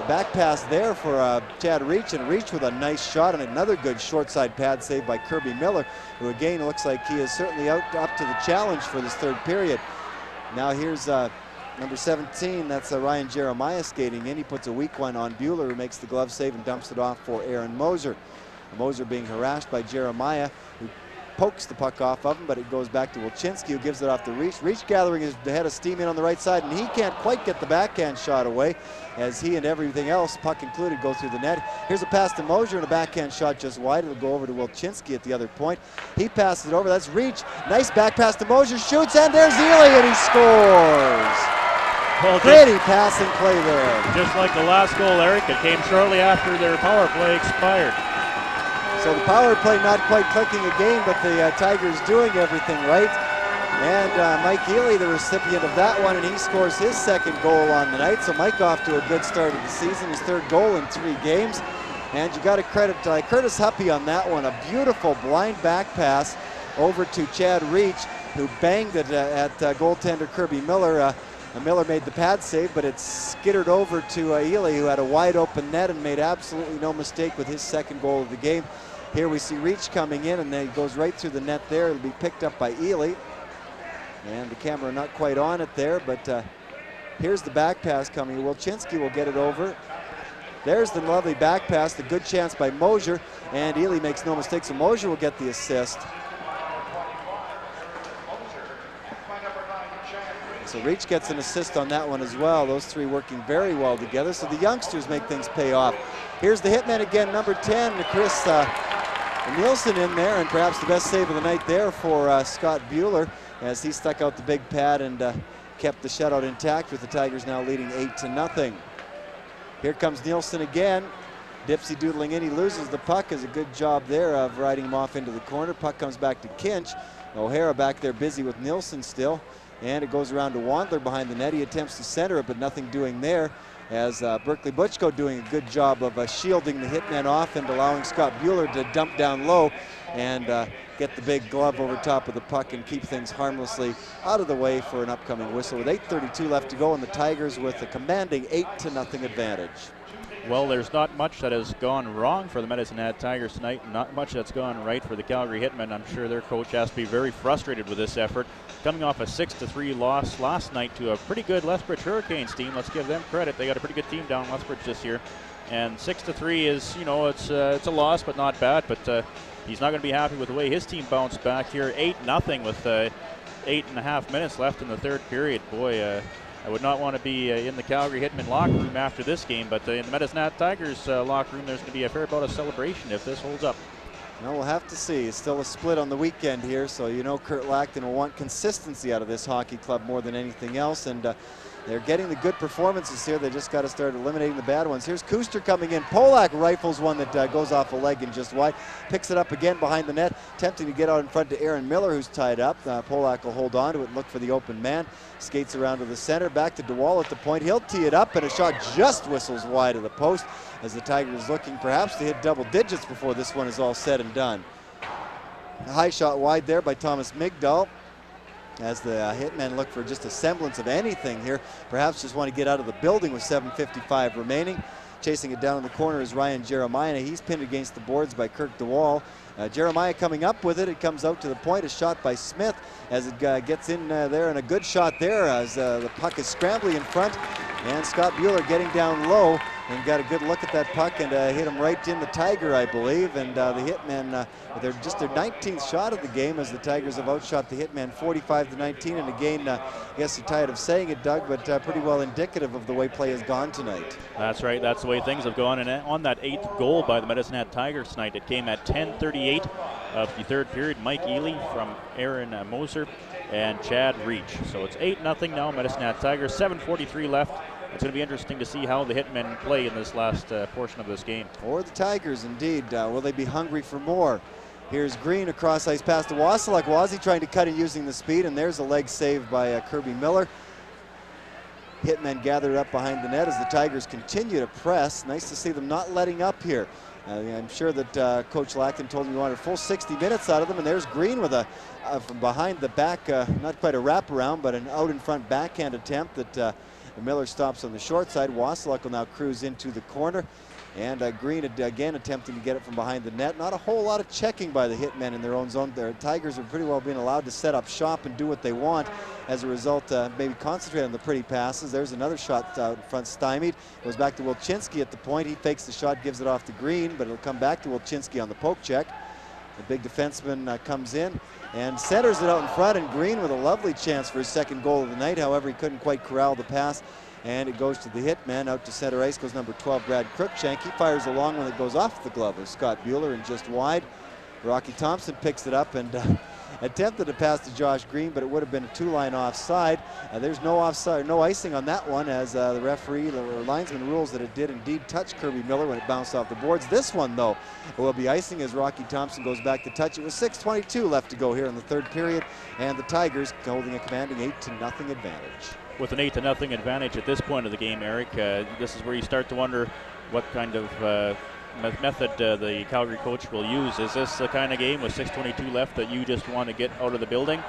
back pass there for Chad Reach, and Reach with a nice shot and another good short side pad save by Kirby Miller, who again looks like he is certainly up to the challenge for this third period. Now here's Number 17, that's Ryan Jeremiah skating in. He puts a weak one on Bueller, who makes the glove save and dumps it off for Aaron Moser. Moser being harassed by Jeremiah, who pokes the puck off of him, but it goes back to Wilczynski, who gives it off to Reach. Reach gathering his head of steam in on the right side, and he can't quite get the backhand shot away, as he and everything else, puck included, go through the net. Here's a pass to Moser, and a backhand shot just wide. It'll go over to Wilczynski at the other point. He passes it over. That's Reach. Nice back pass to Moser. Shoots, and there's Ely, and he scores. Well, pretty passing play there. Just like the last goal, Eric, it came shortly after their power play expired. So the power play not quite clicking again, but the Tigers doing everything right. And Mike Ely, the recipient of that one, and he scores his second goal on the night. So Mike off to a good start of the season, his third goal in 3 games. And you got to credit Curtis Huppy on that one. A beautiful blind back pass over to Chad Reach, who banged it at goaltender Kirby Miller. Miller made the pad save, but it skittered over to Ely, who had a wide open net and made absolutely no mistake with his second goal of the game. Here we see Reach coming in, and then he goes right through the net there. It'll be picked up by Ely. And the camera not quite on it there, but here's the back pass coming. Wilczynski will get it over. There's the lovely back pass, the good chance by Moser, and Ely makes no mistake, so Moser will get the assist. So Reach gets an assist on that one as well. Those three working very well together, so the youngsters make things pay off. Here's the Hitman again, number 10, Chris Nielsen in there, and perhaps the best save of the night there for Scott Bueller, as he stuck out the big pad and kept the shutout intact, with the Tigers now leading 8-0. Here comes Nielsen again. Dipsy doodling in, he loses the puck. Is a good job there of riding him off into the corner. Puck comes back to Kinch. O'Hara back there busy with Nielsen still. And it goes around to Wandler behind the net. He attempts to center it, but nothing doing there, as Berkeley Butchko doing a good job of shielding the Hitman off and allowing Scott Bueller to dump down low and get the big glove over top of the puck and keep things harmlessly out of the way for an upcoming whistle. With 8:32 left to go, and the Tigers with a commanding 8-0 advantage. Well, there's not much that has gone wrong for the Medicine Hat Tigers tonight, not much that's gone right for the Calgary Hitmen. I'm sure their coach has to be very frustrated with this effort. Coming off a 6-3 loss last night to a pretty good Lethbridge Hurricanes team. Let's give them credit. They got a pretty good team down Lethbridge this year. And 6-3 is, you know, it's a loss, but not bad. But he's not going to be happy with the way his team bounced back here. 8-0 with 8.5 minutes left in the third period. Boy, I would not want to be in the Calgary Hitmen locker room after this game, but in the Medicine Hat Tigers locker room, there's going to be a fair bout of celebration if this holds up. Well, we'll have to see. It's still a split on the weekend here, so you know Kurt Lackton will want consistency out of this hockey club more than anything else, and they're getting the good performances here. They just got to start eliminating the bad ones. Here's Kuster coming in. Polak rifles one that goes off a leg and just wide. Picks it up again behind the net, attempting to get out in front to Aaron Miller, who's tied up. Polak will hold on to it and look for the open man. Skates around to the center, back to DeWall at the point. He'll tee it up, and a shot just whistles wide of the post, as the Tigers looking perhaps to hit double digits before this one is all said and done. A high shot wide there by Thomas Migdal, as the Hitmen look for just a semblance of anything here. Perhaps just want to get out of the building with 7:55 remaining. Chasing it down in the corner is Ryan Jeremiah. He's pinned against the boards by Kirk DeWall. Jeremiah coming up with it. It comes out to the point. A shot by Smith as it gets in there, and a good shot there as the puck is scrambling in front. And Scott Bueller getting down low and got a good look at that puck and hit him right in the Tiger, I believe. And the Hitmen, they're just their 19th shot of the game, as the Tigers have outshot the Hitmen 45-19. And again, I guess you're tired of saying it, Doug, but pretty well indicative of the way play has gone tonight. That's right. That's the way things have gone. And on that 8th goal by the Medicine Hat Tigers tonight, it came at 10:38 of the third period. Mike Ely from Aaron Moser and Chad Reach. So it's 8-0 now, Medicine Hat Tigers. 7:43 left. It's going to be interesting to see how the Hitmen play in this last portion of this game. Or the Tigers, indeed. Will they be hungry for more? Here's Green across ice pass to Wasilek. Wazzy trying to cut in using the speed, and there's a leg save by Kirby Miller. Hitmen gathered up behind the net as the Tigers continue to press. Nice to see them not letting up here. I'm sure that Coach Lackton told him he wanted a full 60 minutes out of them, and there's Green with a from behind the back, not quite a wraparound, but an out in front backhand attempt that Miller stops on the short side. Wasilek will now cruise into the corner. And Green again attempting to get it from behind the net. Not a whole lot of checking by the Hitmen in their own zone. The Tigers are pretty well being allowed to set up shop and do what they want. As a result, maybe concentrate on the pretty passes. There's another shot out in front, stymied. Goes back to Wilczynski at the point. He fakes the shot, gives it off to Green, but it'll come back to Wilczynski on the poke check. The big defenseman comes in and centers it out in front, and Green with a lovely chance for his second goal of the night. However, he couldn't quite corral the pass, and it goes to the Hitman. Out to center ice goes number 12, Brad Cruikshank. He fires a long one that goes off the glove of Scott Bueller and just wide. Rocky Thompson picks it up and attempted to pass to Josh Green, but it would have been a two-line offside. There's no offside, no icing on that one, as the referee, the linesman, rules that it did indeed touch Kirby Miller when it bounced off the boards. This one, though, will be icing as Rocky Thompson goes back to touch. It was 6:22 left to go here in the third period, and the Tigers holding a commanding 8-0 advantage. With an 8-0 advantage at this point of the game, Eric, this is where you start to wonder what kind of method the Calgary coach will use. Is this the kind of game with 6:22 left that you just want to get out of the building,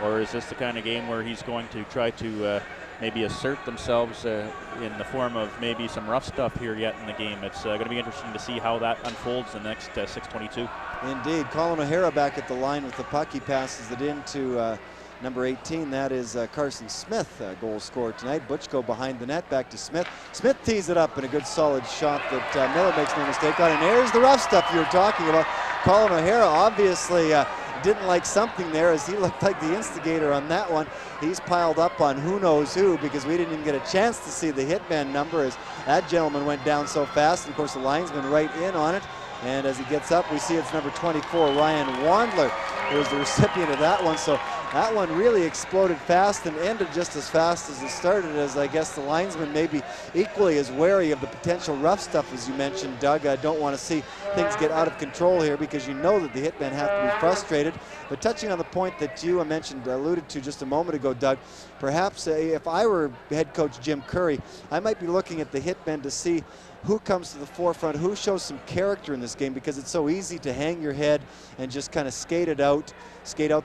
or is this the kind of game where he's going to try to maybe assert themselves in the form of maybe some rough stuff here yet in the game? It's going to be interesting to see how that unfolds in the next 6:22. Indeed. Colin O'Hara back at the line with the puck. He passes it into number 18, that is Carson Smith, goal scorer tonight. Butchko behind the net, back to Smith. Smith tees it up in a good solid shot that Miller makes no mistake on. And there's the rough stuff you were talking about. Colin O'Hara obviously didn't like something there, as he looked like the instigator on that one. He's piled up on who knows who, because we didn't even get a chance to see the Hitman number as that gentleman went down so fast. And of course the linesman right in on it. And as he gets up, we see it's number 24, Ryan Wandler, who was the recipient of that one. So that one really exploded fast and ended just as fast as it started, as I guess the linesman may be equally as wary of the potential rough stuff as you mentioned, Doug. I don't want to see things get out of control here, because you know that the Hitmen have to be frustrated. But touching on the point that you alluded to just a moment ago, Doug, perhaps if I were head coach Jim Curry, I might be looking at the Hitmen to see who comes to the forefront, who shows some character in this game, because it's so easy to hang your head and just kind of skate out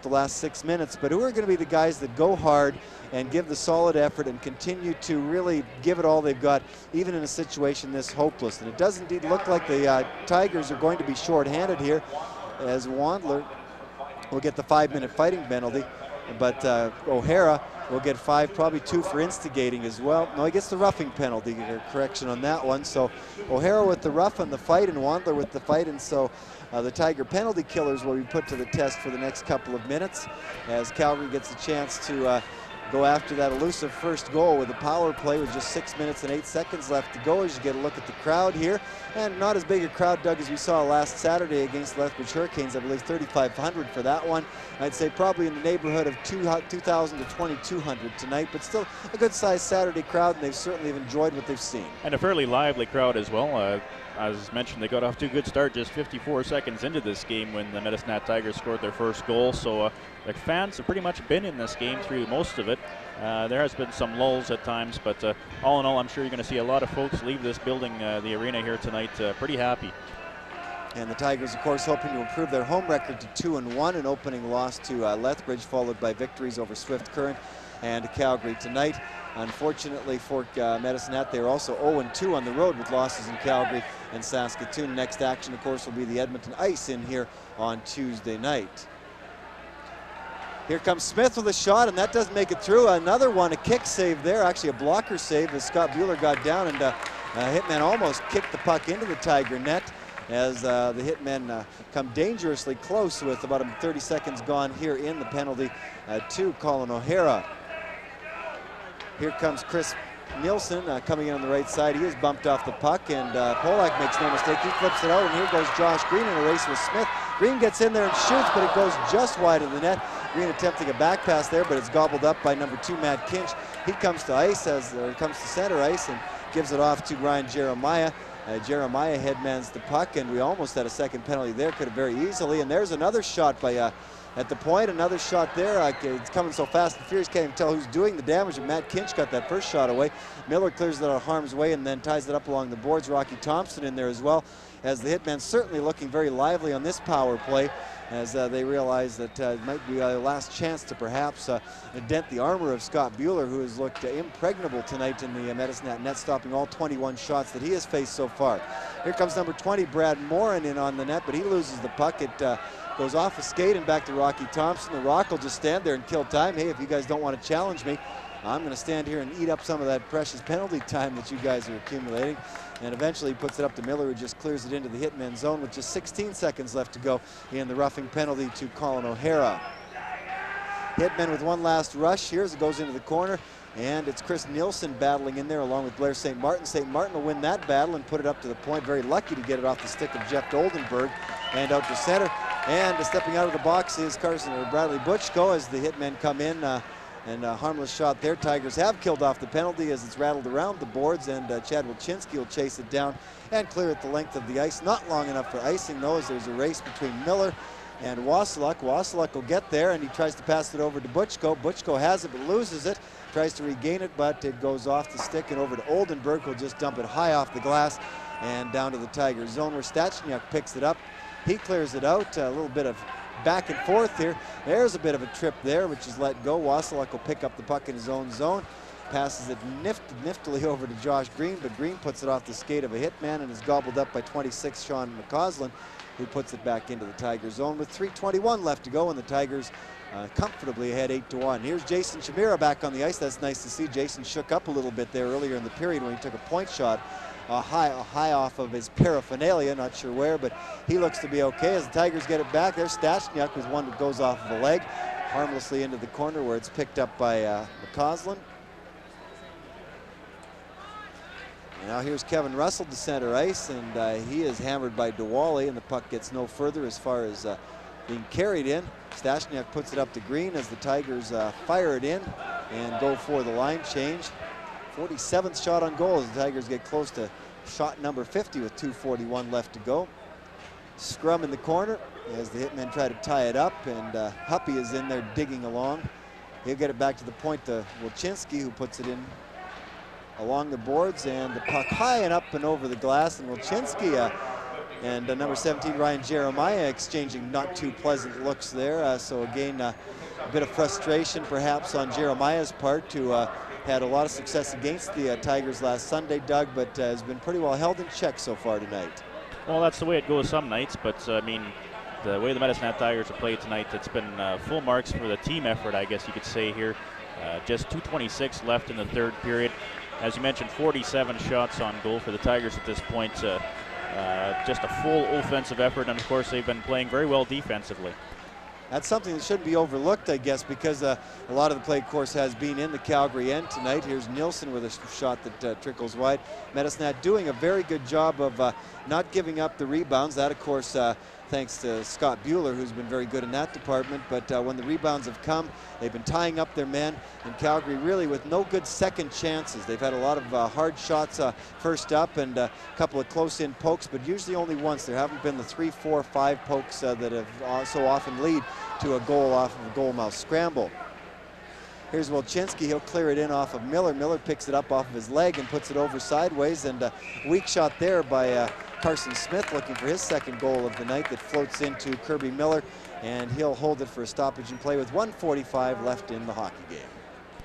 the last 6 minutes. But who are going to be the guys that go hard and give the solid effort and continue to really give it all they've got, even in a situation this hopeless? And it does indeed look like the Tigers are going to be short-handed here, as Wandler will get the 5-minute fighting penalty, but O'Hara will get 5, probably 2 for instigating as well. No, he gets the roughing penalty, correction on that one. So O'Hara with the rough on the fight and Wandler with the fight, and so the Tiger penalty killers will be put to the test for the next couple of minutes, as Calgary gets a chance to go after that elusive first goal with a power play with just 6 minutes and 8 seconds left to go. As you get a look at the crowd here, and not as big a crowd, Doug, as we saw last Saturday against the Lethbridge Hurricanes. I believe 3,500 for that one. I'd say probably in the neighborhood of 2,000 to 2,200 tonight, but still a good sized Saturday crowd, and they've certainly enjoyed what they've seen. And a fairly lively crowd as well. As mentioned, they got off to a good start just 54 seconds into this game when the Medicine Hat Tigers scored their first goal. So the fans have pretty much been in this game through most of it. There has been some lulls at times, but all in all, I'm sure you're going to see a lot of folks leave this building, the arena here tonight, pretty happy. And the Tigers, of course, hoping to improve their home record to 2-1, an opening loss to Lethbridge, followed by victories over Swift Current and Calgary tonight. Unfortunately for Medicine Hat, they are also 0-2 on the road with losses in Calgary and Saskatoon. Next action, of course, will be the Edmonton Ice in here on Tuesday night. Here comes Smith with a shot, and that doesn't make it through. Another one, a kick save there, actually a blocker save as Scott Bueller got down, and Hitman almost kicked the puck into the Tiger net, as the Hitmen come dangerously close with about 30 seconds gone here in the penalty to Colin O'Hara. Here comes Chris Nielsen coming in on the right side. He is bumped off the puck, and Polak makes no mistake. He flips it out, and here goes Josh Green in a race with Smith. Green gets in there and shoots, but it goes just wide of the net. Green attempting a back pass there, but it's gobbled up by number 2, Matt Kinch. He comes to ice, comes to center ice, and gives it off to Ryan Jeremiah. Jeremiah headmans the puck, and we almost had a second penalty there, could have very easily. And there's another shot by at the point, another shot there. It's coming so fast and furious, can't even tell who's doing the damage. And Matt Kinch got that first shot away. Miller clears it out of harm's way and then ties it up along the boards. Rocky Thompson in there as well, as the Hitmen certainly looking very lively on this power play. as they realize that it might be their last chance to perhaps dent the armor of Scott Bueller, who has looked impregnable tonight in the Medicine Hat net, stopping all 21 shots that he has faced so far. Here comes number 20, Brad Morin, in on the net, but he loses the puck. It goes off a skate and back to Rocky Thompson. The Rock will just stand there and kill time. Hey, if you guys don't want to challenge me, I'm going to stand here and eat up some of that precious penalty time that you guys are accumulating. And eventually he puts it up to Miller, who just clears it into the Hitmen zone with just 16 seconds left to go in the roughing penalty to Colin O'Hara. Hitmen with one last rush here as it goes into the corner. And it's Chris Nielsen battling in there along with Blair St. Martin. St. Martin will win that battle and put it up to the point. Very lucky to get it off the stick of Jeff Oldenburg and out to center. And stepping out of the box is Bradley Butchko as the Hitmen come in. And a harmless shot there. Tigers have killed off the penalty as it's rattled around the boards, and Chad Wilczynski will chase it down and clear it the length of the ice. Not long enough for icing, though, as there's a race between Miller and Wasiluk. Wasiluk will get there, and he tries to pass it over to Butchko. Butchko has it but loses it. Tries to regain it, but it goes off the stick and over to Oldenburg, who'll just dump it high off the glass and down to the Tigers zone, where Stachniak picks it up. He clears it out. A little bit of back and forth here. There's a bit of a trip there, which is let go. Wasiluk will pick up the puck in his own zone. Passes it niftily over to Josh Green, but Green puts it off the skate of a Hitman and is gobbled up by 26 Sean McCausland, who puts it back into the Tigers zone with 3:21 left to go, and the Tigers comfortably ahead 8-1. Here's Jason Shamira back on the ice. That's nice to see. Jason shook up a little bit there earlier in the period when he took a point shot. High off of his paraphernalia, not sure where, but he looks to be okay as the Tigers get it back. There's Stachniak with one that goes off of a leg, harmlessly into the corner where it's picked up by McCausland. Now here's Kevin Russell to center ice, and he is hammered by Diwali, and the puck gets no further as far as being carried in. Stachniak puts it up to Green as the Tigers fire it in and go for the line change. 47th shot on goal as the Tigers get close to shot number 50 with 2:41 left to go. Scrum in the corner as the Hitmen try to tie it up, and Huppy is in there digging along. He'll get it back to the point to Wilczynski, who puts it in along the boards, and the puck high and up and over the glass, and Wilczynski and number 17 Ryan Jeremiah exchanging not too pleasant looks there. So again, a bit of frustration perhaps on Jeremiah's part, who had a lot of success against the Tigers last Sunday, Doug, but has been pretty well held in check so far tonight. Well, that's the way it goes some nights, but I mean, the way the Medicine Hat Tigers have played tonight, it's been full marks for the team effort, I guess you could say here. Just 2:26 left in the third period. As you mentioned, 47 shots on goal for the Tigers at this point. Just a full offensive effort, and of course they've been playing very well defensively. That's something that shouldn't be overlooked, I guess, because a lot of the play, of course, has been in the Calgary end tonight. Here's Nielsen with a shot that trickles wide. Medicine Hat doing a very good job of not giving up the rebounds. That, of course, thanks to Scott Bueller, who's been very good in that department. But when the rebounds have come, they've been tying up their men. In Calgary, really with no good second chances. They've had a lot of hard shots first up and a couple of close-in pokes, but usually only once. There haven't been the 3, 4, 5 pokes that have so often lead to a goal off of a goal mouth scramble. Here's Wilczynski. He'll clear it in off of Miller. Miller picks it up off of his leg and puts it over sideways, and a weak shot there by Carson Smith, looking for his second goal of the night, that floats into Kirby Miller, and he'll hold it for a stoppage and play with 1:45 left in the hockey game.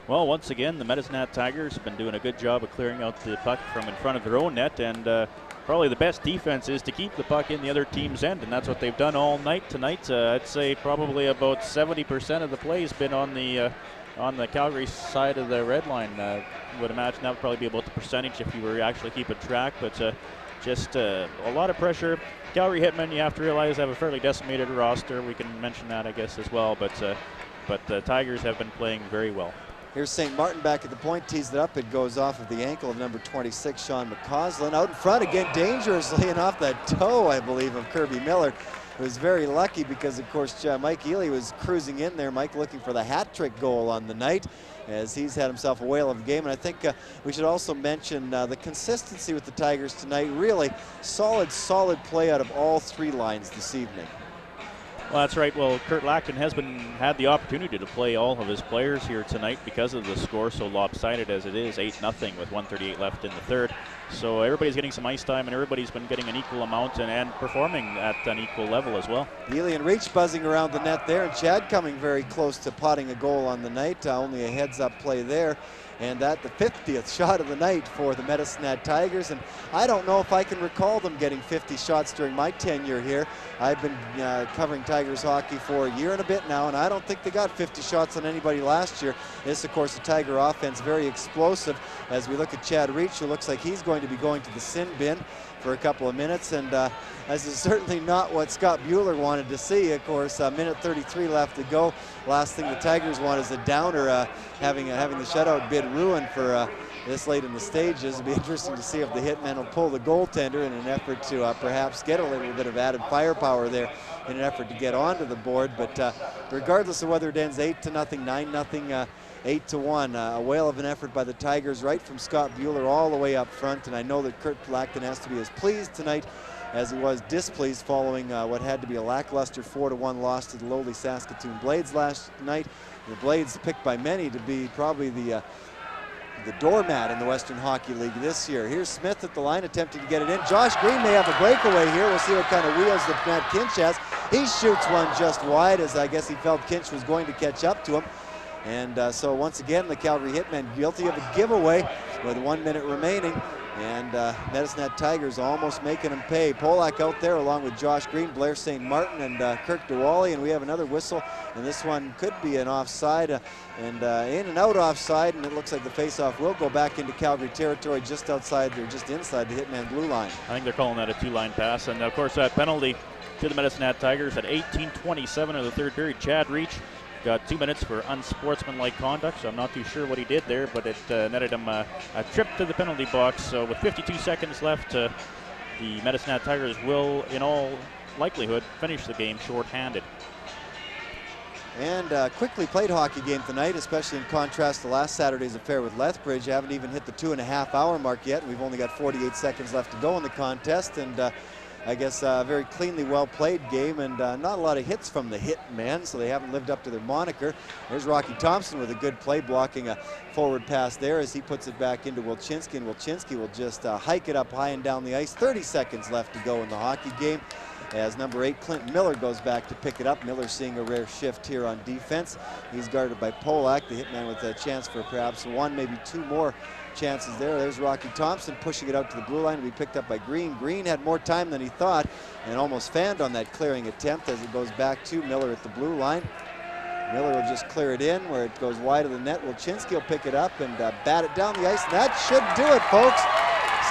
Well, once again, the Medicine Hat Tigers have been doing a good job of clearing out the puck from in front of their own net, and probably the best defense is to keep the puck in the other team's end, and that's what they've done all night tonight. I'd say probably about 70% of the play has been on the Calgary side of the red line. I would imagine that would probably be about the percentage if you were actually keeping track, but just a lot of pressure. Calgary Hitmen, you have to realize, have a fairly decimated roster. We can mention that, I guess, as well, but the Tigers have been playing very well. Here's St. Martin back at the point, tees it up. It goes off of the ankle of number 26, Sean McCausland. Out in front again, dangerously, and off that toe, I believe, of Kirby Miller. Was very lucky because, of course, Mike Ely was cruising in there. Mike looking for the hat trick goal on the night, as he's had himself a whale of a game. And I think we should also mention the consistency with the Tigers tonight. Really solid play out of all three lines this evening. Well, that's right. Well, Kurt Lackton has had the opportunity to play all of his players here tonight because of the score so lopsided as it is, 8-0 with 1:38 left in the third. So everybody's getting some ice time, and everybody's been getting an equal amount and performing at an equal level as well. Ely and Reach buzzing around the net there, and Chad coming very close to potting a goal on the night. Only a heads-up play there. And that the 50th shot of the night for the Medicine Hat Tigers. And I don't know if I can recall them getting 50 shots during my tenure here. I've been covering Tigers hockey for a year and a bit now, and I don't think they got 50 shots on anybody last year. This, of course, the Tiger offense, very explosive. As we look at Chad Reach, who looks like he's going to be going to the sin bin for a couple of minutes, and this is certainly not what Scott Bueller wanted to see. Of course, minute 33 left to go. Last thing the Tigers want is a downer, having the shutout bid ruined for this late in the stages. It'll be interesting to see if the Hitmen will pull the goaltender in an effort to perhaps get a little bit of added firepower there in an effort to get onto the board. But regardless of whether it ends 8-0, 9-0, 8-1, a whale of an effort by the Tigers, right from Scott Bueller all the way up front. And I know that Kurt Lackton has to be as pleased tonight as he was displeased following what had to be a lackluster 4-1 loss to the lowly Saskatoon Blades last night. The Blades picked by many to be probably the doormat in the Western Hockey League this year. Here's Smith at the line attempting to get it in. Josh Green may have a breakaway here. We'll see what kind of wheels that Matt Kinch has. He shoots one just wide, as I guess he felt Kinch was going to catch up to him. And so once again, the Calgary Hitmen guilty of a giveaway with 1 minute remaining. And Medicine Hat Tigers almost making them pay. Polak out there along with Josh Green, Blair St. Martin, and Kirk DeWally. And we have another whistle. And this one could be an offside. In and out offside. And it looks like the faceoff will go back into Calgary territory just outside, or just inside the Hitman blue line. I think they're calling that a two-line pass. And, of course, that penalty to the Medicine Hat Tigers at 18:27 of the third period. Chad Reach got 2 minutes for unsportsmanlike conduct, so I'm not too sure what he did there, but it netted him a trip to the penalty box. So with 52 seconds left, the Medicine Hat Tigers will, in all likelihood, finish the game short-handed. And quickly played hockey game tonight, especially in contrast to last Saturday's affair with Lethbridge. Haven't even hit the 2.5-hour mark yet. We've only got 48 seconds left to go in the contest, and I guess a very cleanly well-played game, and not a lot of hits from the Hitmen, so they haven't lived up to their moniker. There's Rocky Thompson with a good play, blocking a forward pass there as he puts it back into Wilczynski, and Wilczynski will just hike it up high and down the ice. 30 seconds left to go in the hockey game as number 8, Clinton Miller, goes back to pick it up. Miller seeing a rare shift here on defense. He's guarded by Polak, the Hitman with a chance for perhaps 1, maybe 2 more chances there. There's Rocky Thompson pushing it out to the blue line to be picked up by Green. Green had more time than he thought and almost fanned on that clearing attempt as it goes back to Miller at the blue line. Miller will just clear it in where it goes wide of the net. Wilczynski will pick it up and bat it down the ice, and that should do it, folks.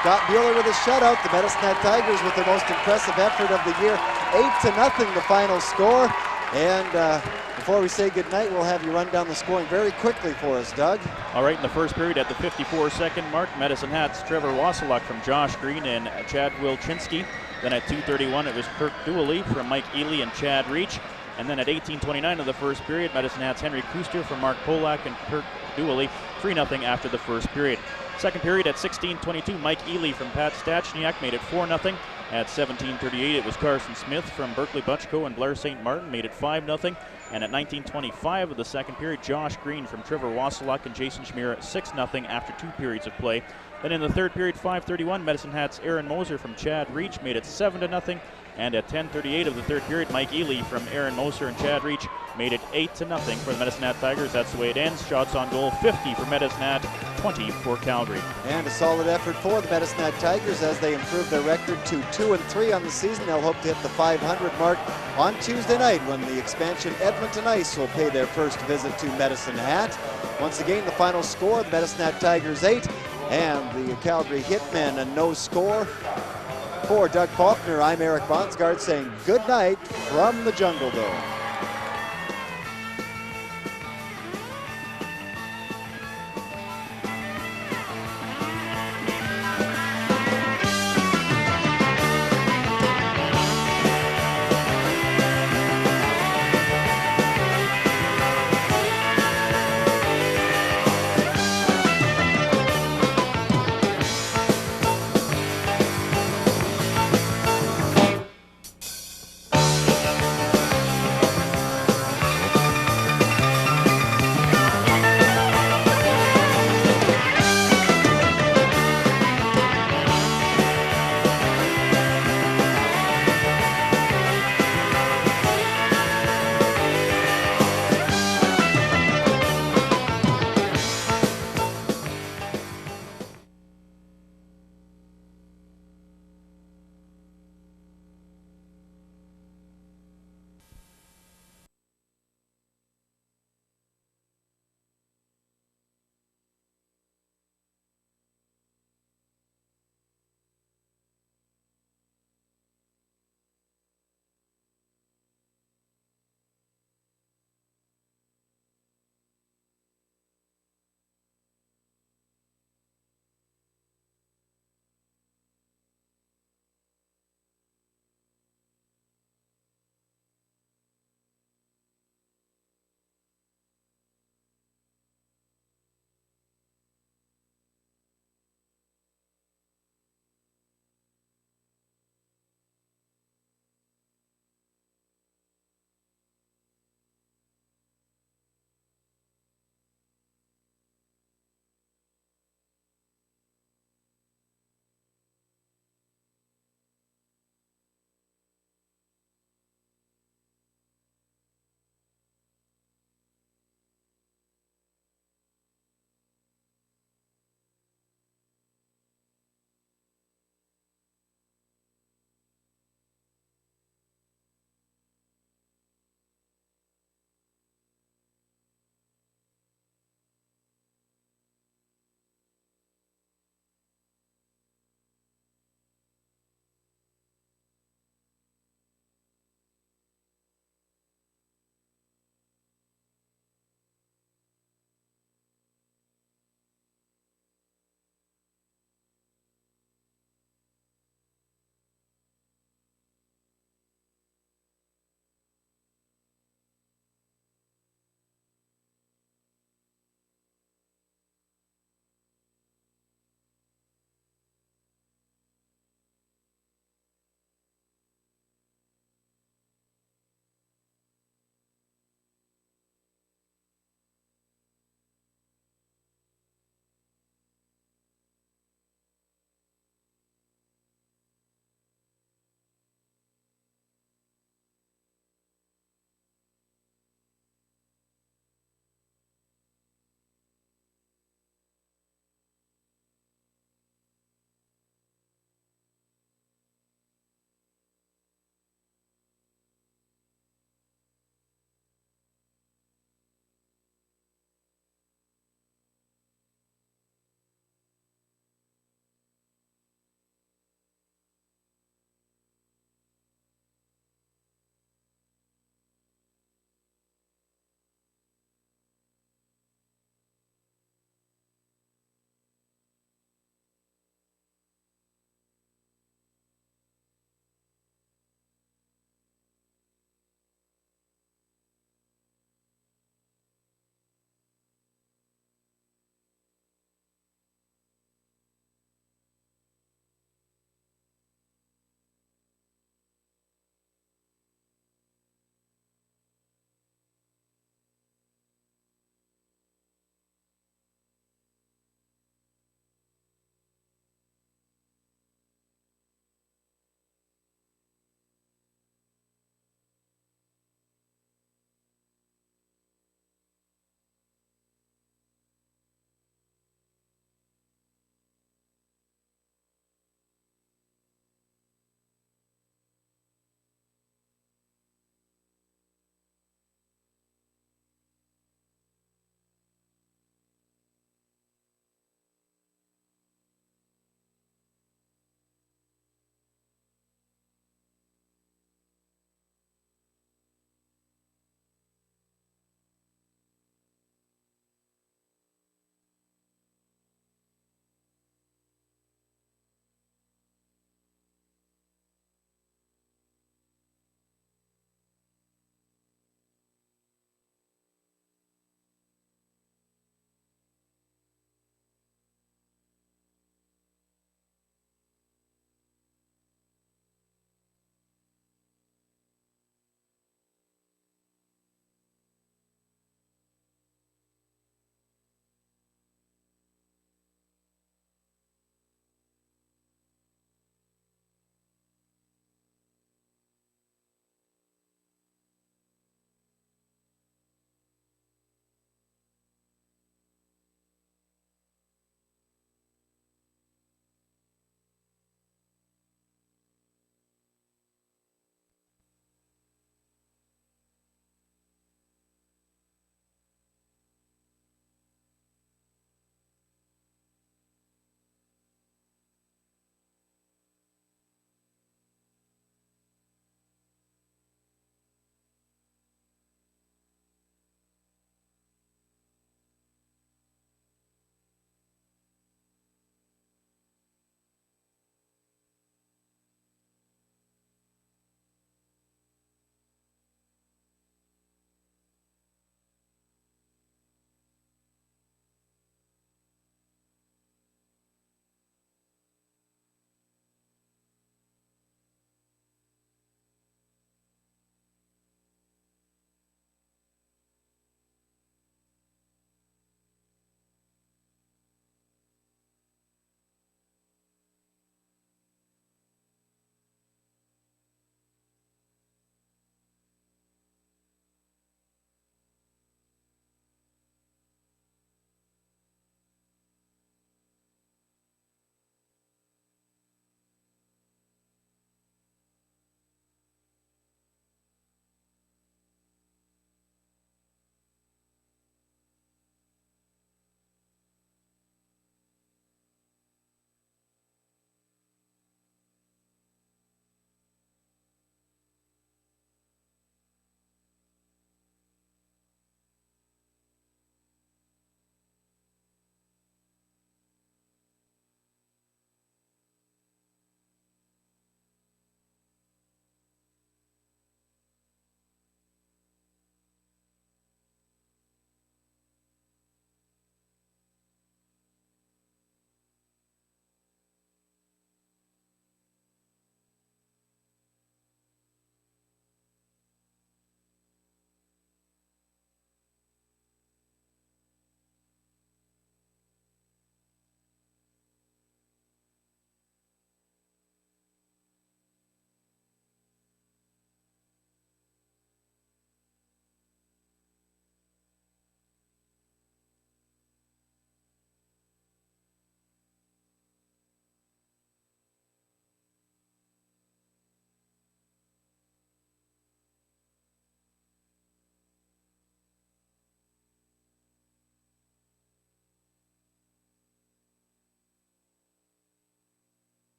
Scott Bueller with a shutout. The Medicine Hat Tigers with their most impressive effort of the year. 8-0 the final score. And before we say goodnight, we'll have you run down the scoring very quickly for us, Doug. All right, in the first period at the 54-second mark, Medicine Hat's Trevor Wasiluk from Josh Green and Chad Wilczynski. Then at 2:31, it was Kirk Dooley from Mike Ely and Chad Reach. And then at 18:29 of the first period, Medicine Hat's Henry Kuster from Mark Polak and Kirk Dooley, 3-0 after the first period. Second period at 16:22, Mike Ely from Pat Stachniak made it 4-0. At 17:38, it was Carson Smith from Berkeley Butchko and Blair St. Martin made it 5-0. And at 19:25 of the second period, Josh Green from Trevor Wasiluk and Jason Schmier 6-0 after 2 periods of play. Then in the third period, 5:31, Medicine Hat's Aaron Moser from Chad Reach made it 7-0. And at 10:38 of the third period, Mike Ely from Aaron Moser and Chad Reach made it 8-0 for the Medicine Hat Tigers. That's the way it ends. Shots on goal, 50 for Medicine Hat, 20 for Calgary. And a solid effort for the Medicine Hat Tigers as they improve their record to 2-3 on the season. They'll hope to hit the 500 mark on Tuesday night when the expansion Edmonton Ice will pay their first visit to Medicine Hat. Once again, the final score, the Medicine Hat Tigers 8 and the Calgary Hitmen a no score. For Doug Faulkner, I'm Eric Bonsgard saying good night from the Jungle Dome.